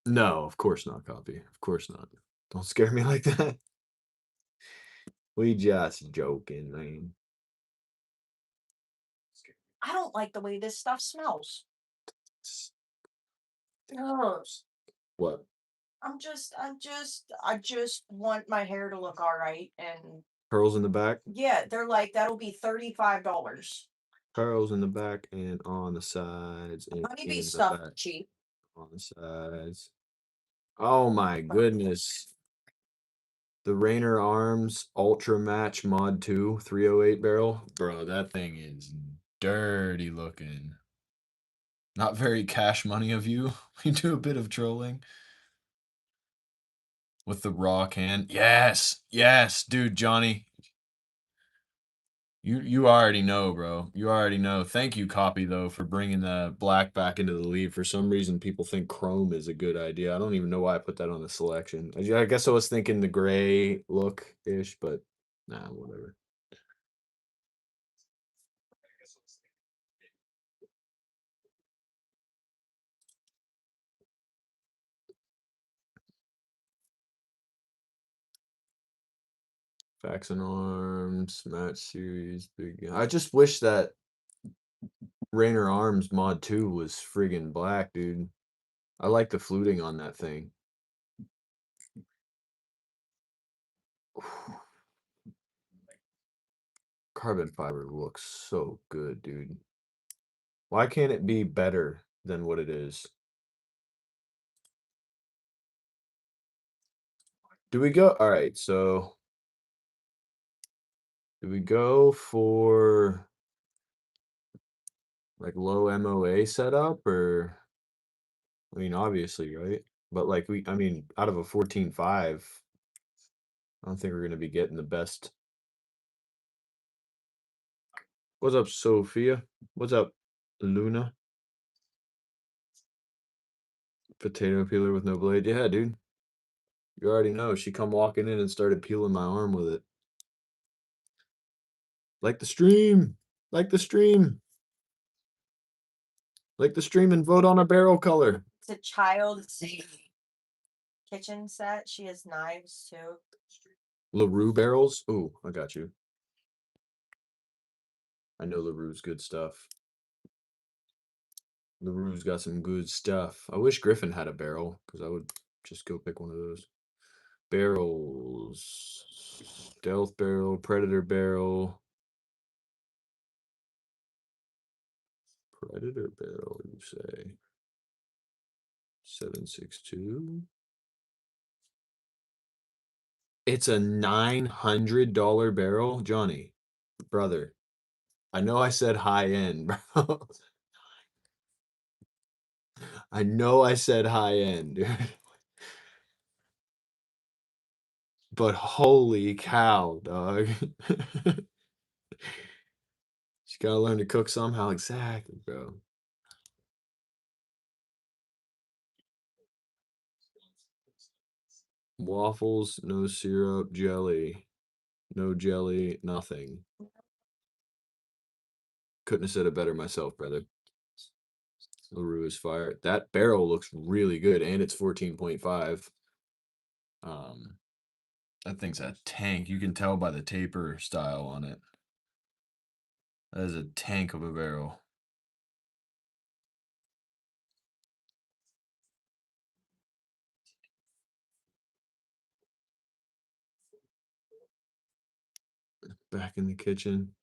No, of course not, Copy. Of course not. Don't scare me like that. We just joking, man. I don't like the way this stuff smells. Ugh. What? I just want my hair to look all right. And Curls in the back? yeah, they're like, that'll be $35. Curls in the back and on the sides and Honeybee in the stuff back. cheap. On the sides. Oh my goodness. The Rainer Arms Ultra Match Mod 2 308 barrel. Bro, that thing is dirty looking. Not very cash money of you. We do a bit of trolling. With the raw can. Yes. Yes, dude, Johnny. You already know, bro. You already know. Thank you, Copy, though, for bringing the black back into the lead. For some reason, people think chrome is a good idea. I don't even know why I put that on the selection. I guess I was thinking the gray look-ish, but nah, whatever. Facts and Arms, Match Series, big. I just wish that Rainer Arms Mod 2 was friggin' black, dude. I like the fluting on that thing. Carbon fiber looks so good, dude. Why can't it be better than what it is? Do we go? All right, so do we go for like low MOA setup or I mean obviously, right? But like I mean out of a 14.5, I don't think we're gonna be getting the best. What's up, Sophia? What's up, Luna? Potato peeler with no blade. Yeah, dude. You already know. She come walking in and started peeling my arm with it. Like the stream. Like the stream. Like the stream and vote on a barrel color. It's a child's kitchen set. She has knives too. LaRue barrels. Ooh, I got you. I know LaRue's good stuff. LaRue's got some good stuff. I wish Griffin had a barrel because I would just go pick one of those. Barrels. Stealth barrel, predator barrel. Predator barrel, you say? 7.62. It's a $900 barrel, Johnny, brother. I know I said high end, bro. I know I said high end, dude. But holy cow, dog. You gotta learn to cook somehow. Exactly, bro. Waffles, no syrup, jelly. No jelly, nothing. Couldn't have said it better myself, brother. LaRue is fire. That barrel looks really good, and it's 14.5. That thing's a tank. You can tell by the taper style on it. That is a tank of a barrel. Back in the kitchen.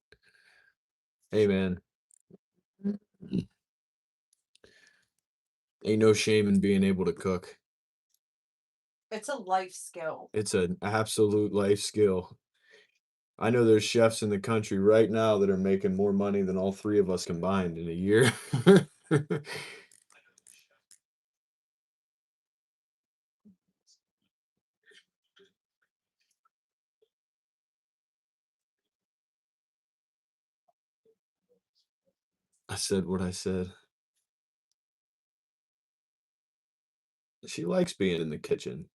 Hey, man. Ain't no shame in being able to cook. It's a life skill. It's an absolute life skill. I know there's chefs in the country right now that are making more money than all three of us combined in a year. I said what I said. She likes being in the kitchen.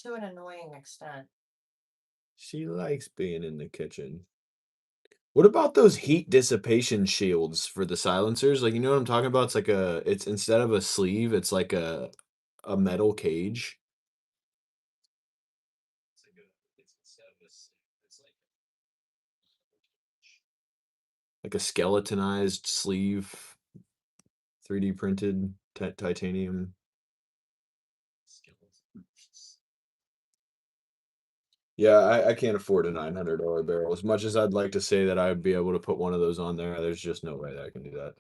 To an annoying extent. She likes being in the kitchen. What about those heat dissipation shields for the silencers? Like, you know what I'm talking about? It's like it's instead of a sleeve, it's like a metal cage. Like a skeletonized sleeve, 3D printed titanium. Yeah, I can't afford a $900 barrel. As much as I'd like to say that I'd be able to put one of those on there, there's just no way that I can do that.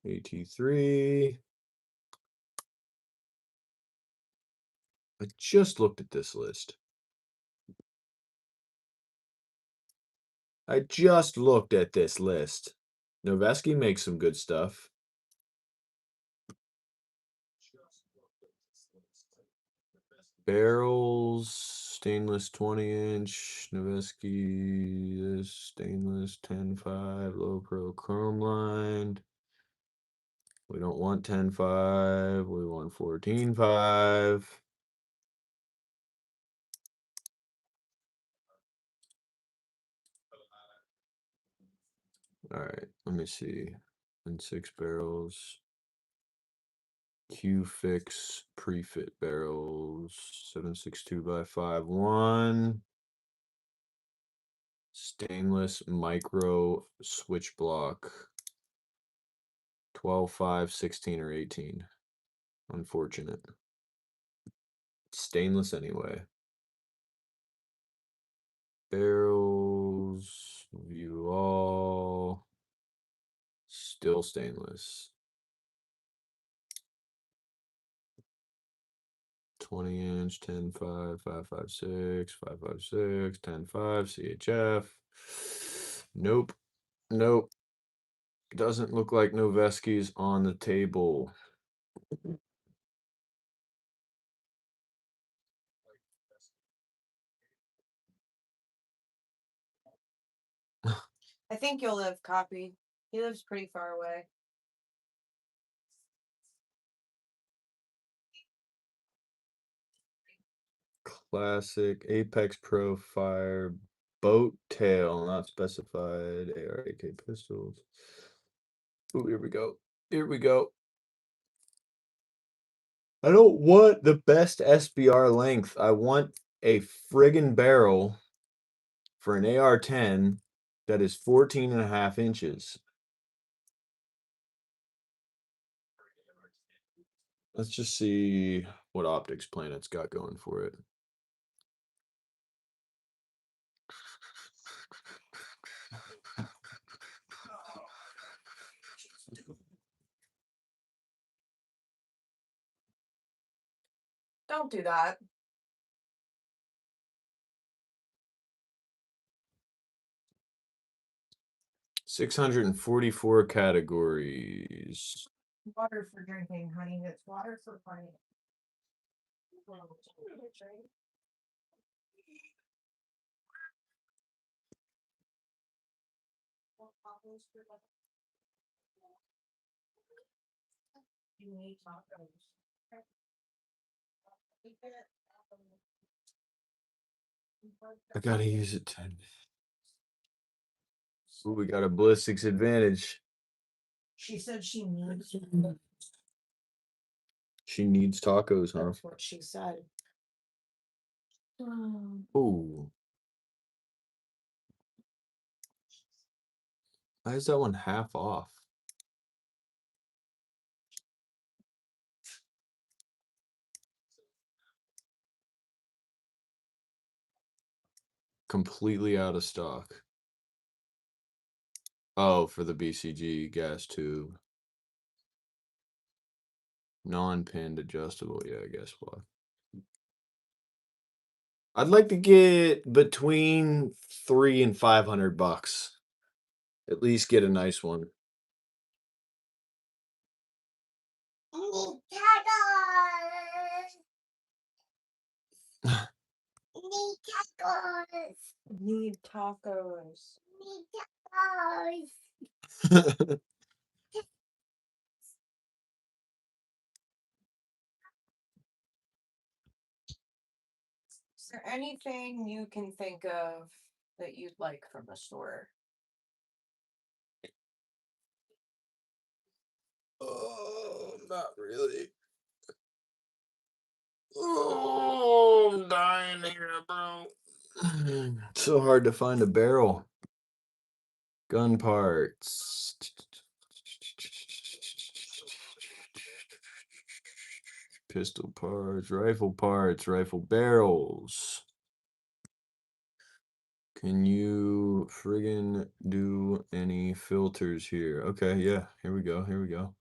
AT3. I just looked at this list. I just looked at this list. Noveski makes some good stuff. Barrels, stainless 20-inch, Noveski, this stainless 10.5, low pro chrome lined. We don't want 10.5, we want 14.5. All right, let me see. And 6 barrels. Q-Fix pre-fit barrels, 7.62 by 5.1. Stainless micro switch block, 12.5, 16, or 18. Unfortunate. Stainless anyway. Barrels, view all. Still stainless. 20-inch, 10.5, 5.56, 5.56, 10.5, CHF. Nope. Nope. Doesn't look like Noveski's on the table. I think you'll live, Copy. He lives pretty far away. Classic, Apex Pro Fire, Boat Tail, not specified, AR-AK pistols. Oh, here we go. Here we go. I don't want the best SBR length. I want a friggin' barrel for an AR-10 that is 14.5 inches. Let's just see what optics plan it's got going for it. Don't do that. $644 categories. Water for drinking, honey. It's water for playing. You need tacos. I gotta use it. Ooh, we got a ballistics advantage. She said she needs. She needs tacos, huh? That's what she said. Ooh. Why is that one half off? Completely out of stock. Oh, for the BCG gas tube. Non-pinned adjustable. Yeah, I guess why. I'd like to get between $300 and $500. At least get a nice one. Need tacos. Need Need tacos. tacos. Need tacos. Is there anything you can think of that you'd like from the store? Oh, not really. Oh, I'm dying here, bro. It's so hard to find a barrel. Gun parts. Pistol parts, rifle barrels. Can you friggin' do any filters here? Okay, yeah, here we go, here we go.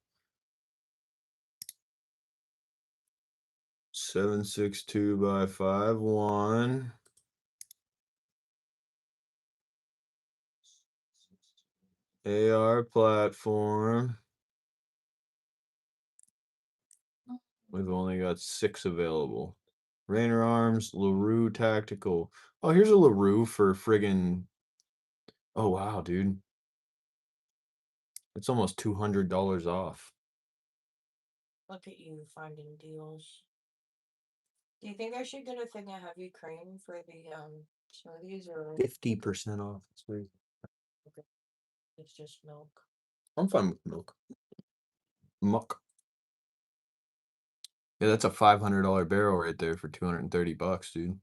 7.62 by 5.1. AR platform. We've only got 6 available. Rainer Arms, LaRue Tactical. Oh, here's a LaRue for friggin'. Oh, wow, dude. It's almost $200 off. Look at you finding deals. Do you think I should get a thing of heavy cream for the smoothies, or 50% off. Sweet. it's just milk? I'm fine with milk. Muck. Yeah, that's a $500 barrel right there for $230, dude.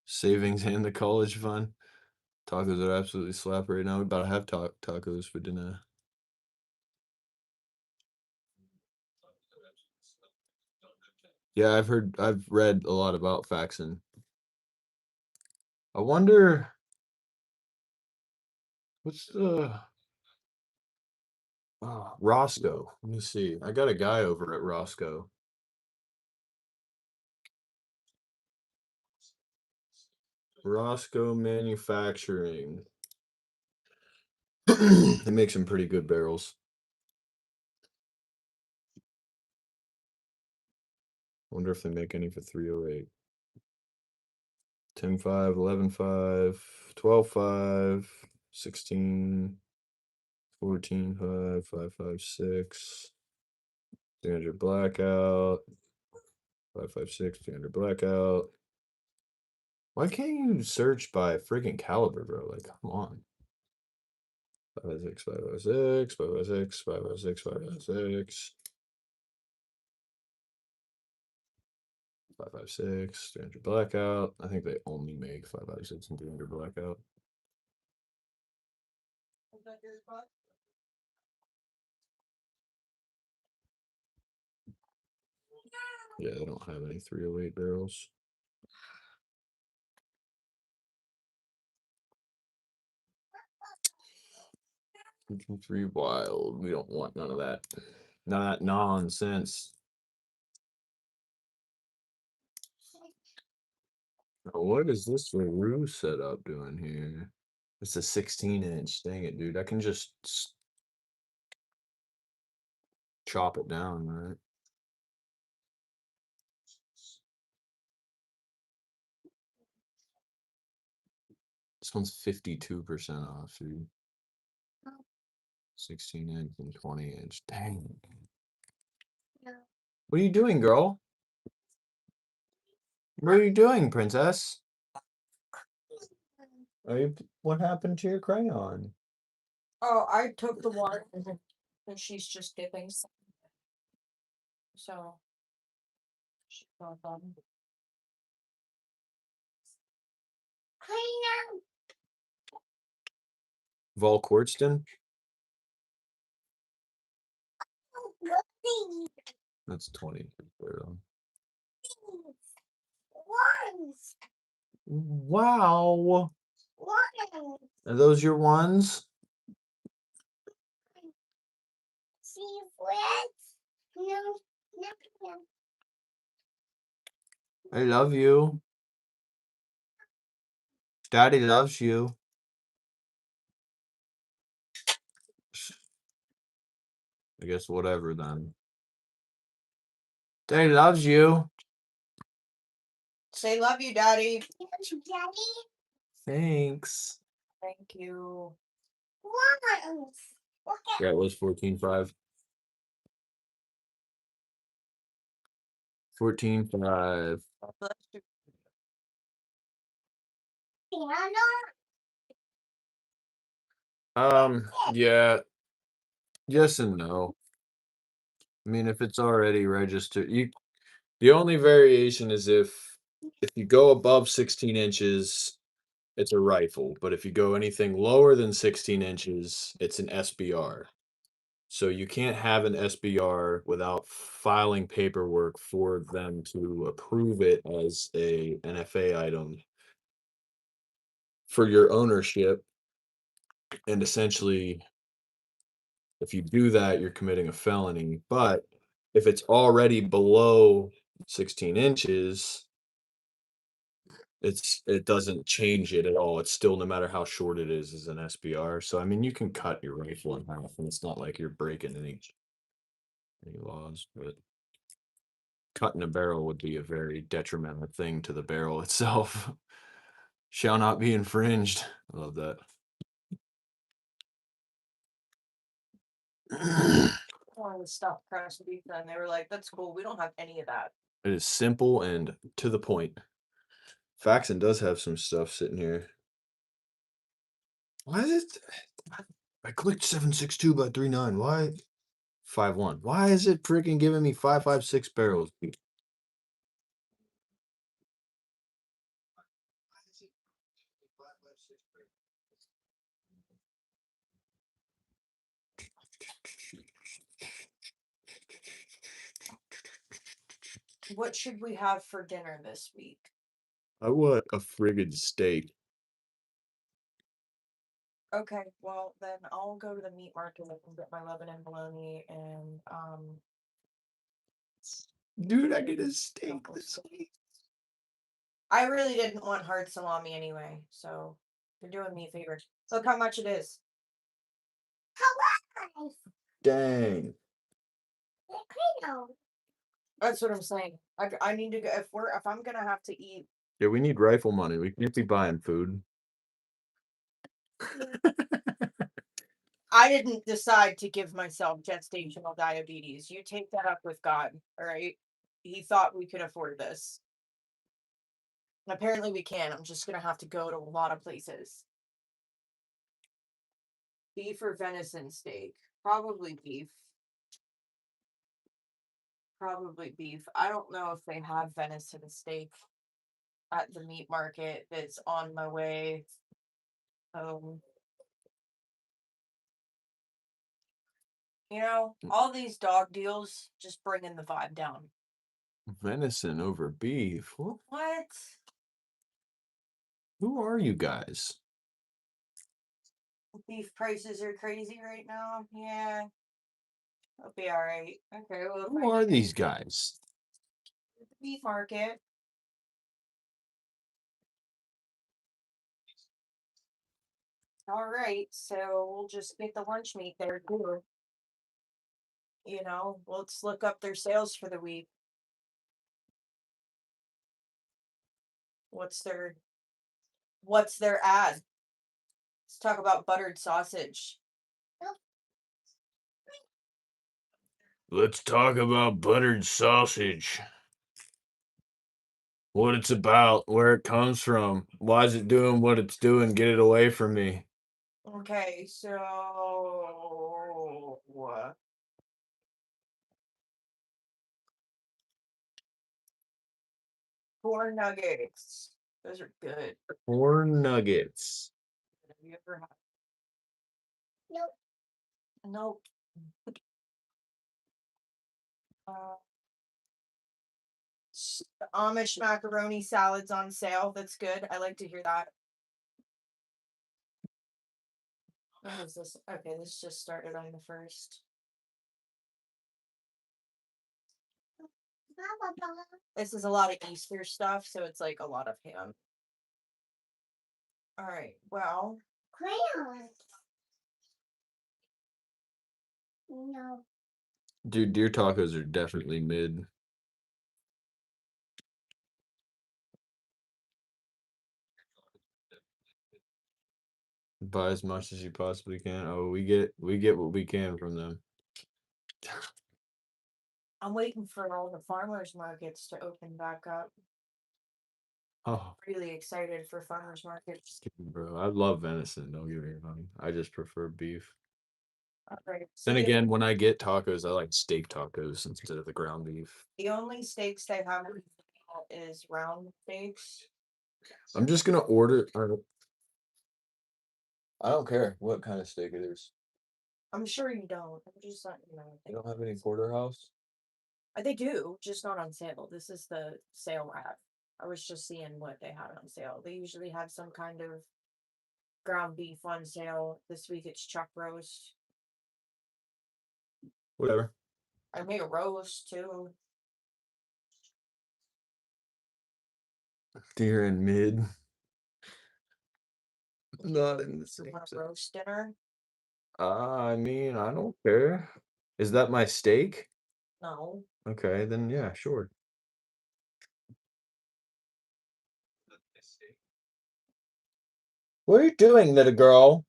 Savings and the college fund. Tacos are absolutely slap right now. We about to have tacos for dinner. Yeah, I've read a lot about Faxon. I wonder what's the Roscoe. Let me see. I got a guy over at Roscoe. Roscoe Manufacturing. They make some pretty good barrels. Wonder if they make any for 308. 10.5, 11.5, 12.5, 16, 14.5, 5.56, 300 blackout, 5.56, 300 blackout. Why can't you search by freaking caliber, bro? Like, come on. 5.56, 5.56, 5.56, 5.56, 5.56. 5.56, 300 blackout. I think they only make 5.56 and 300 blackout. Yeah, they don't have any 308 barrels. Three wild. We don't want none of that. None of that nonsense. Now, what is this LaRue setup doing here? It's a 16-inch. Dang it, dude. I can just chop it down, right? This one's 52% off, dude. 16-inch and 20-inch. Dang. What are you doing, girl? What are you doing, princess? What happened to your crayon? Oh, I took the water and she's just dipping. So she's not done. Vol Quartzton? That's 20. Wow. Are those your ones? I love you. Daddy loves you. I guess whatever then. Daddy loves you. Say love you, Daddy. Thanks. Thank you. Yeah, it was 14.5. 14.5. Yeah. Yes and no. I mean, if it's already registered, the only variation is if you go above 16 inches, it's a rifle. But if you go anything lower than 16 inches, it's an SBR. So you can't have an SBR without filing paperwork for them to approve it as a NFA item for your ownership. And essentially, if you do that, you're committing a felony. But if it's already below 16 inches, it doesn't change it at all. It's still, no matter how short it is an SBR. So I mean, you can cut your rifle in half, and it's not like you're breaking any laws. But cutting a barrel would be a very detrimental thing to the barrel itself. Shall not be infringed. I love that. Wanted to stop crash pizza, and they were like, "That's cool. We don't have any of that." It is simple and to the point. Faxon does have some stuff sitting here. Why is it? I clicked 762 by 39. Why? 5.1. Why is it freaking giving me 5.56 barrels? What should we have for dinner this week? I want a friggin' steak. Okay, well then I'll go to the meat market and get my Lebanon bologna and Dude, I get a steak this week. I really didn't want hard salami anyway, so you're doing me a favor. Look how much it is. Dang. That's what I'm saying. I need to go if I'm gonna have to eat Yeah, we need rifle money. We can't be buying food. I didn't decide to give myself gestational diabetes. You take that up with God, all right? He thought we could afford this. Apparently we can. I'm just gonna have to go to a lot of places. Beef or venison steak? Probably beef. Probably beef. I don't know if they have venison steak at the meat market that's on my way. You know, all these dog deals just bringing the vibe down. Venison over beef. What? Who are you guys? Beef prices are crazy right now. Yeah. It'll be all right. Okay. Well, Who are these guys? the beef market. All right. So we'll just get the lunch meat there too. You know, let's look up their sales for the week. What's their ad? Let's talk about buttered sausage. Let's talk about buttered sausage. What it's about, where it comes from, why is it doing what it's doing, get it away from me. Okay, so corn nuggets. Those are good. Corn nuggets. Have you ever had? Nope. Nope. The Amish macaroni salad's on sale. That's good. I like to hear that. When is this? Okay, this just started on the 1st. This is a lot of Easter stuff, so it's like a lot of ham. All right, well. Crayons. No. Dude, deer tacos are definitely mid. Buy as much as you possibly can. Oh, we get what we can from them. I'm waiting for all the farmers markets to open back up. Oh, Really excited for farmers markets. just kidding, bro. I love venison. Don't get me wrong. I just prefer beef. All right. So Then again, when I get tacos, I like steak tacos instead of the ground beef. the only steaks they have is round steaks. I'm just gonna order. I don't care what kind of steak it is. I'm sure you don't. I'm just letting you know. You don't have any porterhouse? They do, just not on sale. This is the sale rack. I was just seeing what they had on sale. They usually have some kind of ground beef on sale. This week it's chuck roast. Whatever. I made a roast too. Deer and mid. Not in the same. Want a roast dinner? I mean, I don't care. Is that my steak? No. Okay, then yeah, sure. What are you doing, little girl?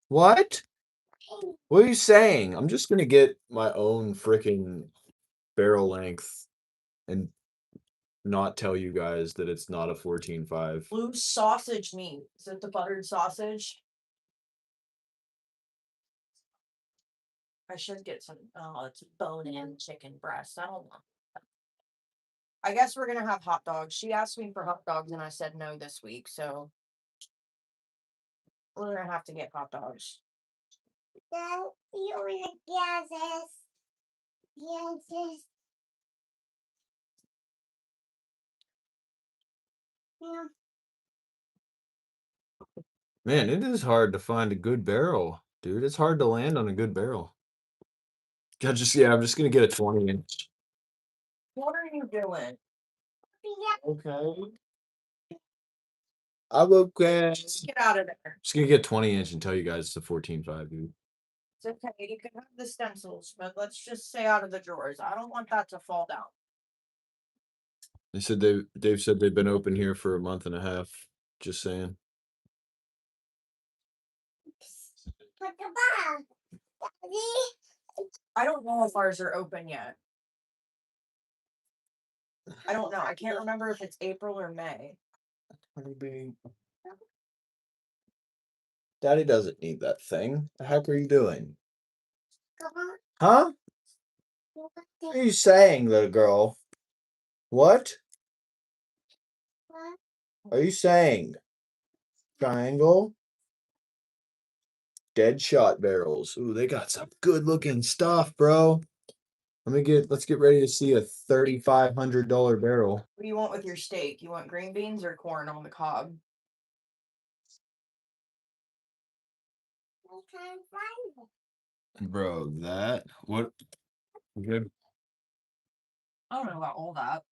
What? What are you saying? I'm just gonna get my own freaking barrel length and not tell you guys that it's not a 14.5. Blue sausage meat. Is it the buttered sausage? I should get some. Oh, it's bone-in chicken breast. I don't know. I guess we're gonna have hot dogs. She asked me for hot dogs, and I said no this week, so we're gonna have to get hot dogs. Then you want gases. Gases. Yeah. Man, it is hard to find a good barrel, dude. It's hard to land on a good barrel. I'm just gonna get a 20-inch. What are you doing? Okay. I'm okay. Just get out of there. Just gonna get 20-inch and tell you guys it's a 14.5, dude. It's okay. You can have the stencils, but let's just stay out of the drawers. I don't want that to fall down. They said Dave said they've been open here for a month and a half. Just saying. Put the bag. Daddy. I don't know if ours are open yet. I don't know. I can't remember if it's April or May. Daddy doesn't need that thing. The heck are you doing? Come on. Huh? What are you saying, little girl? What are you saying? Triangle? Dead shot barrels. Ooh, they got some good looking stuff, bro. Let's get ready to see a $3,500 barrel. What do you want with your steak? You want green beans or corn on the cob? I can't find it. Bro, that what good? I don't know about all that.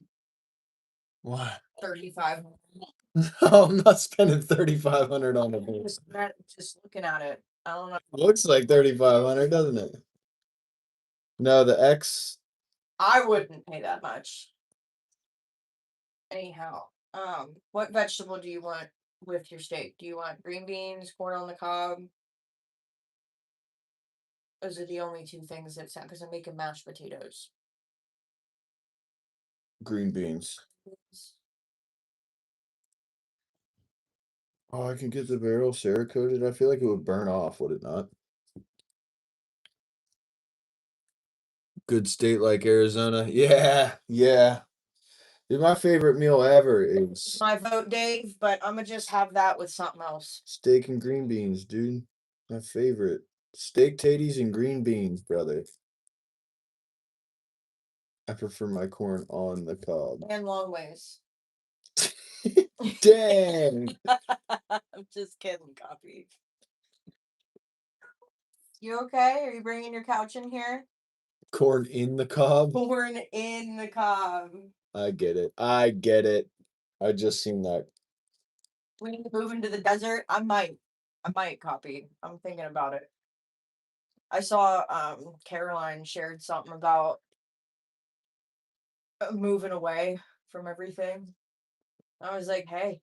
What? 35. No, I'm not spending $3,500 on a barrel. Just looking at it. I don't know. Looks like 3,500, doesn't it? No, the X. I wouldn't pay that much. Anyhow, what vegetable do you want with your steak? Do you want green beans, corn on the cob? Those are the only two things that sound, because I'm making mashed potatoes. Green beans. Oh, I can get the barrel Cerakoted. I feel like it would burn off, would it not? Good state like Arizona. Yeah, yeah. Dude, my favorite meal ever is My vote, Dave, but I'm gonna just have that with something else. steak and green beans, dude. My favorite. Steak taties and green beans, brother. I prefer my corn on the cob. And long ways. Dang. I'm just kidding, Copy. You okay? Are you bringing your couch in here? Corn in the cob? Corn in the cob. I get it. I get it. I just seen that. We need to move into the desert. I might Copy. I'm thinking about it. I saw Caroline shared something about moving away from everything. I was like, hey,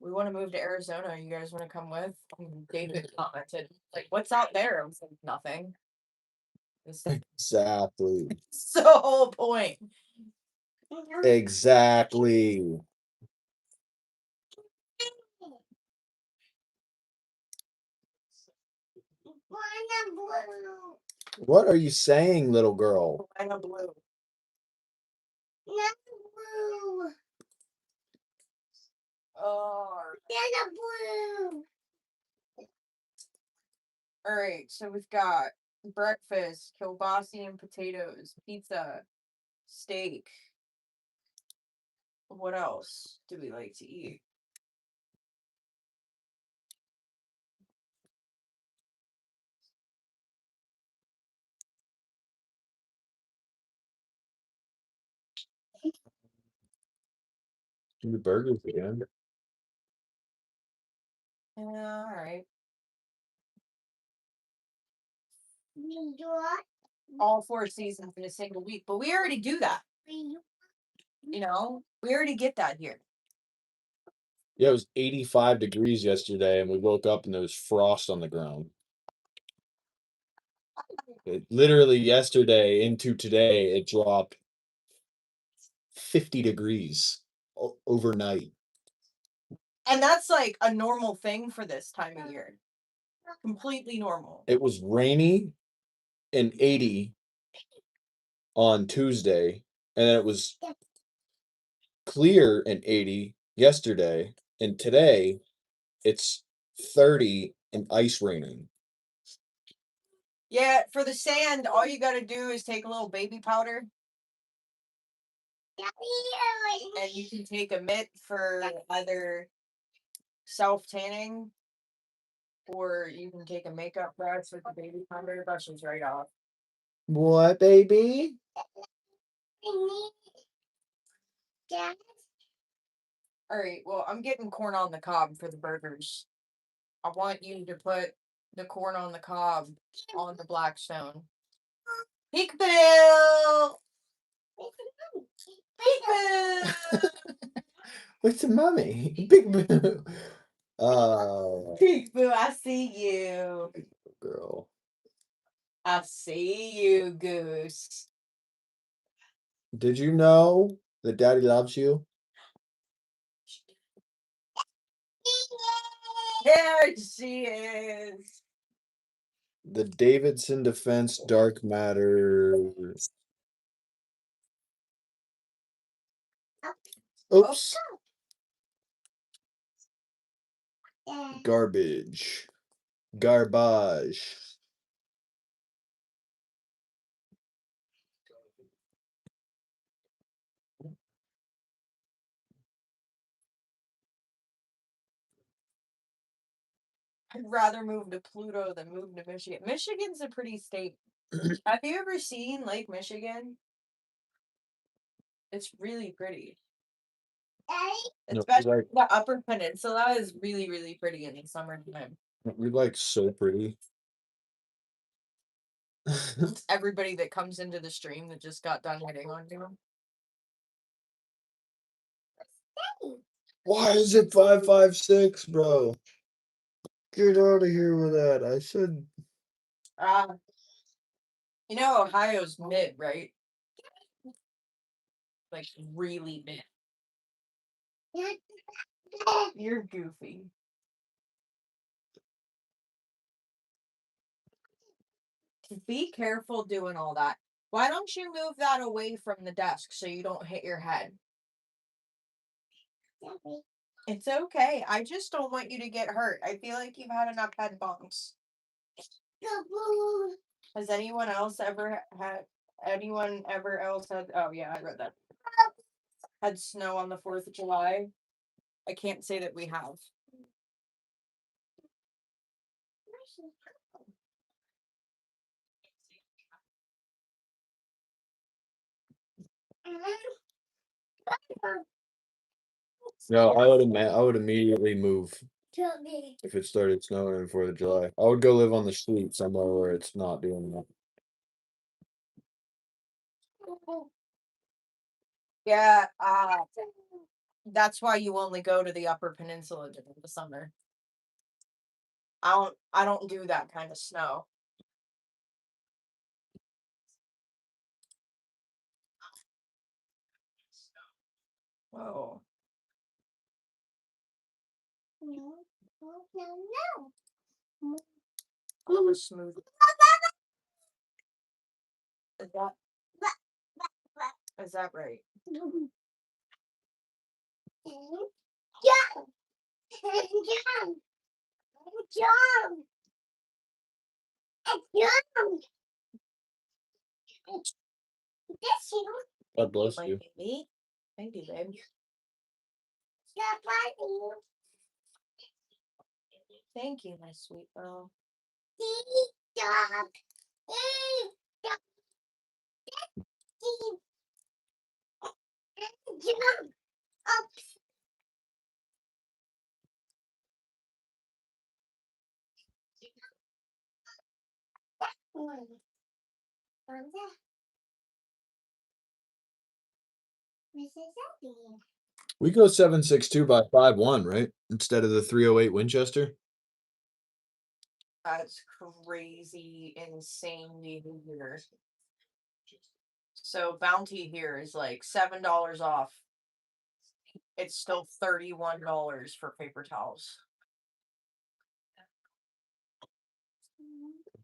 we want to move to Arizona. You guys want to come with? And David commented, like, what's out there? I was like, nothing. Exactly. It's the whole point. Exactly. Wanna blue. What are you saying, little girl? I know blue. Not blue. Oh, Not blue. all right. So we've got breakfast, kielbasa and potatoes, pizza, steak. What else do we like to eat? The burgers again. Yeah, all right. You do what? All 4 seasons in a single week, but we already do that. You know, we already get that here. Yeah, it was 85 degrees yesterday, and we woke up and there was frost on the ground. Literally yesterday into today, it dropped 50 degrees overnight. And that's like a normal thing for this time of year. Completely normal. It was rainy and 80 on Tuesday, and then it was clear and 80 yesterday, and today it's 30 and ice raining. Yeah, for the sand, all you got to do is take a little baby powder, and you can take a mitt for either self tanning, or you can take a makeup brush with the baby powder, brushes right off. What, baby? Dad. All right, well, I'm getting corn on the cob for the burgers. I want you to put the corn on the cob on the Blackstone. Peekaboo! Peekaboo! What's the mommy? Big Boo. Oh, Big Boo, I see you. girl. I see you, Goose. Did you know that Daddy loves you? There she is. The Davidson Defense Dark Matter. Oops. Garbage. Garbage. I'd rather move to Pluto than move to Michigan. Michigan's a pretty state. Have you ever seen Lake Michigan? It's really pretty. No, Especially the Upper Peninsula is really, really pretty in the summertime. you're like so pretty. It's everybody that comes into the stream that just got done hitting on you. Why is it 556, bro? Get out of here with that. I said. You know Ohio's mid, right? Like really mid. You're goofy. Be careful doing all that. Why don't you move that away from the desk so you don't hit your head? It's okay. I just don't want you to get hurt. I feel like you've had enough head bumps. Has anyone else ever had? Anyone ever else had? Oh yeah, I read that. Had snow on the 4th of July. I can't say that we have. No, I would immediately move if it started snowing on the 4th of July. I would go live on the street somewhere where it's not doing that. Yeah, that's why you only go to the Upper Peninsula during the summer. I don't do that kind of snow. Whoa. Oh, smooth. Is that right? God bless you. Me? Thank you, babe. Thank you, my sweet girl. We go 7.62 by 5.1, right? Instead of the 308 Winchester. That's crazy, insane behavior. So bounty here is like $7 off. It's still $31 for paper towels.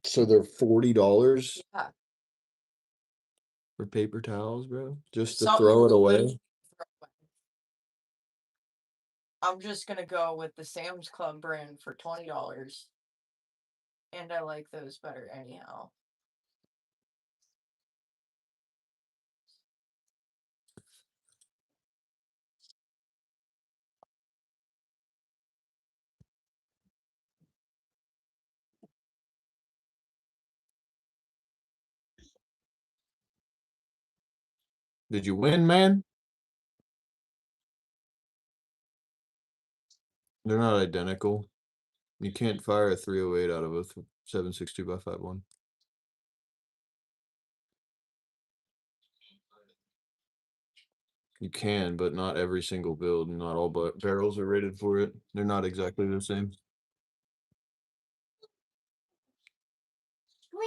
So they're $40 Yeah. for paper towels, bro. Just to Something throw it away. literally throw away. I'm just gonna go with the Sam's Club brand for $20. And I like those better anyhow. Did you win, man? They're not identical. You can't fire a 308 out of a 7.62 by 5.1. You can, but not every single build, and not all barrels are rated for it. They're not exactly the same. We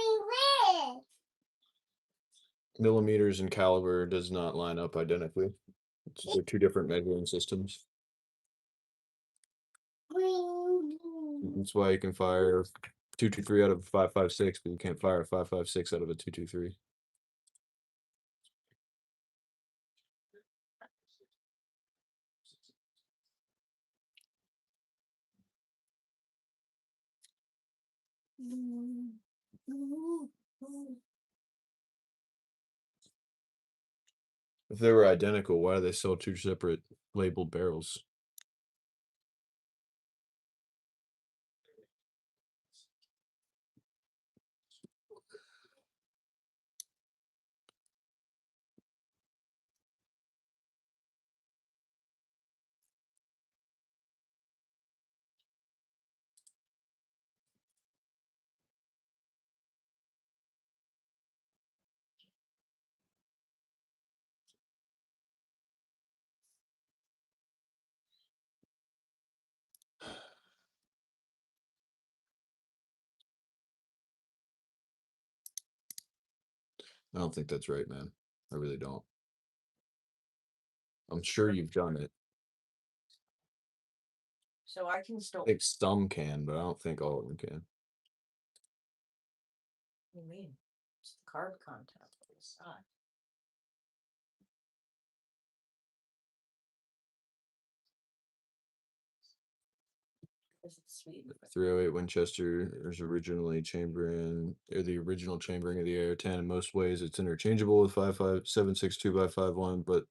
Millimeters and caliber does not line up identically. They're two different measuring systems. That's why you can fire 223 out of a 5.56, but you can't fire a 5.56 out of a 223. If they were identical, why do they sell two separate labeled barrels? I don't think that's right, man. I really don't. I'm sure you've done it. So I can still. I think some can, but I don't think all of them can. What do you mean? It's the carb content on the side. Is it sweet? 308 Winchester is originally chambering, or the original chambering of the AR-10. In most ways, it's interchangeable with 7.62x5.1, but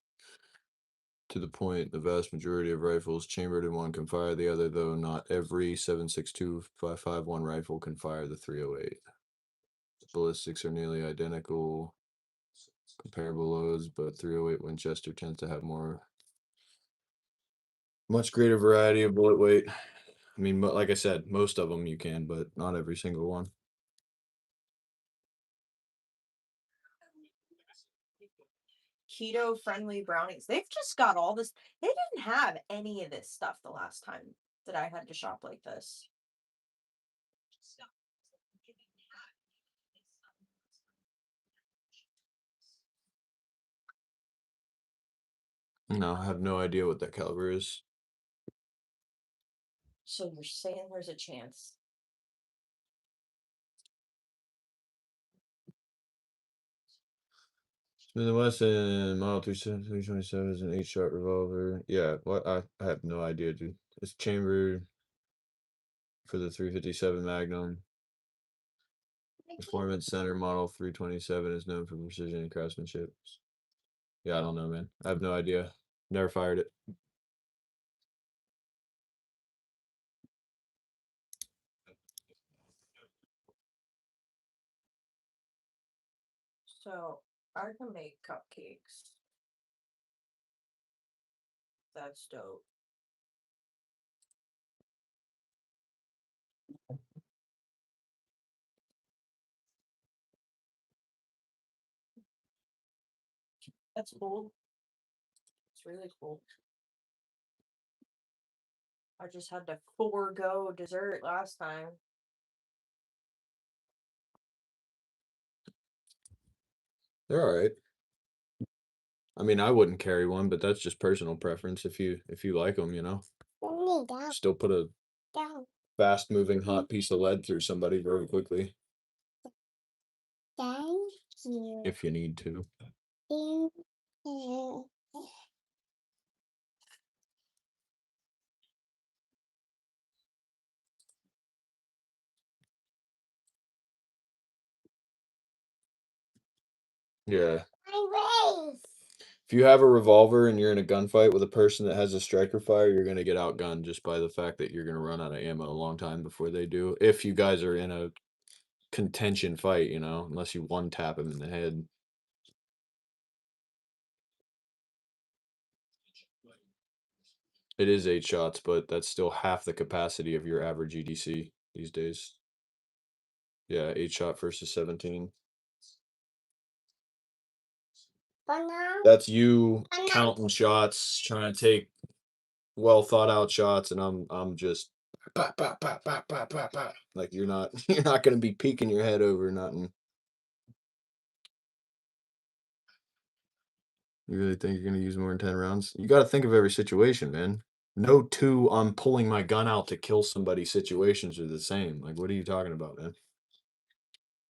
to the point, the vast majority of rifles chambered in one can fire the other, though not every 7.62x5.1 rifle can fire the 308. Ballistics are nearly identical, comparable loads, but 308 Winchester tends to have much greater variety of bullet weight. I mean, like I said, most of them you can, but not every single one. Keto friendly brownies. They've just got all this. They didn't have any of this stuff the last time that I had to shop like this. No, I have no idea what that caliber is. So you're saying there's a chance? Smith & Wesson Model 327 is an 8-shot revolver. Yeah, what? I have no idea, dude. It's chambered for the 357 Magnum. Performance Center Model 327 is known for precision and craftsmanship. Yeah, I don't know, man. I have no idea. Never fired it. So I can make cupcakes. That's dope. That's cool. It's really cool. I just had to forego dessert last time. They're all right. I mean, I wouldn't carry one, but that's just personal preference. If you like them, you know. Still put a fast-moving hot piece of lead through somebody very quickly. Thank you. If you need to. Thank you. Yeah. My race. If you have a revolver and you're in a gunfight with a person that has a striker fire, you're gonna get outgunned just by the fact that you're gonna run out of ammo a long time before they do. If you guys are in a contention fight, you know, unless you one tap him in the head. It is 8 shots, but that's still half the capacity of your average EDC these days. Yeah, 8 shot versus 17. Banana. That's you counting shots, trying to take well thought out shots, and I'm just bah, bah, bah, bah, bah, bah, bah. Like you're not you're not gonna be peeking your head over nothing. You really think you're gonna use more than 10 rounds? You gotta think of every situation, man. No two I'm pulling my gun out to kill somebody situations are the same. Like, what are you talking about, man?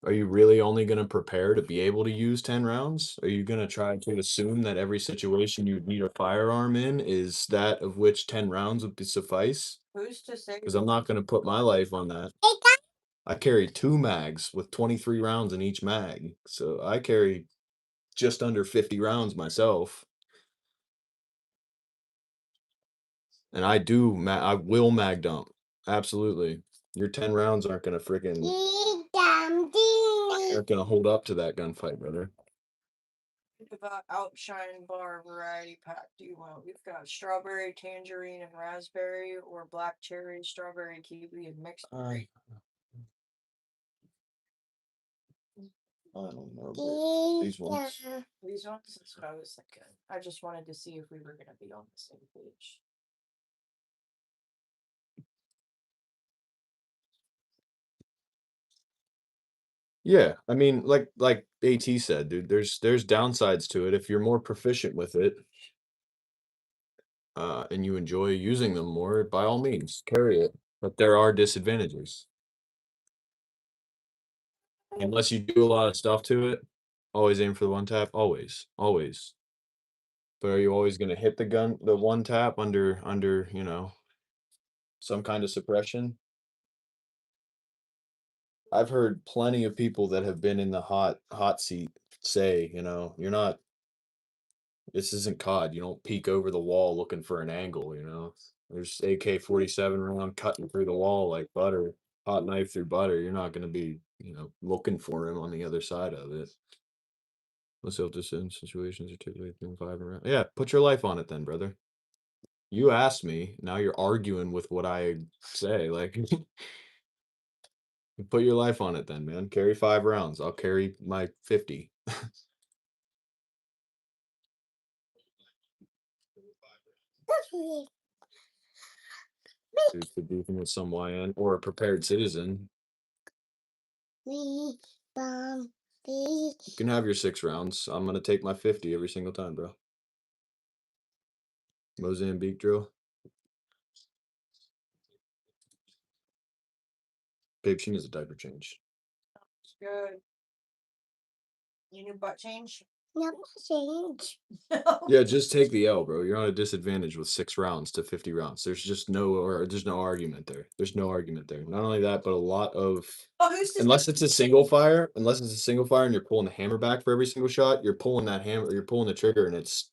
Are you really only gonna prepare to be able to use 10 rounds? Are you gonna try to assume that every situation you need a firearm in is that of which 10 rounds would suffice? Who's to say? Because I'm not gonna put my life on that. I carry 2 mags with 23 rounds in each mag, so I carry just under 50 rounds myself. And I will mag dump. Absolutely. Your 10 rounds aren't gonna freaking aren't gonna hold up to that gunfight, brother. Think about Outshine Bar variety pack do you want? We've got strawberry, tangerine, and raspberry, or black cherry, strawberry, kiwi, and mixed berry. I don't know, but these ones. These ones, that's what I was thinking. I just wanted to see if we were gonna be on the same page. Yeah, I mean, like AT said, dude, there's downsides to it. If you're more proficient with it, and you enjoy using them more, by all means, carry it. But there are disadvantages. Unless you do a lot of stuff to it, always aim for the one tap. Always, always. But are you always gonna hit the one tap under, some kind of suppression? I've heard plenty of people that have been in the hot seat say, you're not this isn't COD. You don't peek over the wall looking for an angle. There's AK-47 round cutting through the wall like butter, hot knife through butter. You're not gonna be, looking for him on the other side of it. Let's hope this in situations are typically 5 around. Yeah, put your life on it then, brother. You asked me, now you're arguing with what I say. Like, put your life on it then, man. Carry 5 rounds. I'll carry my 50. To beefing with some YN or a prepared citizen. You can have your 6 rounds. I'm gonna take my 50 every single time, bro. Mozambique drill. Babe, she needs a diaper change. Good. You new butt change? No change. Yeah, just take the L, bro. You're on a disadvantage with 6 rounds to 50 rounds. There's no argument there. There's no argument there. Not only that, but a lot of Oh, who's to unless it's a single fire and you're pulling the hammer back for every single shot, you're pulling the trigger and it's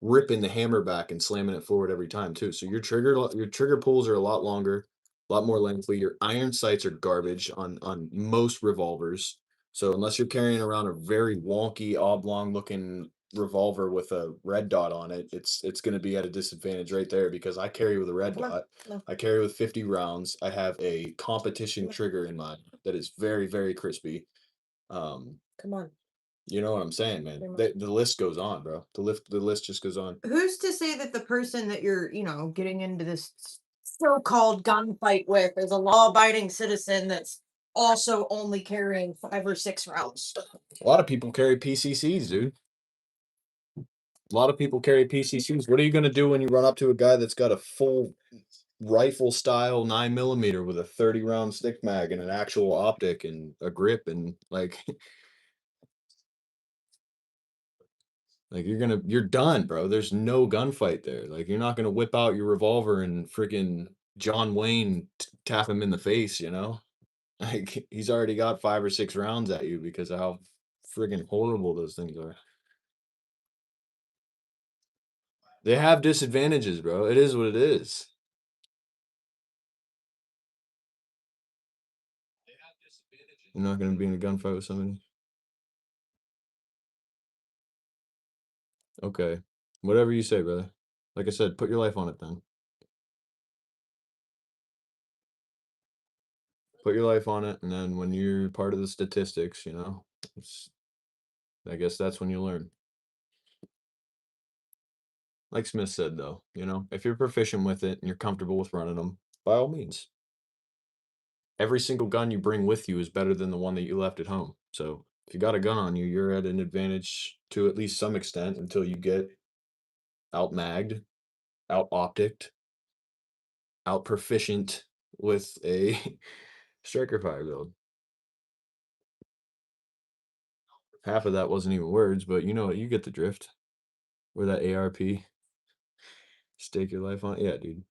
ripping the hammer back and slamming it forward every time too. So your trigger pulls are a lot longer, a lot more lengthy. Your iron sights are garbage on most revolvers. So unless you're carrying around a very wonky oblong looking revolver with a red dot on it, it's going to be at a disadvantage right there because I carry with a red Come on, dot. no. I carry with 50 rounds. I have a competition trigger in mine that is very, very crispy. Um, Come on. you know what I'm saying, man. The list goes on, bro. The list just goes on. Who's to say that the person that you're, getting into this so-called gunfight with is a law-abiding citizen that's also only carrying 5 or 6 rounds? A lot of people carry PCCs, dude. A lot of people carry PCCs. What are you gonna do when you run up to a guy that's got a full rifle style 9mm with a 30-round stick mag and an actual optic and a grip and like like you're done, bro. There's no gunfight there. Like you're not gonna whip out your revolver and freaking John Wayne tap him in the face. Like he's already got 5 or 6 rounds at you because of how friggin' horrible those things are. They have disadvantages, bro. It is what it is. You're not gonna be in a gunfight with somebody. Okay. Whatever you say, brother. Like I said, put your life on it then. Put your life on it, and then when you're part of the statistics, I guess that's when you learn. Like Smith said, though, if you're proficient with it and you're comfortable with running them, by all means. Every single gun you bring with you is better than the one that you left at home. So if you got a gun on you, you're at an advantage to at least some extent until you get out magged, out opticked, out proficient with a striker fire build. Half of that wasn't even words, but you get the drift. Or that ARP. Stake your life on. Yeah, dude.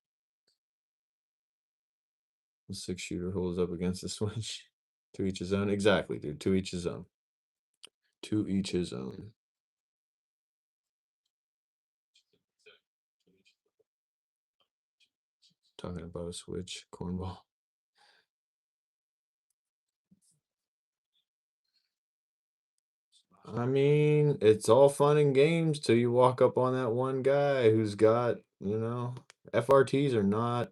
The 6-shooter holds up against the switch. To each his own. Exactly, dude. To each his own. To each his own. Talking about a switch, cornball. I mean, it's all fun and games till you walk up on that one guy who's got, FRTs are not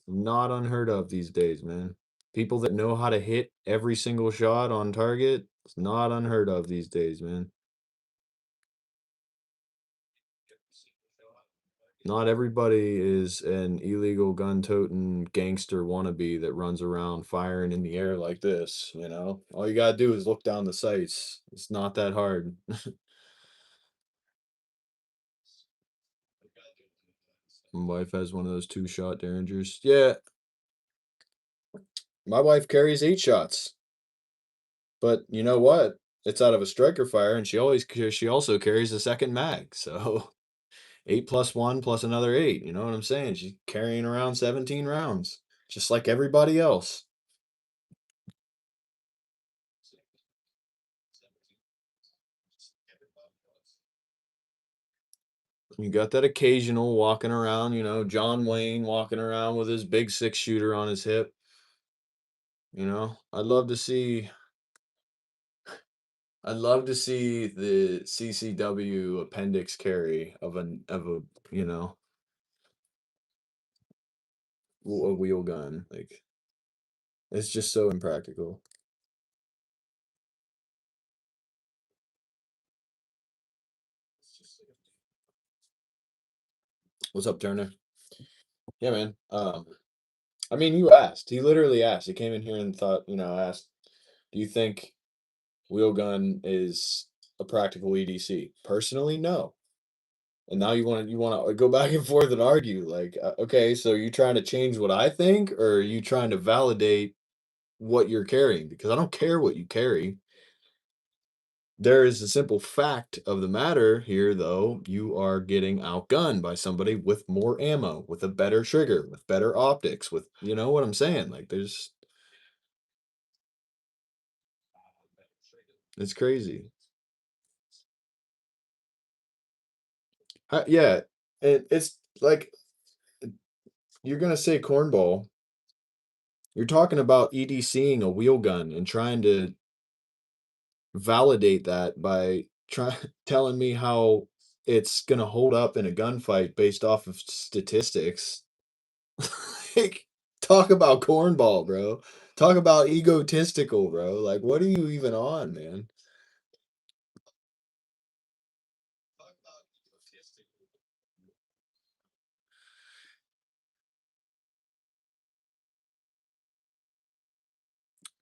unheard of these days, man. People that know how to hit every single shot on target, it's not unheard of these days, man. Not everybody is an illegal gun-toting gangster wannabe that runs around firing in the air like this, All you gotta do is look down the sights. It's not that hard. My wife has one of those 2-shot Derringers. Yeah, my wife carries 8 shots. But you know what? It's out of a striker fire, and she also carries a second mag, so 8 plus 1 plus another 8, you know what I'm saying? She's carrying around 17 rounds, just like everybody else. You got that occasional walking around, John Wayne walking around with his big 6-shooter on his hip. I'd love to see the CCW appendix carry you know, a wheel gun. Like, it's just so impractical. What's up, Turner? Yeah, man. I mean, you asked. He literally asked. He came in here and thought, asked, do you think wheel gun is a practical EDC? Personally, no. And now you want to go back and forth and argue. Like, okay, so you trying to change what I think, or are you trying to validate what you're carrying? Because I don't care what you carry. There is a simple fact of the matter here, though. You are getting outgunned by somebody with more ammo, with a better trigger, with better optics, with, you know what I'm saying? Like, it's crazy. Yeah, it's like you're gonna say cornball. You're talking about EDCing a wheel gun and trying to validate that by telling me how it's gonna hold up in a gunfight based off of statistics. Like, talk about cornball, bro. Talk about egotistical, bro. Like, what are you even on, man?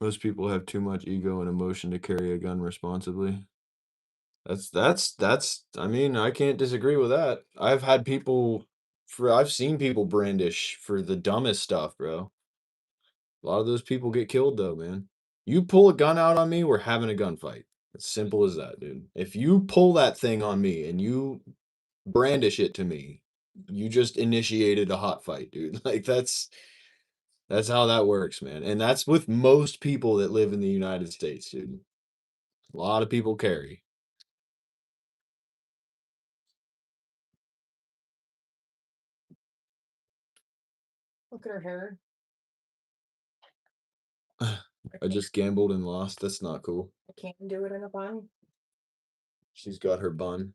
Most people have too much ego and emotion to carry a gun responsibly. That's I mean, I can't disagree with that. I've seen people brandish for the dumbest stuff, bro. A lot of those people get killed though, man. You pull a gun out on me, we're having a gunfight. It's simple as that, dude. If you pull that thing on me and you brandish it to me, you just initiated a hot fight, dude. Like, that's how that works, man. And that's with most people that live in the United States, dude. A lot of people carry. Look at her hair. I just gambled and lost. That's not cool. I can't do it in a bun. She's got her bun.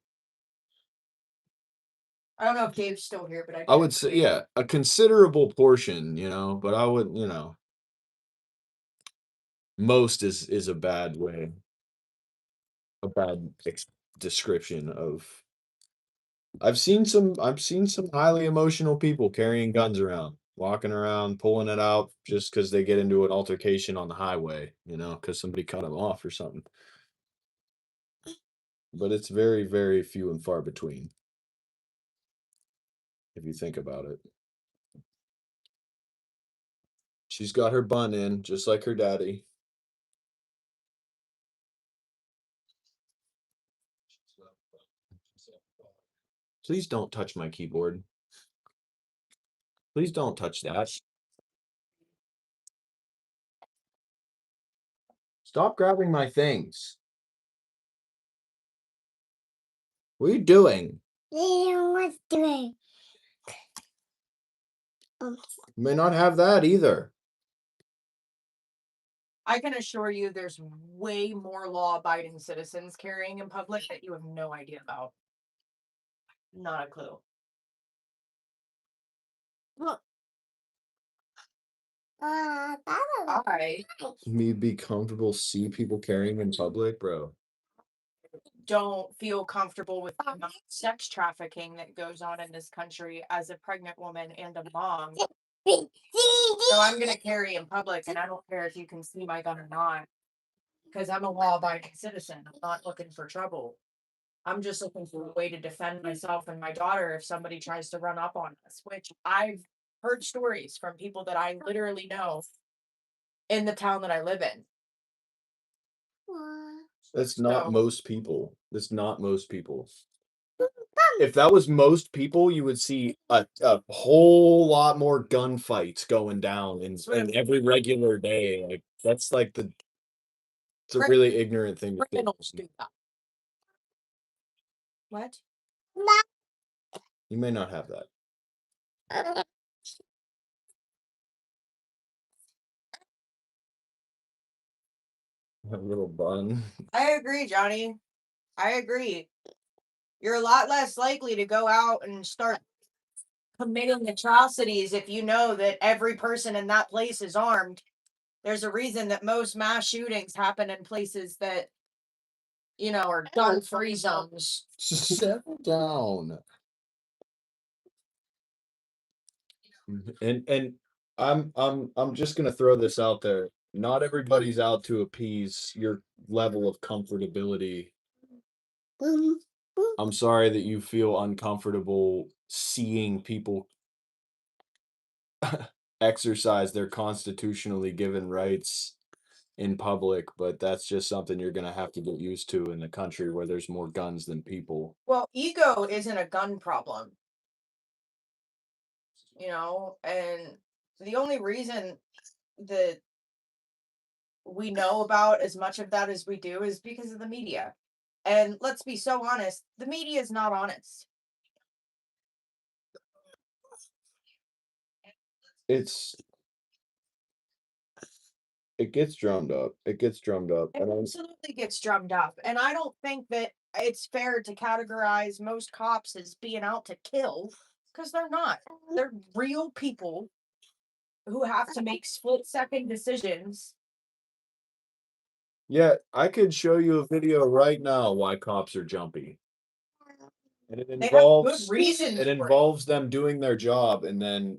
I don't know if Dave's still here, but I would say, yeah, a considerable portion, but I would, most is a bad way, a bad description of I've seen some highly emotional people carrying guns around, walking around, pulling it out just because they get into an altercation on the highway, because somebody cut them off or something. But it's very, very few and far between if you think about it. She's got her bun in, just like her daddy. Please don't touch my keyboard. Please don't touch that. Stop grabbing my things. What are you doing? What's doing? You may not have that either. I can assure you there's way more law-abiding citizens carrying in public that you have no idea about. Not a clue. Look. I Me be comfortable see people carrying in public, bro. don't feel comfortable with the amount of sex trafficking that goes on in this country as a pregnant woman and a mom. So I'm going to carry in public, and I don't care if you can see my gun or not, because I'm a law-abiding citizen. I'm not looking for trouble. I'm just looking for a way to defend myself and my daughter if somebody tries to run up on us, which I've heard stories from people that I literally know in the town that I live in. That's not So- most people. That's not most people. If that was most people, you would see a whole lot more gunfights going down in every regular day. Like that's like it's a really ignorant thing to Criminals do. do that. What? You may not have that. A little bun. I agree, Johnny. I agree. You're a lot less likely to go out and start committing atrocities if you know that every person in that place is armed. There's a reason that most mass shootings happen in places that, are gun-free zones. Settle down. And I'm just gonna throw this out there. Not everybody's out to appease your level of comfortability. I'm sorry that you feel uncomfortable seeing people exercise their constitutionally given rights in public, but that's just something you're gonna have to get used to in a country where there's more guns than people. Well, ego isn't a gun problem, and the only reason that we know about as much of that as we do is because of the media. And let's be so honest, the media is not honest. It gets drummed up. It gets drummed up. It absolutely gets drummed up. And I don't think that it's fair to categorize most cops as being out to kill, because they're not. They're real people who have to make split-second decisions. Yeah, I could show you a video right now why cops are jumpy. And They have good reasons. It involves them doing their job and then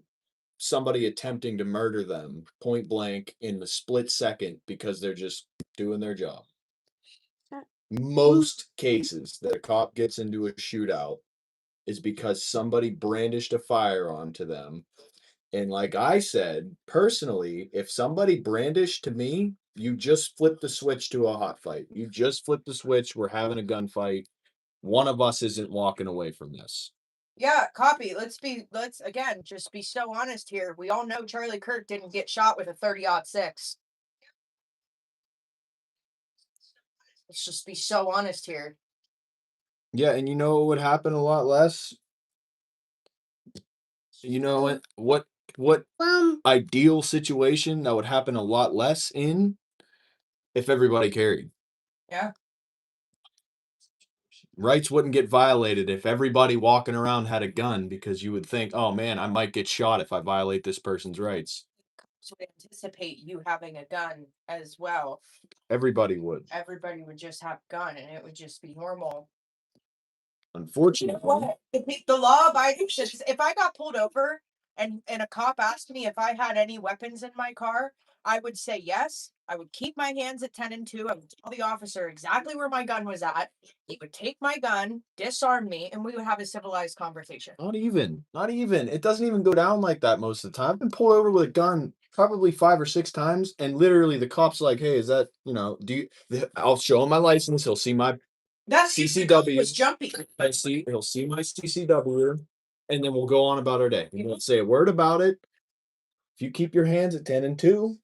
somebody attempting to murder them point blank in the split second because they're just doing their job. Most cases that a cop gets into a shootout is because somebody brandished a firearm to them. And like I said, personally, if somebody brandished to me, you just flip the switch to a hot fight. You just flip the switch. We're having a gunfight. One of us isn't walking away from this. Yeah, copy. Let's again just be so honest here. We all know Charlie Kirk didn't get shot with a 30-06. Let's just be so honest here. Yeah, and you know what would happen a lot less? You know what ideal situation that would happen a lot less in if everybody carried. Yeah. Rights wouldn't get violated if everybody walking around had a gun because you would think, oh man, I might get shot if I violate this person's rights. So we anticipate you having a gun as well. Everybody would. Everybody would just have a gun and it would just be normal. Unfortunately, The law-abiding citizens. If I got pulled over and a cop asked me if I had any weapons in my car, I would say yes. I would keep my hands at 10 and 2. I would tell the officer exactly where my gun was at. He would take my gun, disarm me, and we would have a civilized conversation. not even. It doesn't even go down like that most of the time. I've been pulled over with a gun probably 5 or 6 times, and literally the cop's like, "Hey, is that, do you?" I'll show him my license. He'll see my That's CCW. was jumpy. He'll see my CCW, and then we'll go on about our day. He won't say a word about it. If you keep your hands at 10 and 2,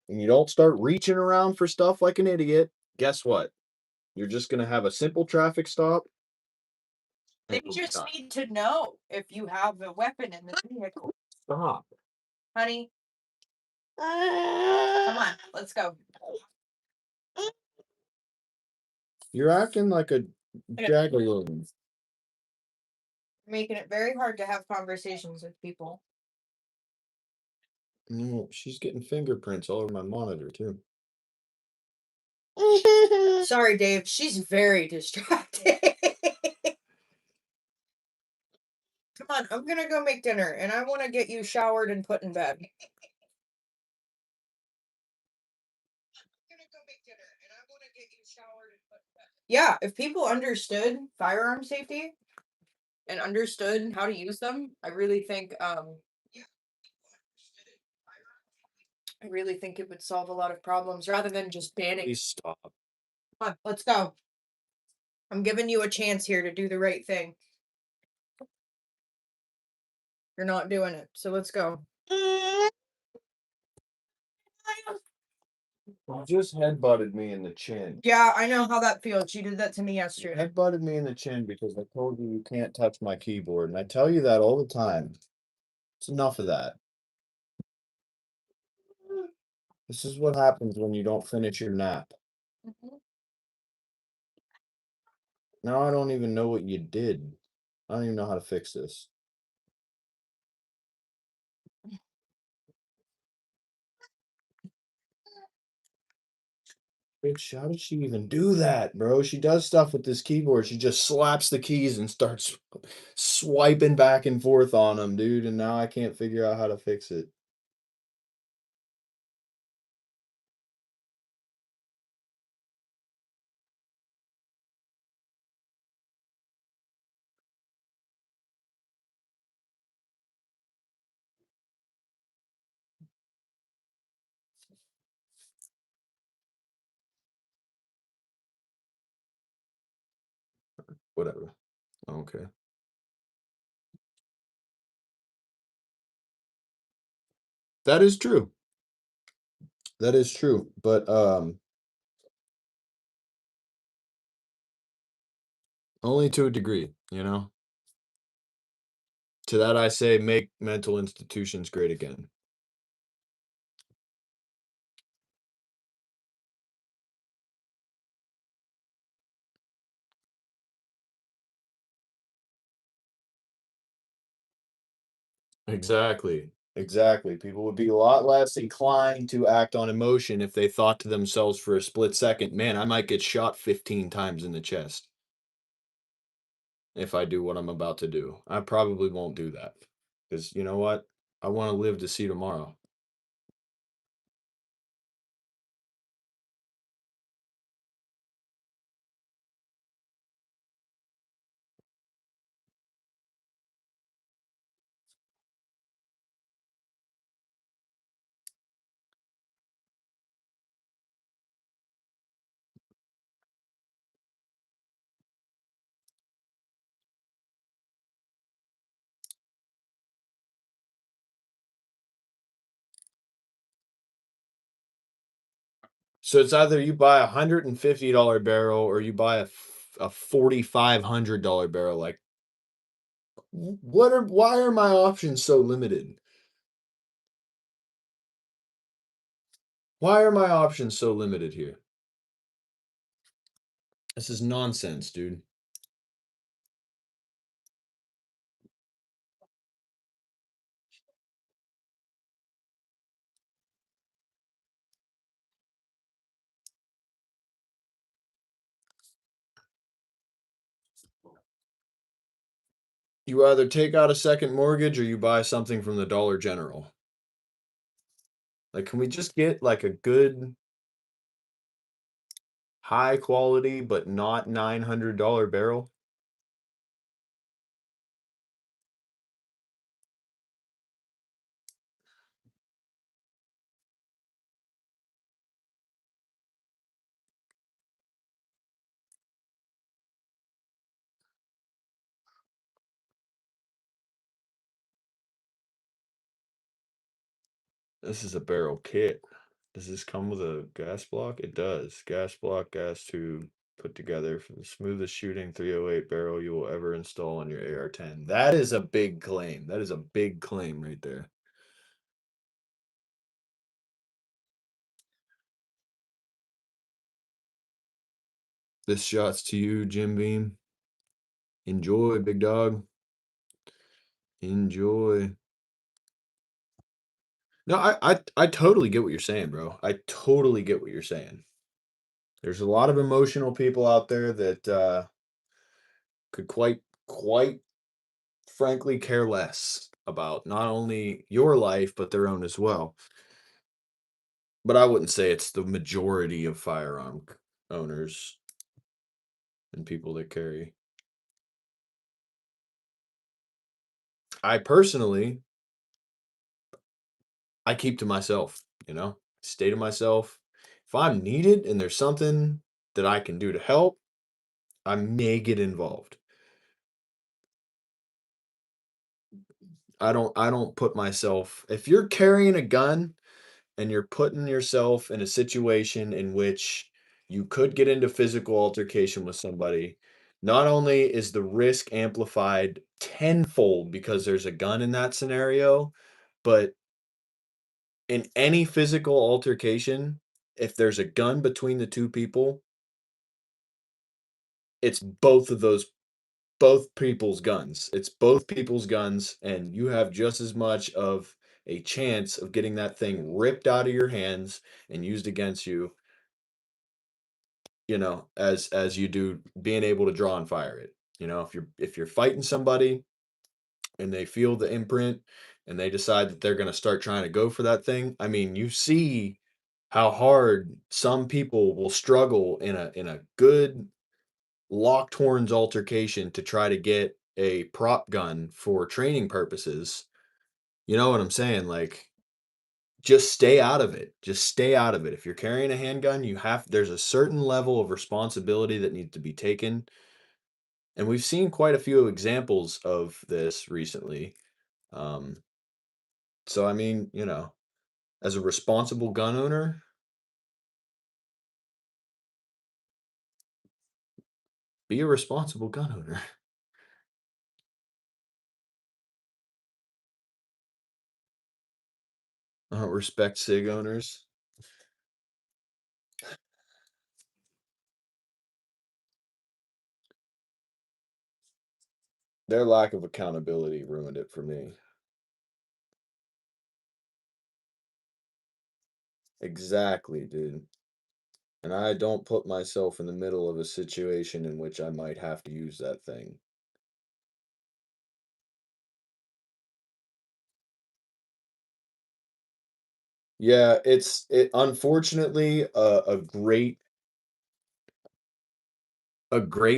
and you don't start reaching around for stuff like an idiot, guess what? You're just gonna have a simple traffic stop. They just need to know if you have a weapon in the vehicle. Stop. Honey, come on, let's go. You're acting like a jagaloon. Making it very hard to have conversations with people. No, she's getting fingerprints all over my monitor too. Sorry, Dave. She's very distracted. Come on, I'm gonna go make dinner, and I want to get you showered and put in bed. Yeah, if people understood firearm safety and understood how to use them, I really think it would solve a lot of problems rather than just banning. Please stop. Come on, let's go. I'm giving you a chance here to do the right thing. You're not doing it, so let's go. You just headbutted me in the chin. Yeah, I know how that feels. You did that to me You yesterday. headbutted me in the chin because I told you you can't touch my keyboard, and I tell you that all the time. It's enough of that. This is what happens when you don't finish your nap. Now I don't even know what you did. I don't even know how to fix this. Bitch, how did she even do that, bro? She does stuff with this keyboard. She just slaps the keys and starts swiping back and forth on them, dude. And now I can't figure out how to fix it. Whatever. Okay. That is true. That is true. But only to a degree, you know? To that I say make mental institutions great again. Exactly. Exactly. People would be a lot less inclined to act on emotion if they thought to themselves for a split second, man, I might get shot 15 times in the chest if I do what I'm about to do. I probably won't do that because you know what? I want to live to see tomorrow. So it's either you buy $150 barrel or you buy a $4,500 barrel. Like, why are my options so limited? Why are my options so limited here? This is nonsense, dude. You either take out a second mortgage or you buy something from the Dollar General. Like, can we just get like a good high quality but not $900 barrel? This is a barrel kit. Does this come with a gas block? It does. Gas block, gas tube put together for the smoothest shooting 308 barrel you will ever install on your AR-10. That is a big claim. That is a big claim right there. This shot's to you, Jim Beam. Enjoy, big dog. Enjoy. No, I totally get what you're saying, bro. I totally get what you're saying. There's a lot of emotional people out there that could quite frankly care less about not only your life but their own as well. But I wouldn't say it's the majority of firearm owners and people that carry. I personally, I keep to myself, stay to myself. If I'm needed and there's something that I can do to help, I may get involved. I don't put myself if you're carrying a gun and you're putting yourself in a situation in which you could get into physical altercation with somebody, not only is the risk amplified tenfold because there's a gun in that scenario, but in any physical altercation, if there's a gun between the two people, it's both people's guns. It's both people's guns, and you have just as much of a chance of getting that thing ripped out of your hands and used against you, as you do being able to draw and fire it. If you're fighting somebody and they feel the imprint and they decide that they're going to start trying to go for that thing, I mean, you see how hard some people will struggle in a good locked horns altercation to try to get a prop gun for training purposes. You know what I'm saying? Like, just stay out of it. Just stay out of it. If you're carrying a handgun, there's a certain level of responsibility that needs to be taken. And we've seen quite a few examples of this recently. Um, so I mean, as a responsible gun owner, be a responsible gun owner. Respect SIG owners. Their lack of accountability ruined it for me. Exactly, dude. And I don't put myself in the middle of a situation in which I might have to use that thing. Yeah, it unfortunately a great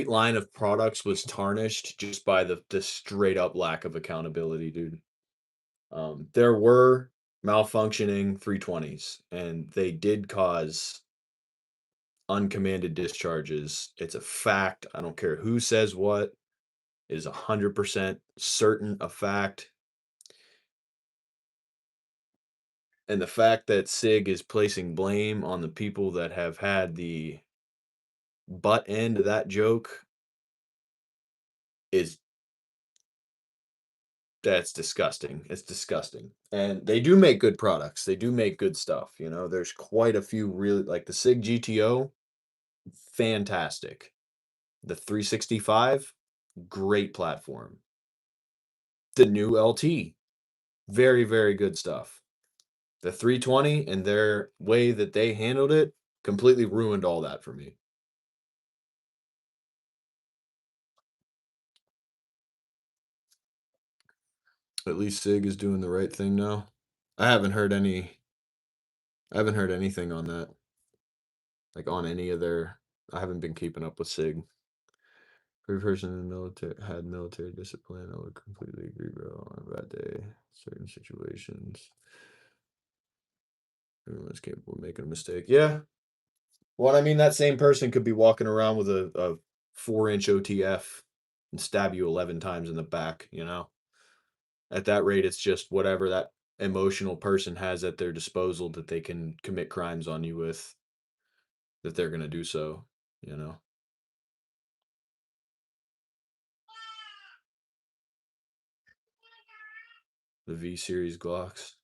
line of products was tarnished just by the straight up lack of accountability, dude. There were malfunctioning 320s and they did cause uncommanded discharges. It's a fact. I don't care who says what. It is 100% certain a fact. And the fact that SIG is placing blame on the people that have had the butt end of that joke is that's disgusting. It's disgusting. And they do make good products. They do make good stuff. There's quite a few really like the SIG GTO, fantastic. The 365, great platform. The new LT, very, very good stuff. The 320 and their way that they handled it completely ruined all that for me. At least SIG is doing the right thing now. I haven't heard any I haven't heard anything on that. Like on any of their I haven't been keeping up with SIG. Every person in the military had military discipline. I would completely agree, bro. On a bad day, certain situations, everyone's capable of making a mistake. Yeah. Well, I mean, that same person could be walking around with a 4-inch OTF and stab you 11 times in the back, you know? At that rate, it's just whatever that emotional person has at their disposal that they can commit crimes on you with, that they're going to do so, you know? The V series Glocks.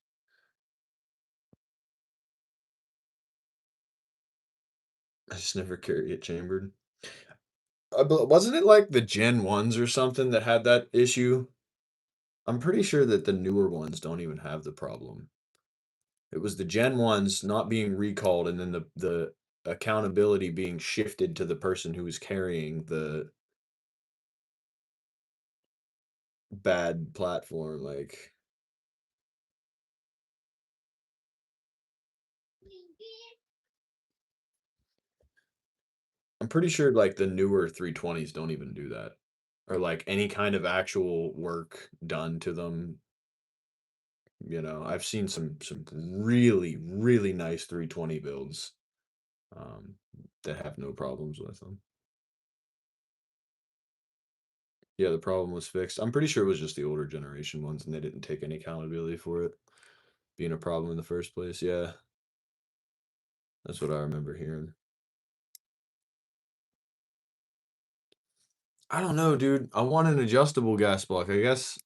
I just never carry it chambered. Wasn't it like the Gen 1s or something that had that issue? I'm pretty sure that the newer ones don't even have the problem. It was the Gen 1s not being recalled and then the accountability being shifted to the person who was carrying the bad platform, like I'm pretty sure like the newer 320s don't even do that. Or like any kind of actual work done to them. You know, I've seen some really, really nice 320 builds um, that have no problems with them. Yeah, the problem was fixed. I'm pretty sure it was just the older generation ones, and they didn't take any accountability for it being a problem in the first place. Yeah, that's what I remember hearing. I don't know, dude. I want an adjustable gas block. I guess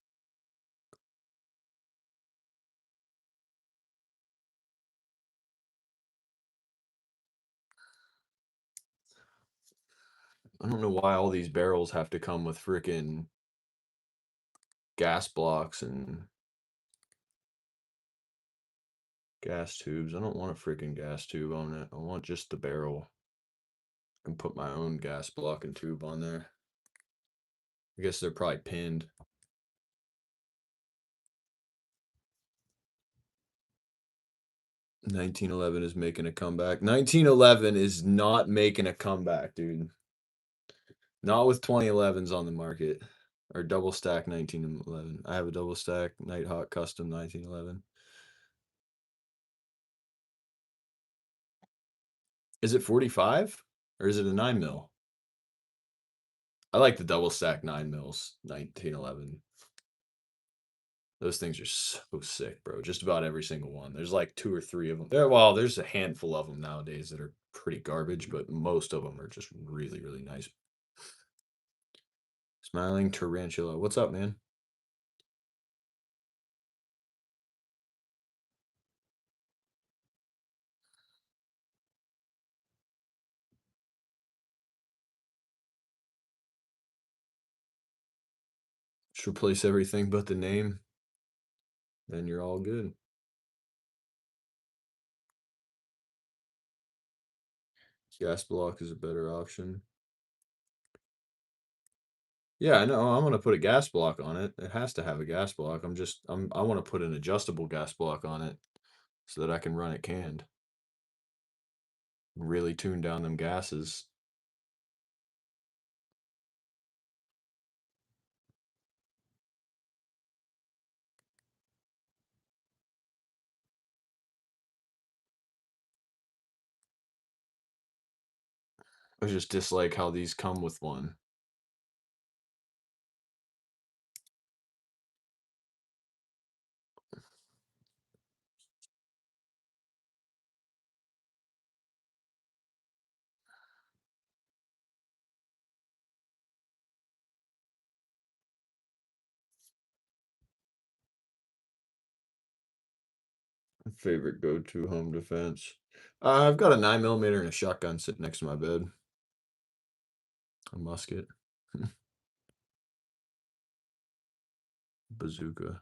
I don't know why all these barrels have to come with freaking gas blocks and gas tubes. I don't want a freaking gas tube on it. I want just the barrel. I can put my own gas block and tube on there. I guess they're probably pinned. 1911 is making a comeback. 1911 is not making a comeback, dude. Not with 2011s on the market. Or double stack 1911. I have a double stack Nighthawk custom 1911. Is it 45? Or is it a 9 mil? I like the double stack 9 mils 1911. Those things are so sick, bro. Just about every single one. There's like 2 or 3 of them. Well, there's a handful of them nowadays that are pretty garbage, but most of them are just really, really nice. Smiling Tarantula. What's up, man? Just replace everything but the name. Then you're all good. Gas block is a better option. Yeah, I know. I'm gonna put a gas block on it. It has to have a gas block. I want to put an adjustable gas block on it so that I can run it canned. Really tune down them gases. I just dislike how these come with one. Favorite go-to home defense. I've got a 9mm and a shotgun sitting next to my bed. A musket. Bazooka.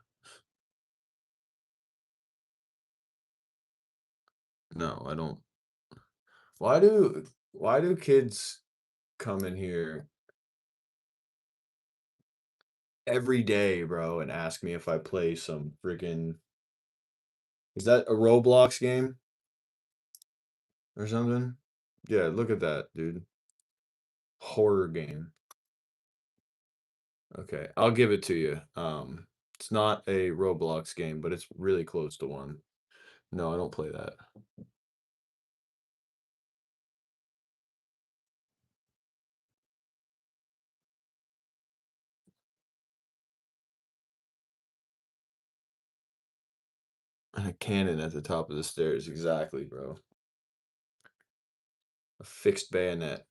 No, I don't. Why do kids come in here every day, bro, and ask me if I play some freaking is that a Roblox game or something? Yeah, look at that, dude. Horror game. Okay, I'll give it to you. It's not a Roblox game, but it's really close to one. No, I don't play that. And a cannon at the top of the stairs, exactly, bro. A fixed bayonet.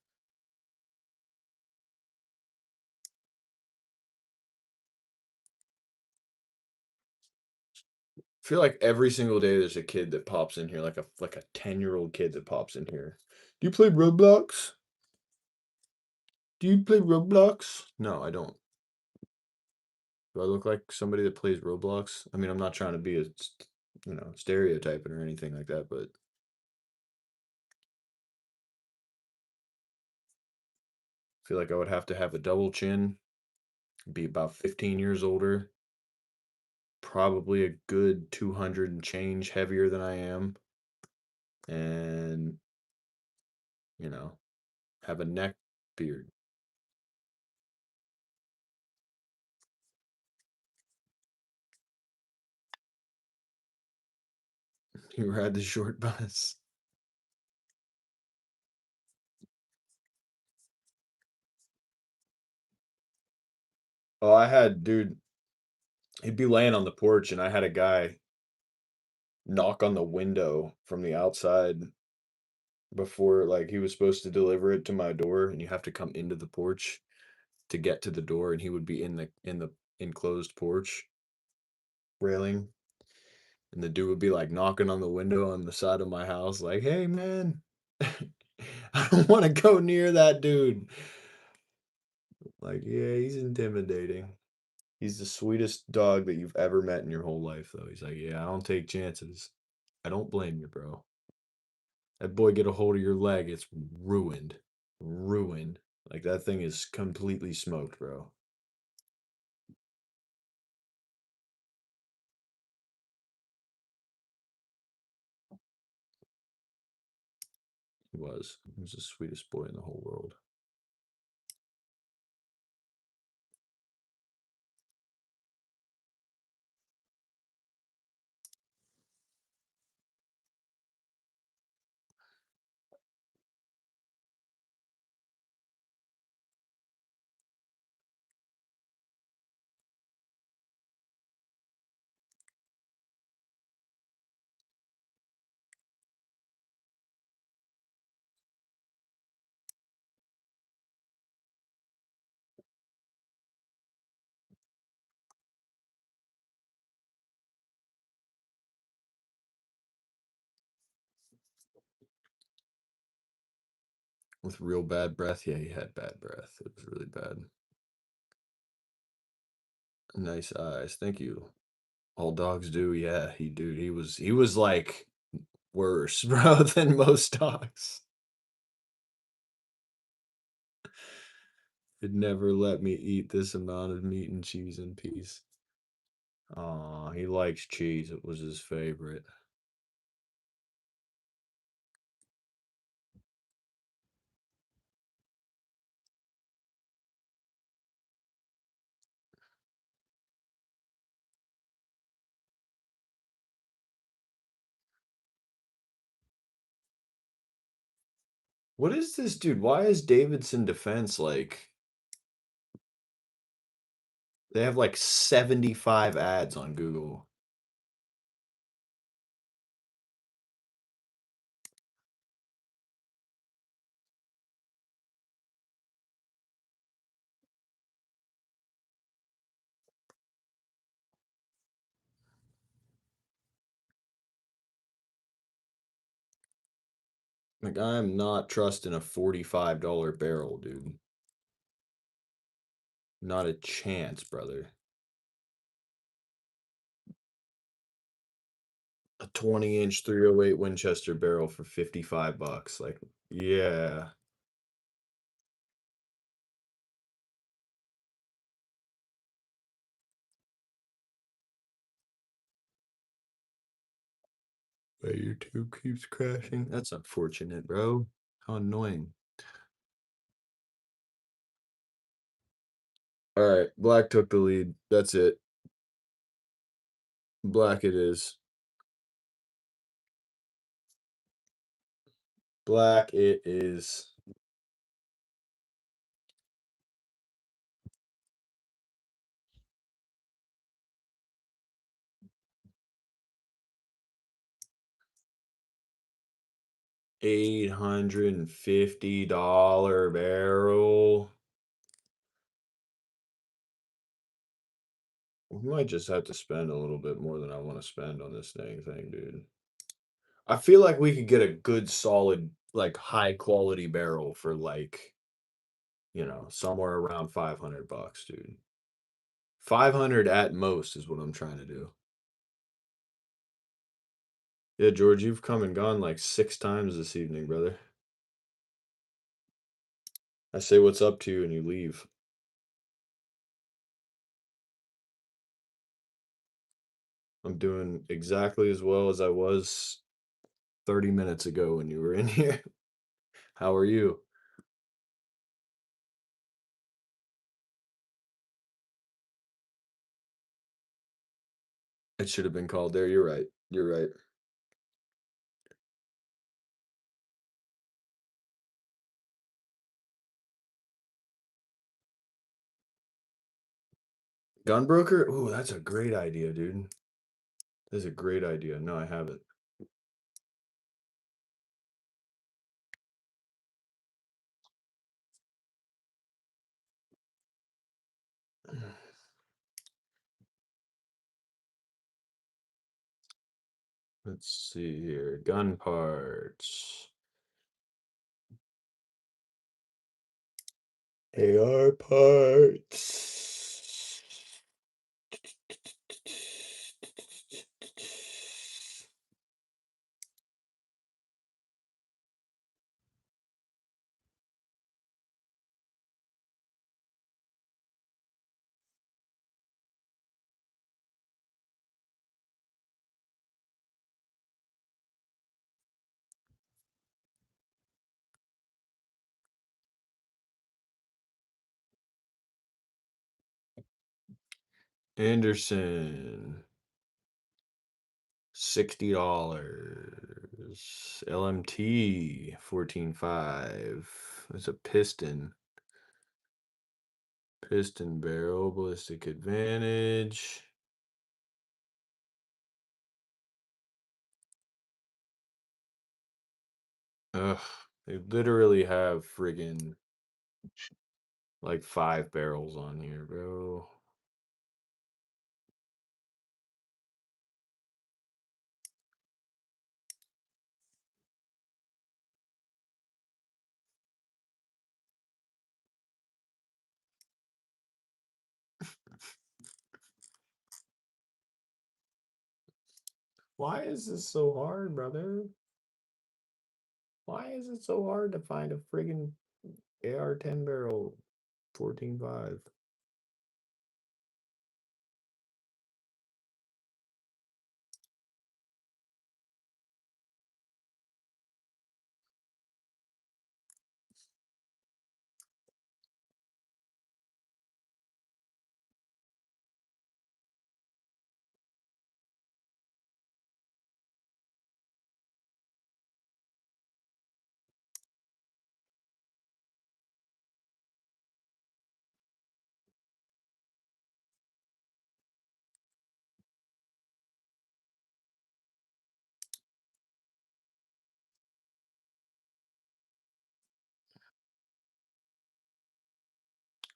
I feel like every single day there's a kid that pops in here, like a 10-year-old kid that pops in here. Do you play Roblox? Do you play Roblox? No, I don't. Do I look like somebody that plays Roblox? I mean, I'm not trying to be stereotyping or anything like that, but I feel like I would have to have a double chin, be about 15 years older, probably a good 200 and change heavier than I am, and, you know, have a neck beard. You ride the short bus. Oh, dude, he'd be laying on the porch, and I had a guy knock on the window from the outside before, like, he was supposed to deliver it to my door, and you have to come into the porch to get to the door, and he would be in the enclosed porch railing, and the dude would be, like, knocking on the window on the side of my house, like, "Hey, man, I don't wanna go near that dude." Like, yeah, he's intimidating. He's the sweetest dog that you've ever met in your whole life, though. He's like, "Yeah, I don't take chances." I don't blame you, bro. That boy get a hold of your leg, it's ruined. Ruined. Like, that thing is completely smoked, bro. He was. He was the sweetest boy in the whole world. With real bad breath? Yeah, he had bad breath. It was really bad. Nice eyes. Thank you. All dogs do. Yeah, he was like worse, bro, than most dogs. He'd never let me eat this amount of meat and cheese in peace. Aw, he likes cheese. It was his favorite. What is this, dude? Why is Davidson Defense like they have like 75 ads on Google? Like, I'm not trusting a $45 barrel, dude. Not a chance, brother. A 20-inch 308 Winchester barrel for 55 bucks. Like, yeah. My YouTube keeps crashing. That's unfortunate, bro. How annoying. All right, black took the lead. That's it. Black it is. Black it is. $850 barrel. We might just have to spend a little bit more than I want to spend on this dang thing, dude. I feel like we could get a good, solid, like high quality barrel for like, somewhere around $500, dude. 500 at most is what I'm trying to do. Yeah, George, you've come and gone like 6 times this evening, brother. I say what's up to you and you leave. I'm doing exactly as well as I was 30 minutes ago when you were in here. How are you? It should have been called there. You're right. You're right. Gunbroker? Ooh, that's a great idea, dude. That's a great idea. No, I haven't. Let's see here. Gun parts. AR parts. Anderson. $60. LMT 14.5. That's a piston. Piston barrel, ballistic advantage. Ugh, they literally have friggin' like 5 barrels on here, bro. Why is this so hard, brother? Why is it so hard to find a friggin' AR-10 barrel 14.5?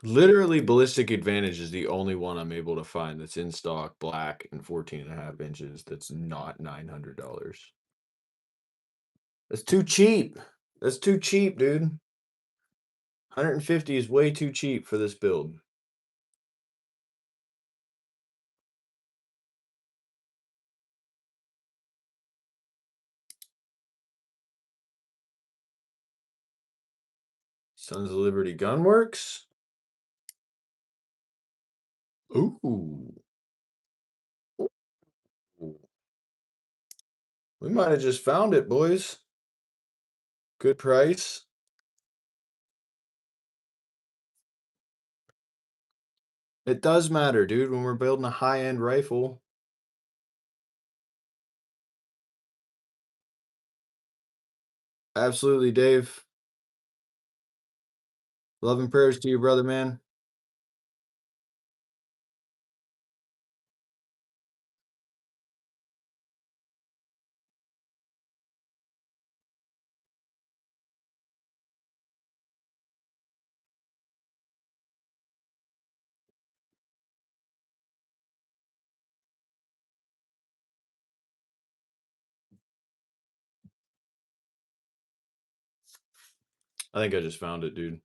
Literally, ballistic advantage is the only one I'm able to find that's in stock, black, and 14.5 inches. That's not $900. That's too cheap. That's too cheap, dude. 150 is way too cheap for this build. Sons of Liberty Gunworks. Ooh. Ooh. We might have just found it, boys. Good price. It does matter, dude, when we're building a high-end rifle. Absolutely, Dave. Love and prayers to you, brother, man. I think I just found it, dude.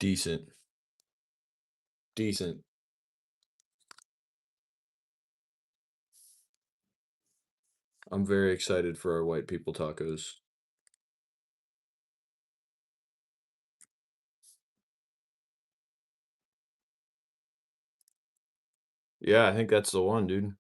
Decent. Decent. I'm very excited for our white people tacos. Yeah, I think that's the one, dude.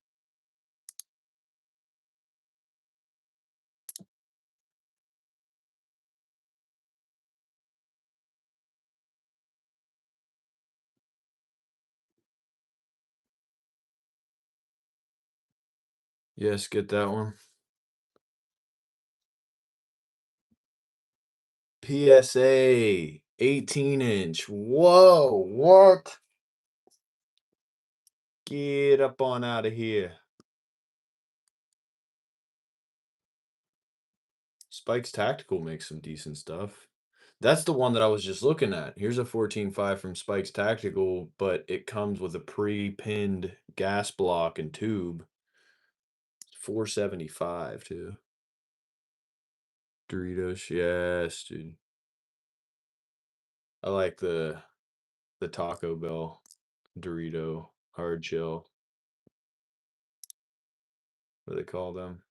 Yes, get that one. PSA 18-inch. Whoa, what? Get up on out of here. Spike's Tactical makes some decent stuff. That's the one that I was just looking at. Here's a 14.5 from Spike's Tactical, but it comes with a pre-pinned gas block and tube. 475 too. Doritos, yes, dude. I like the Taco Bell Dorito hard shell. What do they call them?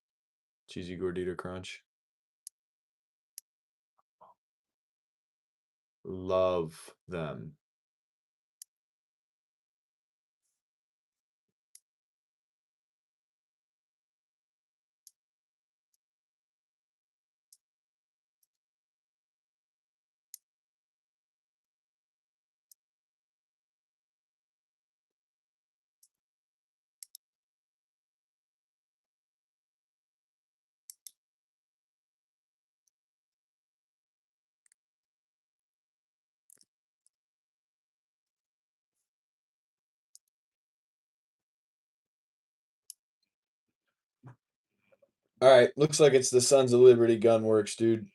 Cheesy Gordita Crunch. Love them. All right, looks like it's the Sons of Liberty Gunworks, dude.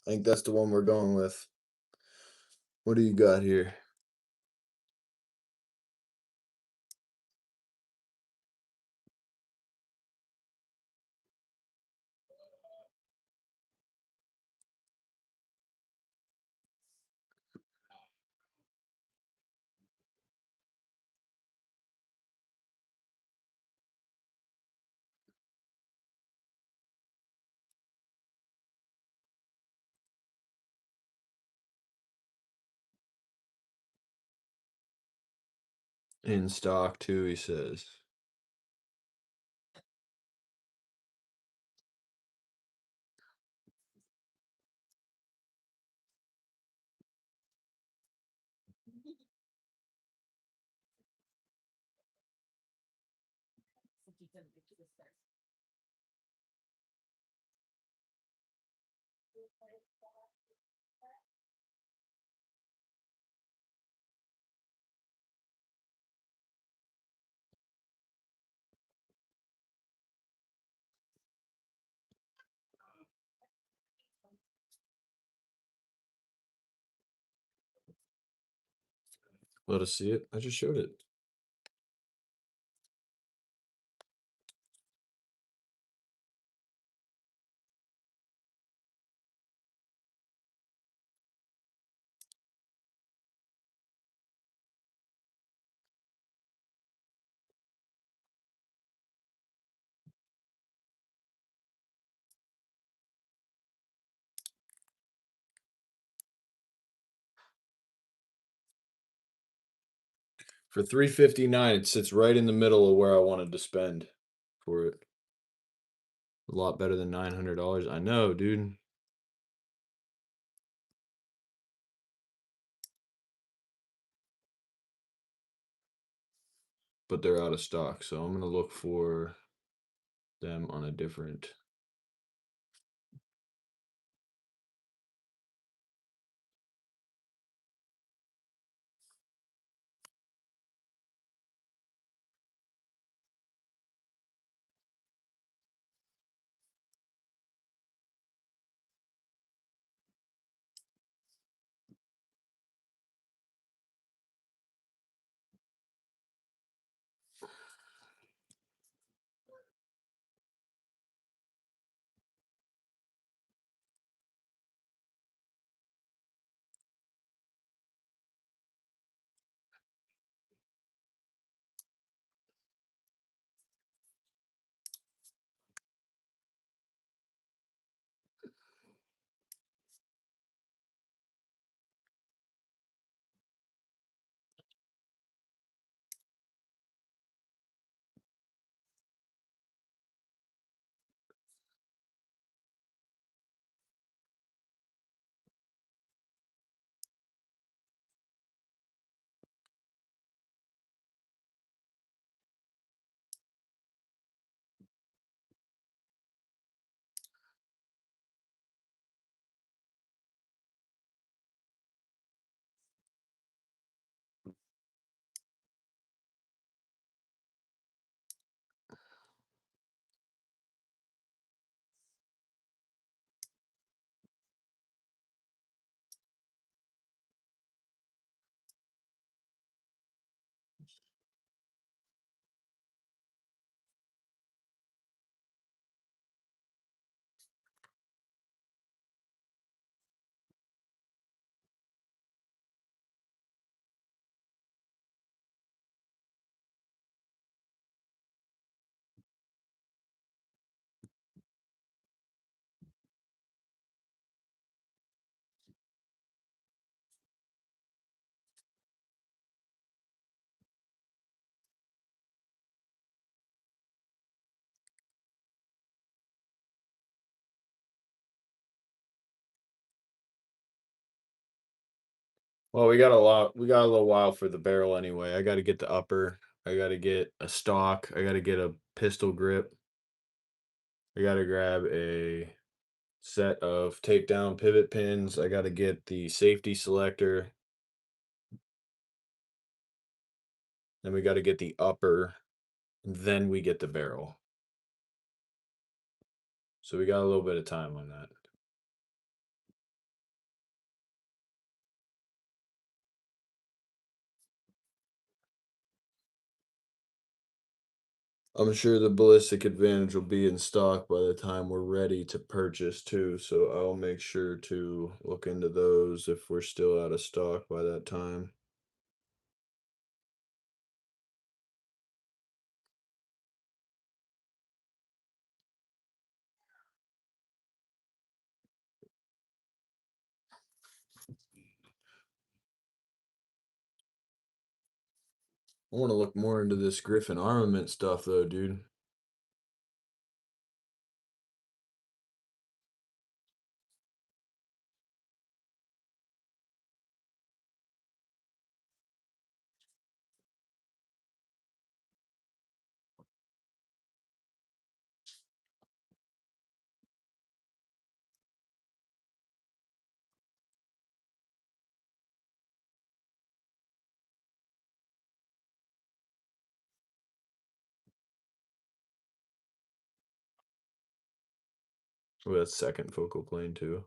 I think that's the one we're going with. What do you got here? In stock too, he says. Let us see it. I just showed it. For $359, it sits right in the middle of where I wanted to spend for it. A lot better than $900. I know, dude. But they're out of stock, so I'm gonna look for them on a different. Well, we got a lot. We got a little while for the barrel anyway. I got to get the upper. I got to get a stock. I got to get a pistol grip. I got to grab a set of takedown pivot pins. I got to get the safety selector. Then we got to get the upper. Then we get the barrel. So we got a little bit of time on that. I'm sure the ballistic advantage will be in stock by the time we're ready to purchase too. So I'll make sure to look into those if we're still out of stock by that time. I want to look more into this Griffin armament stuff though, dude. Oh, that's second focal plane too.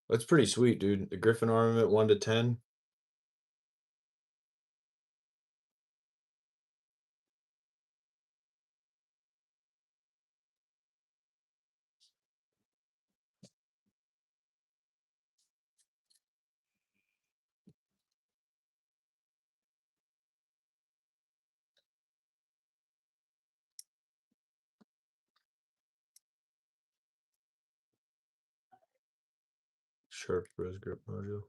That's pretty sweet, dude. The Griffin armament 1 to 10. Sharp wrist grip module.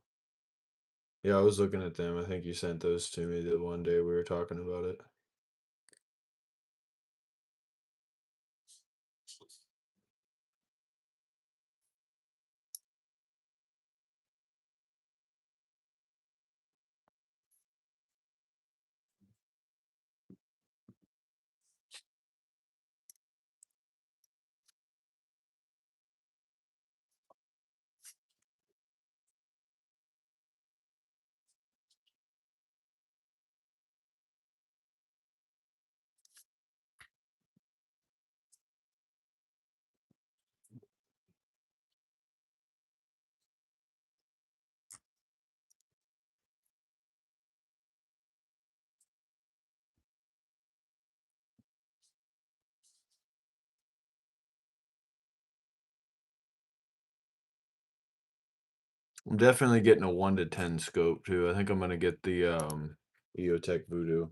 Yeah, I was looking at them. I think you sent those to me the one day we were talking about it. I'm definitely getting a 1 to 10 scope too. I think I'm gonna get the EOTech Voodoo.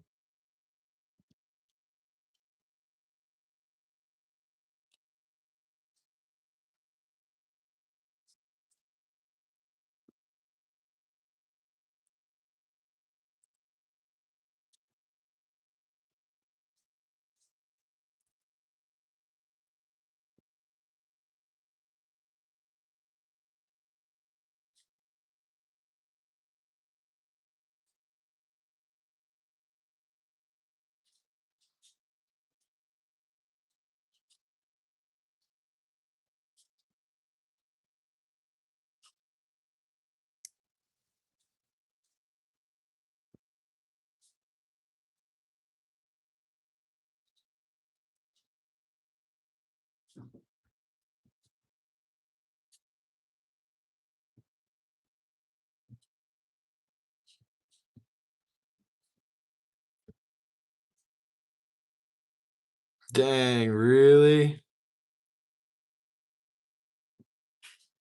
Dang, really?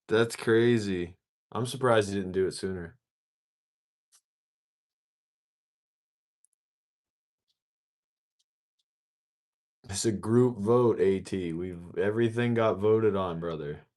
That's crazy. I'm surprised you didn't do it sooner. It's a group vote, AT. Everything got voted on, brother.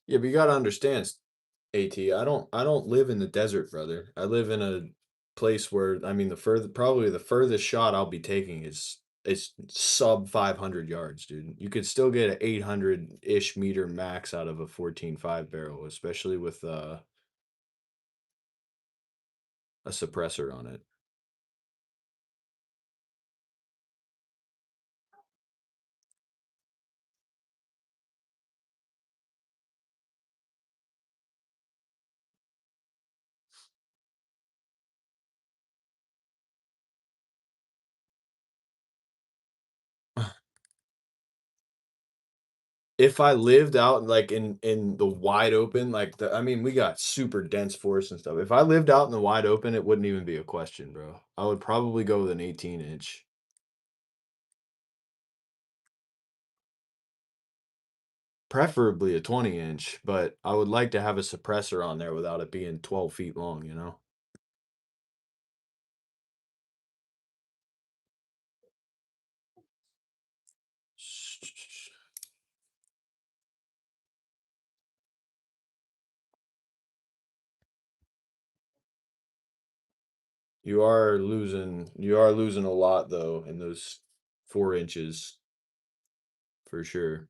Yeah, but you gotta understand, AT. I don't live in the desert, brother. I live in a place where I mean probably the furthest shot I'll be taking is sub 500 yards, dude. You could still get an 800-ish meter max out of a 14.5 barrel, especially with a suppressor on it. If I lived out like in the wide open, like I mean, we got super dense forests and stuff. If I lived out in the wide open, it wouldn't even be a question, bro. I would probably go with an 18-inch. Preferably a 20-inch, but I would like to have a suppressor on there without it being 12 feet long, you know? You are losing a lot though in those 4 inches for sure.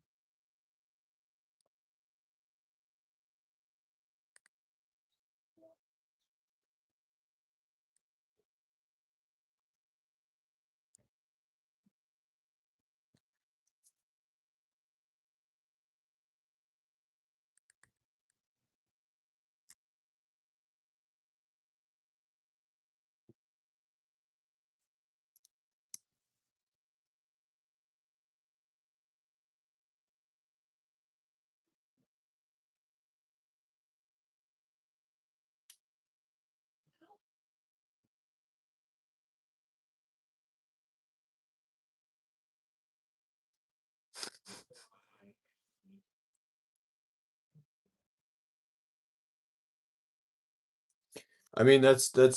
I mean, that's a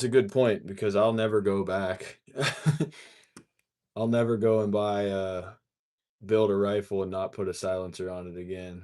good point because I'll never go back. I'll never go and build a rifle and not put a silencer on it again.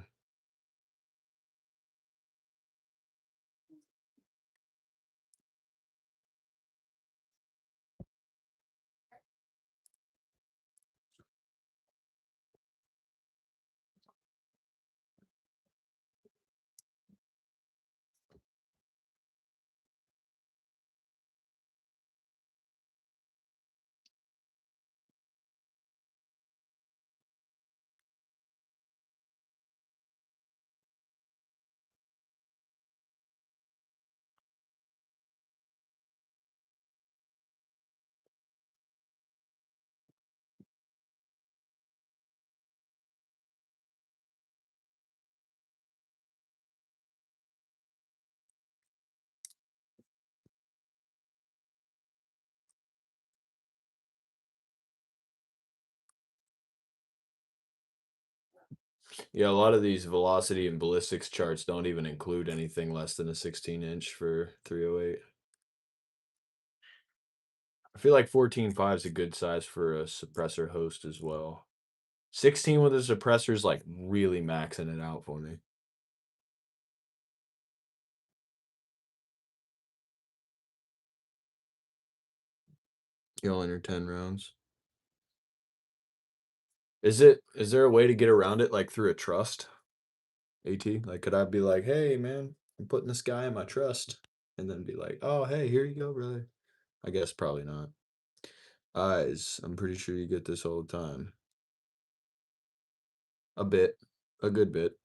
Yeah, a lot of these velocity and ballistics charts don't even include anything less than a 16-inch for 308. I feel like 14.5 is a good size for a suppressor host as well. 16 with a suppressor is like really maxing it out for me. Kill under 10 rounds. Is there a way to get around it like through a trust? AT? Like could I be like, hey man, I'm putting this guy in my trust, and then be like, oh hey, here you go, brother. I guess probably not. Eyes, I'm pretty sure you get this all the time. A bit. A good bit.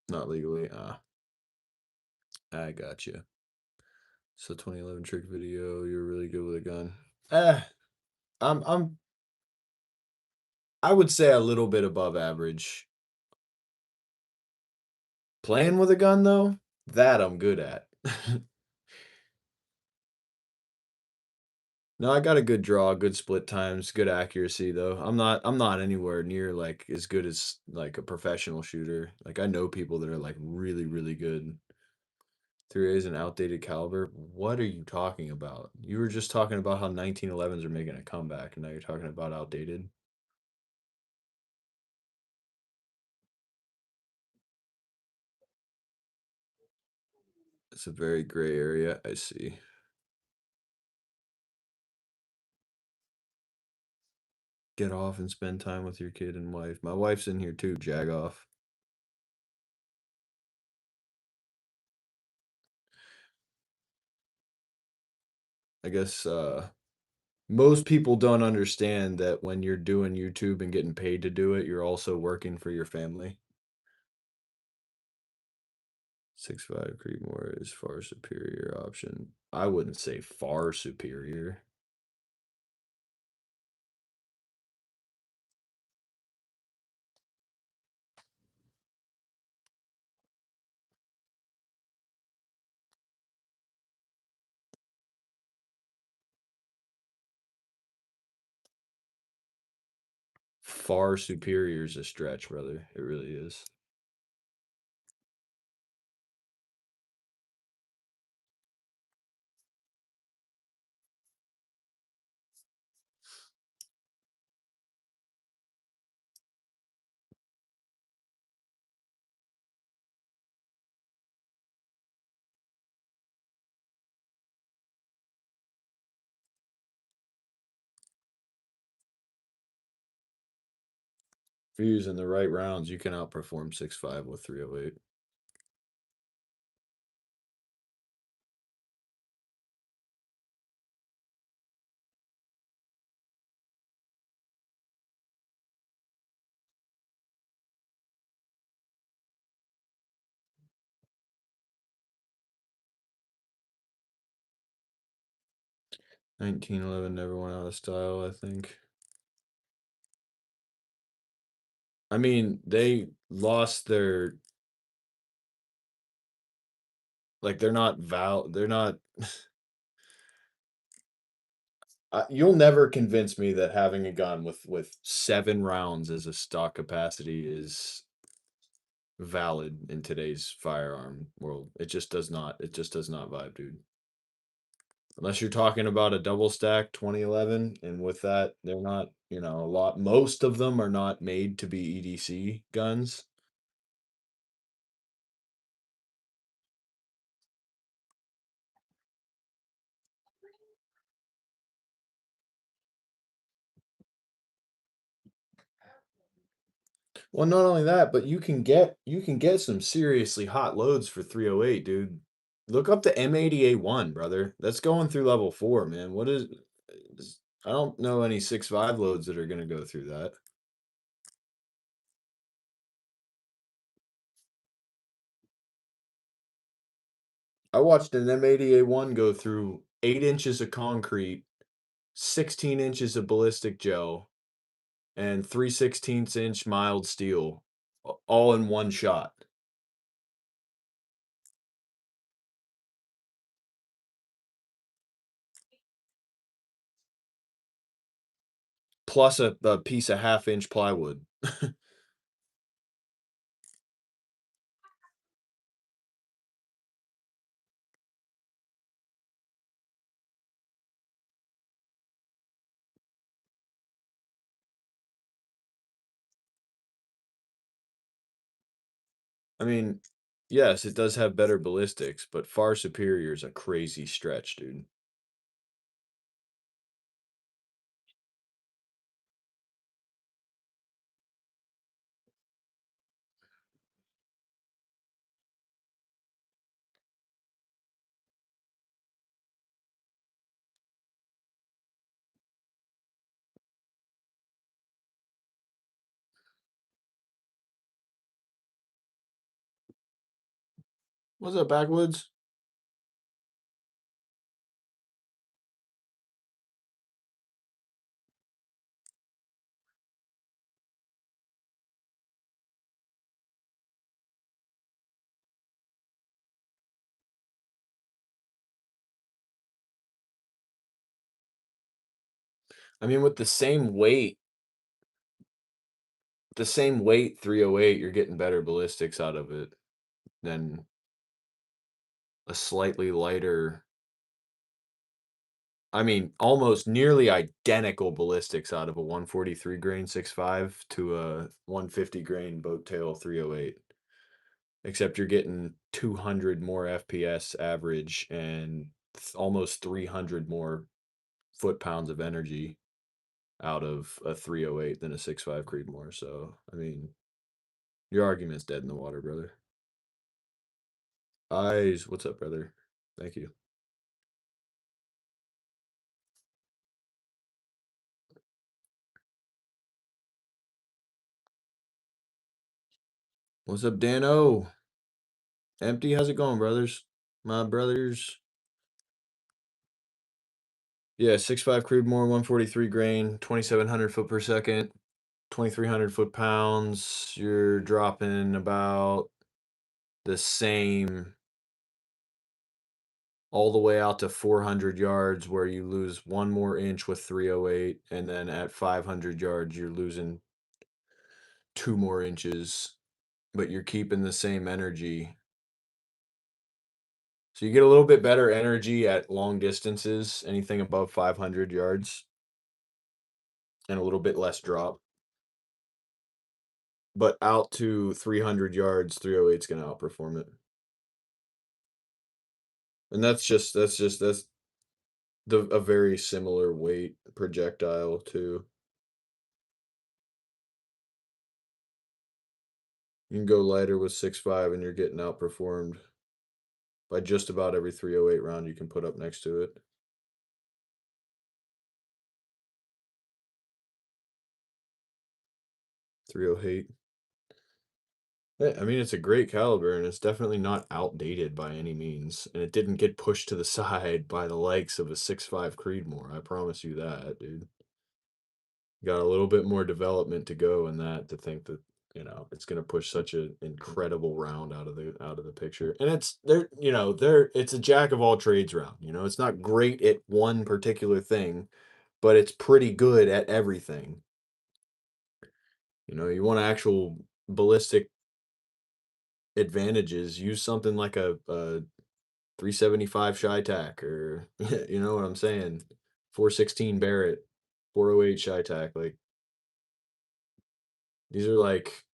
Not legally. I got you. So 2011 trick video, you're really good with a gun. Eh, I'm I would say a little bit above average. Playing with a gun though, that I'm good at. No, I got a good draw, good split times, good accuracy though. I'm not anywhere near like as good as like a professional shooter. Like I know people that are like really, really good. 3A is an outdated caliber. What are you talking about? You were just talking about how 1911s are making a comeback, and now you're talking about outdated. It's a very gray area. I see. Get off and spend time with your kid and wife. My wife's in here too, jag off. I guess most people don't understand that when you're doing YouTube and getting paid to do it, you're also working for your family. 6.5 Creedmoor is far superior option. I wouldn't say far superior. Far superior is a stretch, brother. It really is. If you're using the right rounds, you can outperform 6.5 with 308. $19.11 never went out of style, I think. I mean, they lost their like they're not you'll never convince me that having a gun with 7 rounds as a stock capacity is valid in today's firearm world. It just does not vibe, dude. Unless you're talking about a double stack 2011, and with that, they're not, most of them are not made to be EDC guns. Well, not only that, but you can get some seriously hot loads for 308, dude. Look up the M80A1, brother. That's going through level 4, man. I don't know any 6.5 loads that are gonna go through that. I watched an M80A1 go through 8 inches of concrete, 16 inches of ballistic gel, and 3/16 inch mild steel, all in one shot. Plus a piece of half-inch plywood. I mean, yes, it does have better ballistics, but far superior is a crazy stretch, dude. What's up, Backwoods? I mean, with the same weight 308, you're getting better ballistics out of it than a slightly lighter, I mean, almost nearly identical ballistics out of a 143 grain 6.5 to a 150 grain boat tail 308. Except you're getting 200 more FPS average and almost 300 more foot-pounds of energy out of a 308 than a 6.5 Creedmoor. So, I mean, your argument's dead in the water, brother. Eyes, what's up, brother? Thank you. What's up, Dano? Empty, how's it going, brothers? My brothers. Yeah, 6.5 Creedmoor, 143 grain, 2,700 foot per second, 2,300 foot-pounds. You're dropping about the same all the way out to 400 yards, where you lose 1 more inch with 308, and then at 500 yards, you're losing 2 more inches, but you're keeping the same energy. So you get a little bit better energy at long distances, anything above 500 yards, and a little bit less drop. But out to 300 yards, 308's gonna outperform it. And that's a very similar weight projectile too. You can go lighter with 6.5 and you're getting outperformed by just about every 308 round you can put up next to it. .308. Yeah, I mean, it's a great caliber, and it's definitely not outdated by any means, and it didn't get pushed to the side by the likes of a 6.5 Creedmoor, I promise you that, dude. Got a little bit more development to go in that to think that, it's gonna push such an incredible round out of the picture, and it's a jack of all trades round, it's not great at one particular thing, but it's pretty good at everything. You want actual ballistic advantages, use something like a 375 Shy-Tac or you know what I'm saying? 416 Barrett, 408 Shy-Tac, like, these are like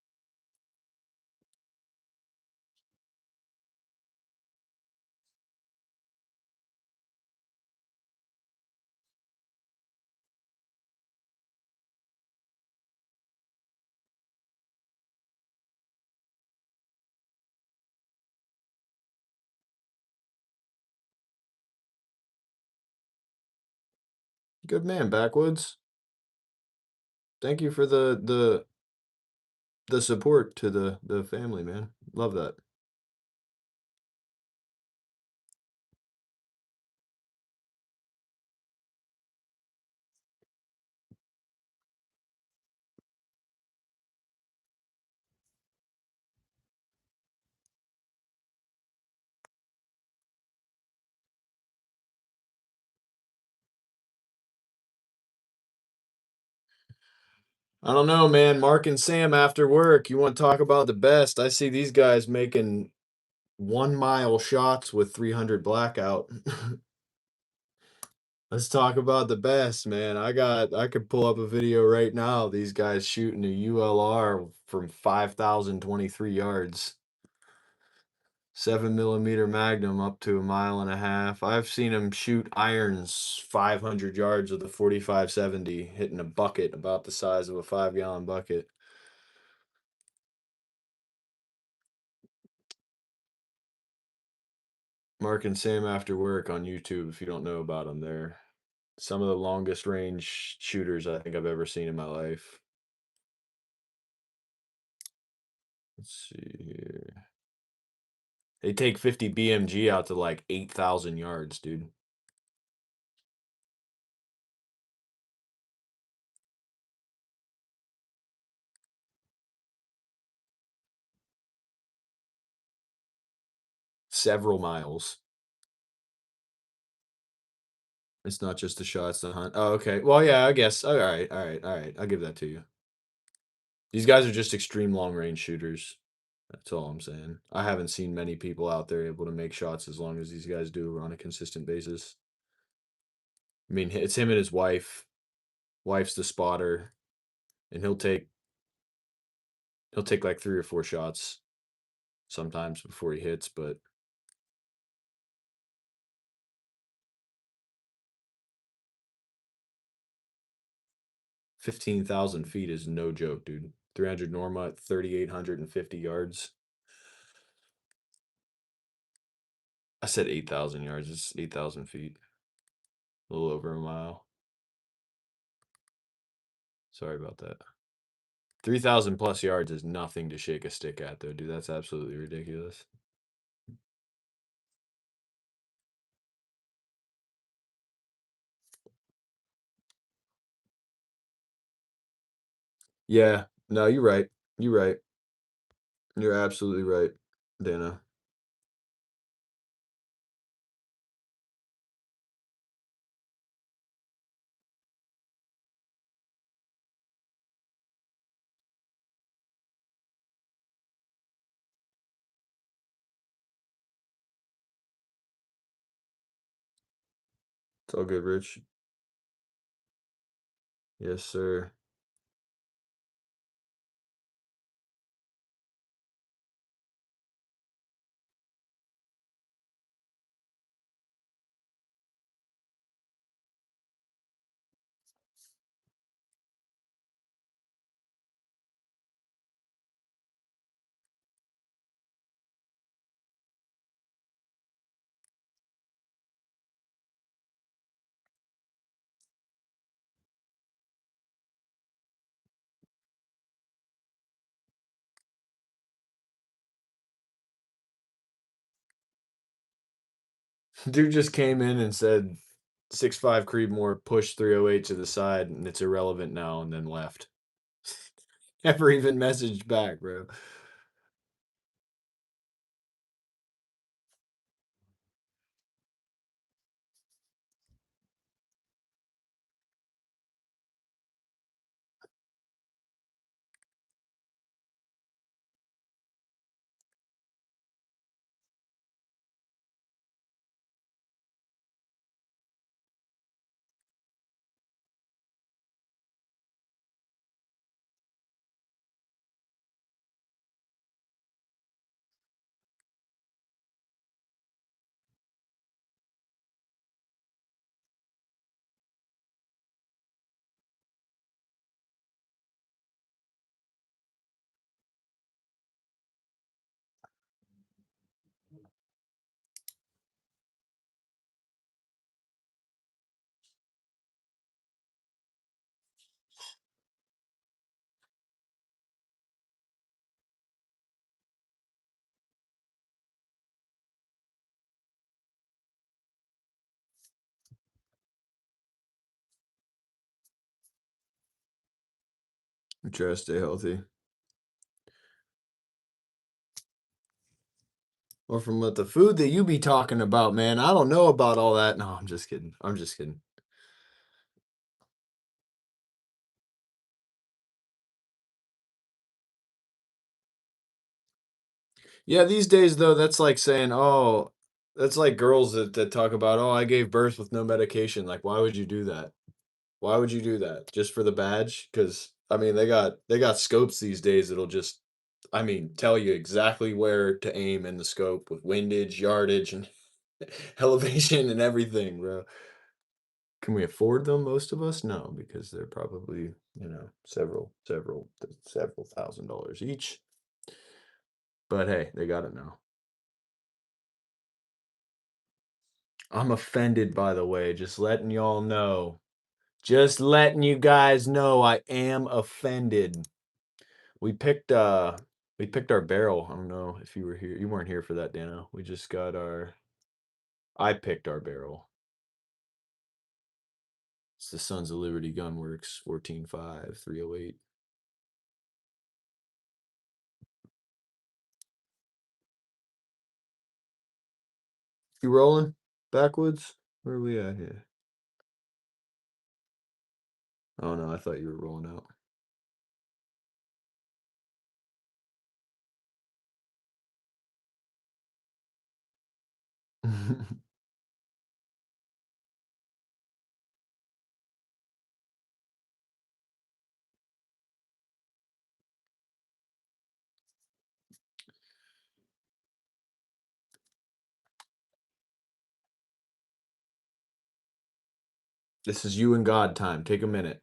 good man, Backwoods. Thank you for the support to the family, man. Love that. I don't know, man. Mark and Sam after work. You want to talk about the best? I see these guys making 1 mile shots with 300 blackout. Let's talk about the best, man. I could pull up a video right now. These guys shooting a ULR from 5,023 yards. 7mm Magnum up to 1.5 miles. I've seen him shoot irons 500 yards with a 45-70, hitting a bucket about the size of a 5-gallon bucket. Mark and Sam after work on YouTube, if you don't know about them, they're some of the longest range shooters I think I've ever seen in my life. Let's see here. They take 50 BMG out to like 8,000 yards, dude. Several miles. It's not just the shots to hunt. Oh, okay. Well, yeah, I guess. All right, all right, all right. I'll give that to you. These guys are just extreme long range shooters. That's all I'm saying. I haven't seen many people out there able to make shots as long as these guys do on a consistent basis. I mean, it's him and his wife. Wife's the spotter, and he'll take like 3 or 4 shots sometimes before he hits, but 15,000 feet is no joke, dude. 300 Norma at 3,850 yards. I said 8,000 yards. It's 8,000 feet. A little over a mile. Sorry about that. 3,000 plus yards is nothing to shake a stick at, though, dude. That's absolutely ridiculous. Yeah. No, you're right. You're right. You're absolutely right, Dana. It's all good, Rich. Yes, sir. Dude just came in and said 6'5" Creedmoor push 308 to the side and it's irrelevant now and then left. Never even messaged back, bro. I try to stay healthy. Or from what the food that you be talking about, man. I don't know about all that. No, I'm just kidding. I'm just kidding. Yeah, these days though, that's like saying, oh, that's like girls that talk about, oh, I gave birth with no medication. Like, why would you do that? Why would you do that? Just for the badge? Because I mean, they got scopes these days that'll just, I mean, tell you exactly where to aim in the scope with windage, yardage, and elevation and everything, bro. Can we afford them? Most of us, no, because they're probably, several $1,000s each. But hey, they got it now. I'm offended, by the way, just letting y'all know. Just letting you guys know I am offended. We picked we picked our barrel. I don't know if you were here. You weren't here for that, Dano. We just got our I picked our barrel. It's the Sons of Liberty Gunworks 14.5 308. You rolling? Backwoods? Where are we at here? Oh no, I thought you were rolling out. This is you and God time. Take a minute.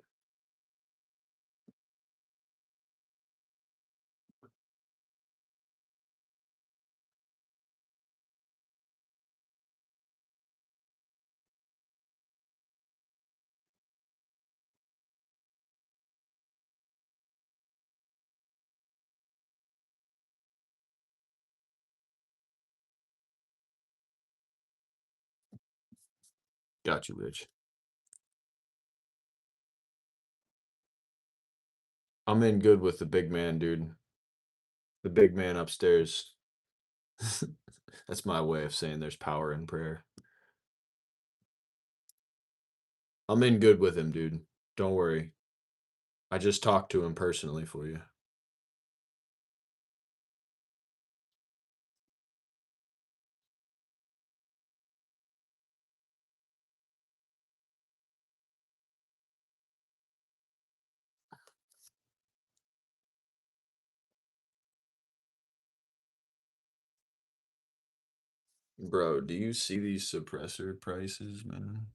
Got you, Rich. I'm in good with the big man, dude. The big man upstairs. That's my way of saying there's power in prayer. I'm in good with him, dude. Don't worry. I just talked to him personally for you. Bro, do you see these suppressor prices, man?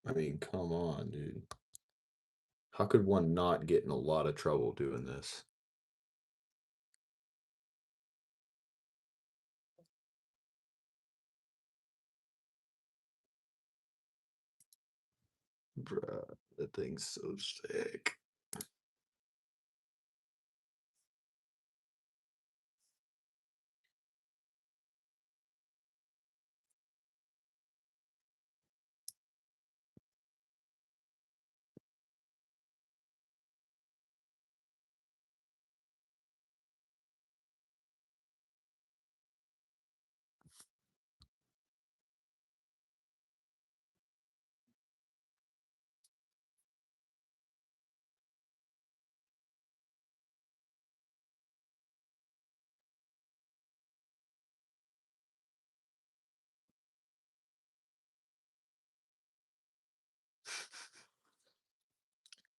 I mean, come on, dude. How could one not get in a lot of trouble doing this? Bruh, that thing's so sick.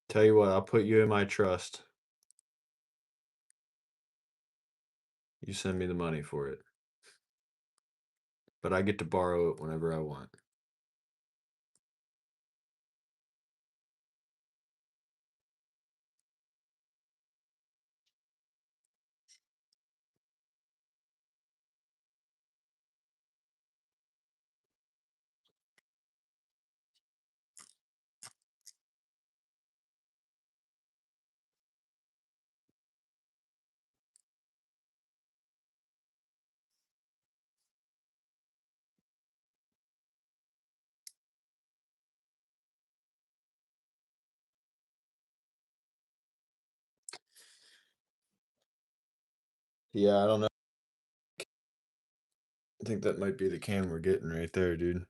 Tell you what, I'll put you in my trust. You send me the money for it. But I get to borrow it whenever I want. Yeah, I don't know. I think that might be the can we're getting right there, dude.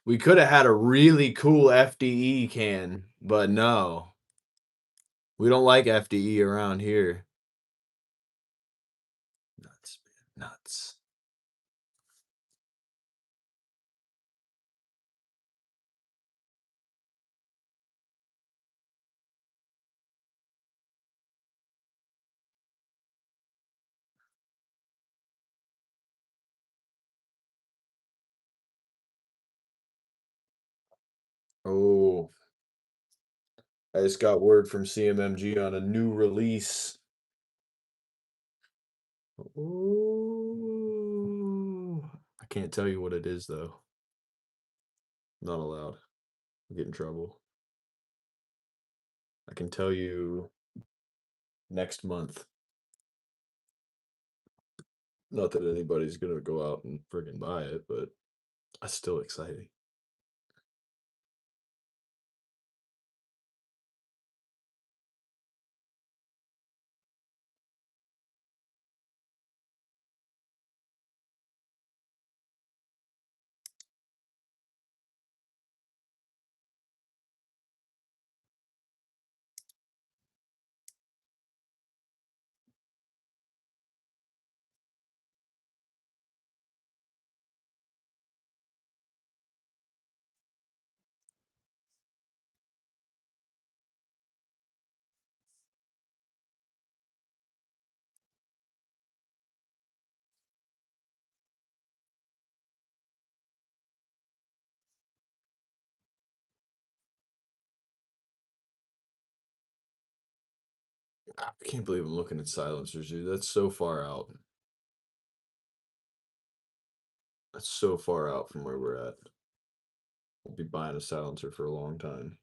We could have had a really cool FDE can, but no. We don't like FDE around here. Nuts, man. Nuts. Oh, I just got word from CMMG on a new release. Ooh. I can't tell you what it is, though. Not allowed. I'll get in trouble. I can tell you next month. Not that anybody's gonna go out and friggin' buy it, but that's still exciting. I can't believe I'm looking at silencers, dude. That's so far out. That's so far out from where we're at. I'll be buying a silencer for a long time.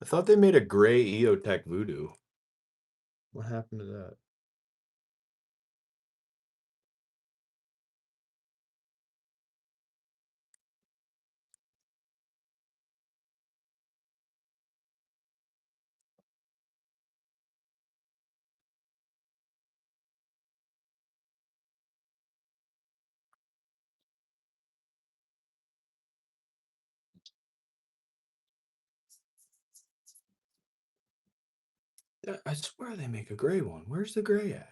I thought they made a gray EOTech Voodoo. What happened to that? I swear they make a gray one. Where's the gray at?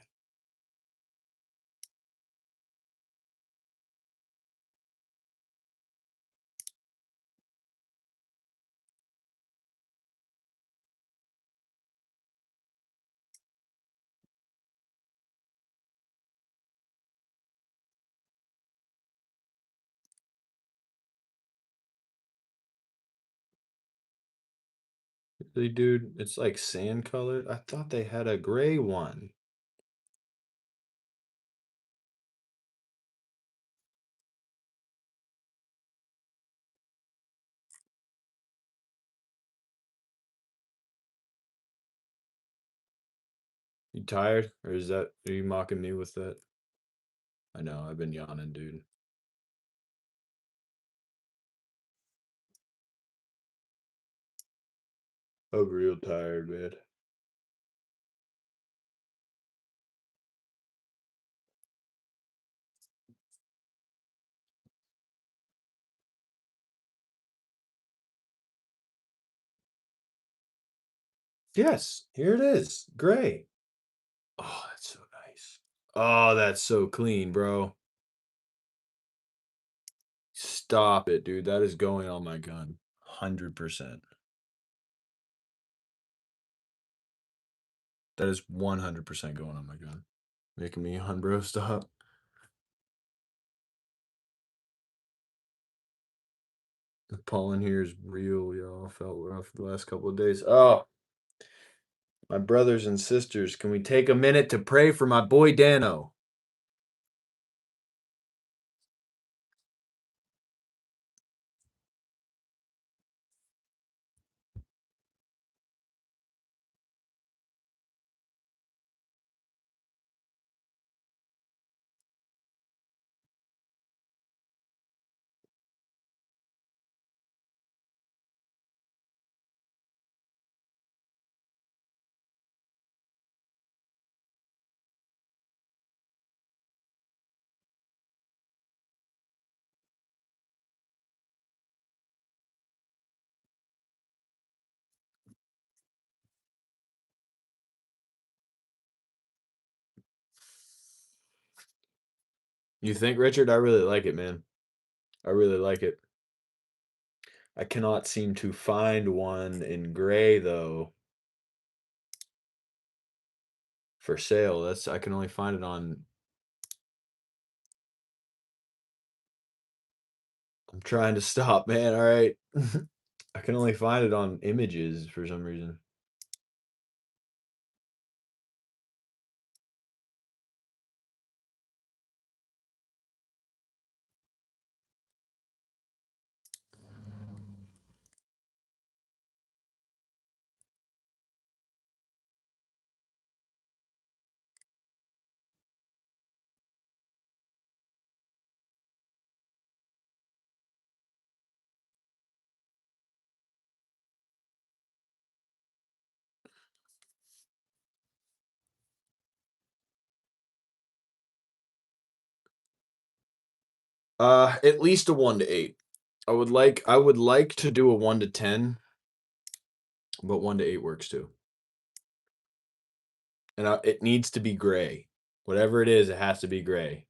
Really, dude, it's like sand colored. I thought they had a gray one. You tired? Or are you mocking me with that? I know, I've been yawning, dude. I'm real tired, man. Yes, here it is. Gray. Oh, that's so nice. Oh, that's so clean, bro. Stop it, dude. That is going on my gun. 100%. That is 100% going on my gun. Making me yawn, bro. Stop. The pollen here is real, y'all. Felt rough the last couple of days. Oh, my brothers and sisters, can we take a minute to pray for my boy Dano? You think, Richard? I really like it, man. I really like it. I cannot seem to find one in gray, though, for sale. I can only find it on. I'm trying to stop, man. All right. I can only find it on images for some reason. At least a 1 to 8. I would like to do a 1 to 10, but 1 to 8 works too. And it needs to be gray. Whatever it is, it has to be gray.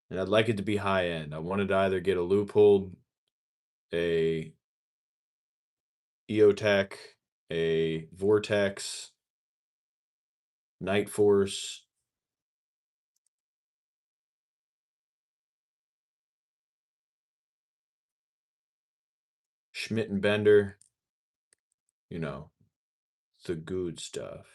And I'd like it to be high end. I wanted to either get a Loophole, a EOTech, a Vortex, Night Force. Schmidt and Bender, you know, the good stuff.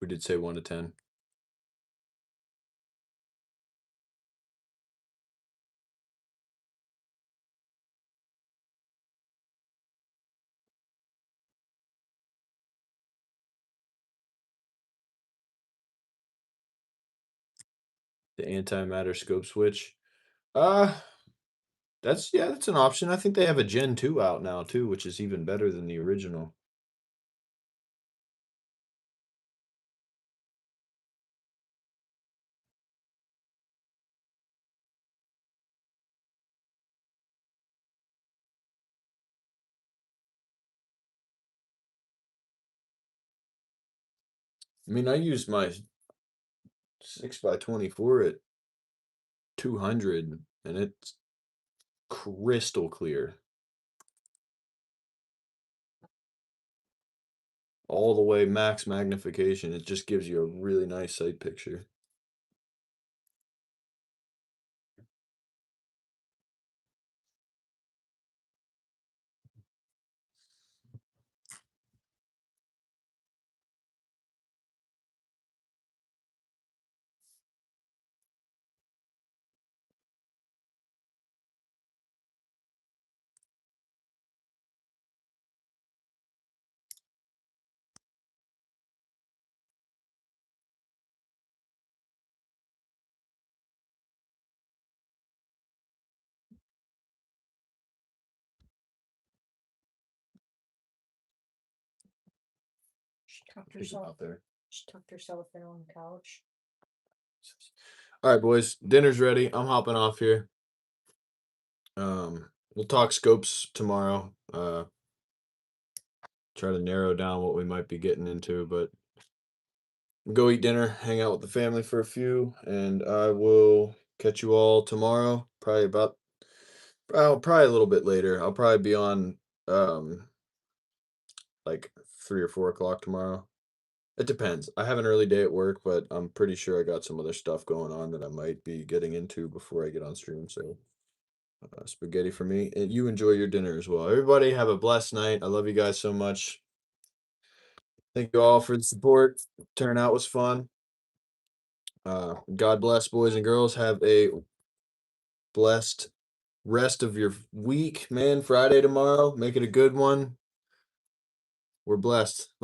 We did say 1 to 10. The antimatter scope switch. That's an option. I think they have a Gen 2 out now too, which is even better than the original. I mean, I use my 6x24 at 200 and it's crystal clear. All the way max magnification. It just gives you a really nice sight picture. She tucked Think herself. about there. She tucked herself in on the couch. All right, boys. Dinner's ready. I'm hopping off here. We'll talk scopes tomorrow. Try to narrow down what we might be getting into, but go eat dinner, hang out with the family for a few, and I will catch you all tomorrow. Probably a little bit later. I'll probably be on like 3 or 4 o'clock tomorrow. It depends. I have an early day at work, but I'm pretty sure I got some other stuff going on that I might be getting into before I get on stream. So spaghetti for me, and you enjoy your dinner as well. Everybody have a blessed night. I love you guys so much. Thank you all for the support. Turnout was fun. God bless, boys and girls. Have a blessed rest of your week, man. Friday tomorrow. Make it a good one. We're blessed.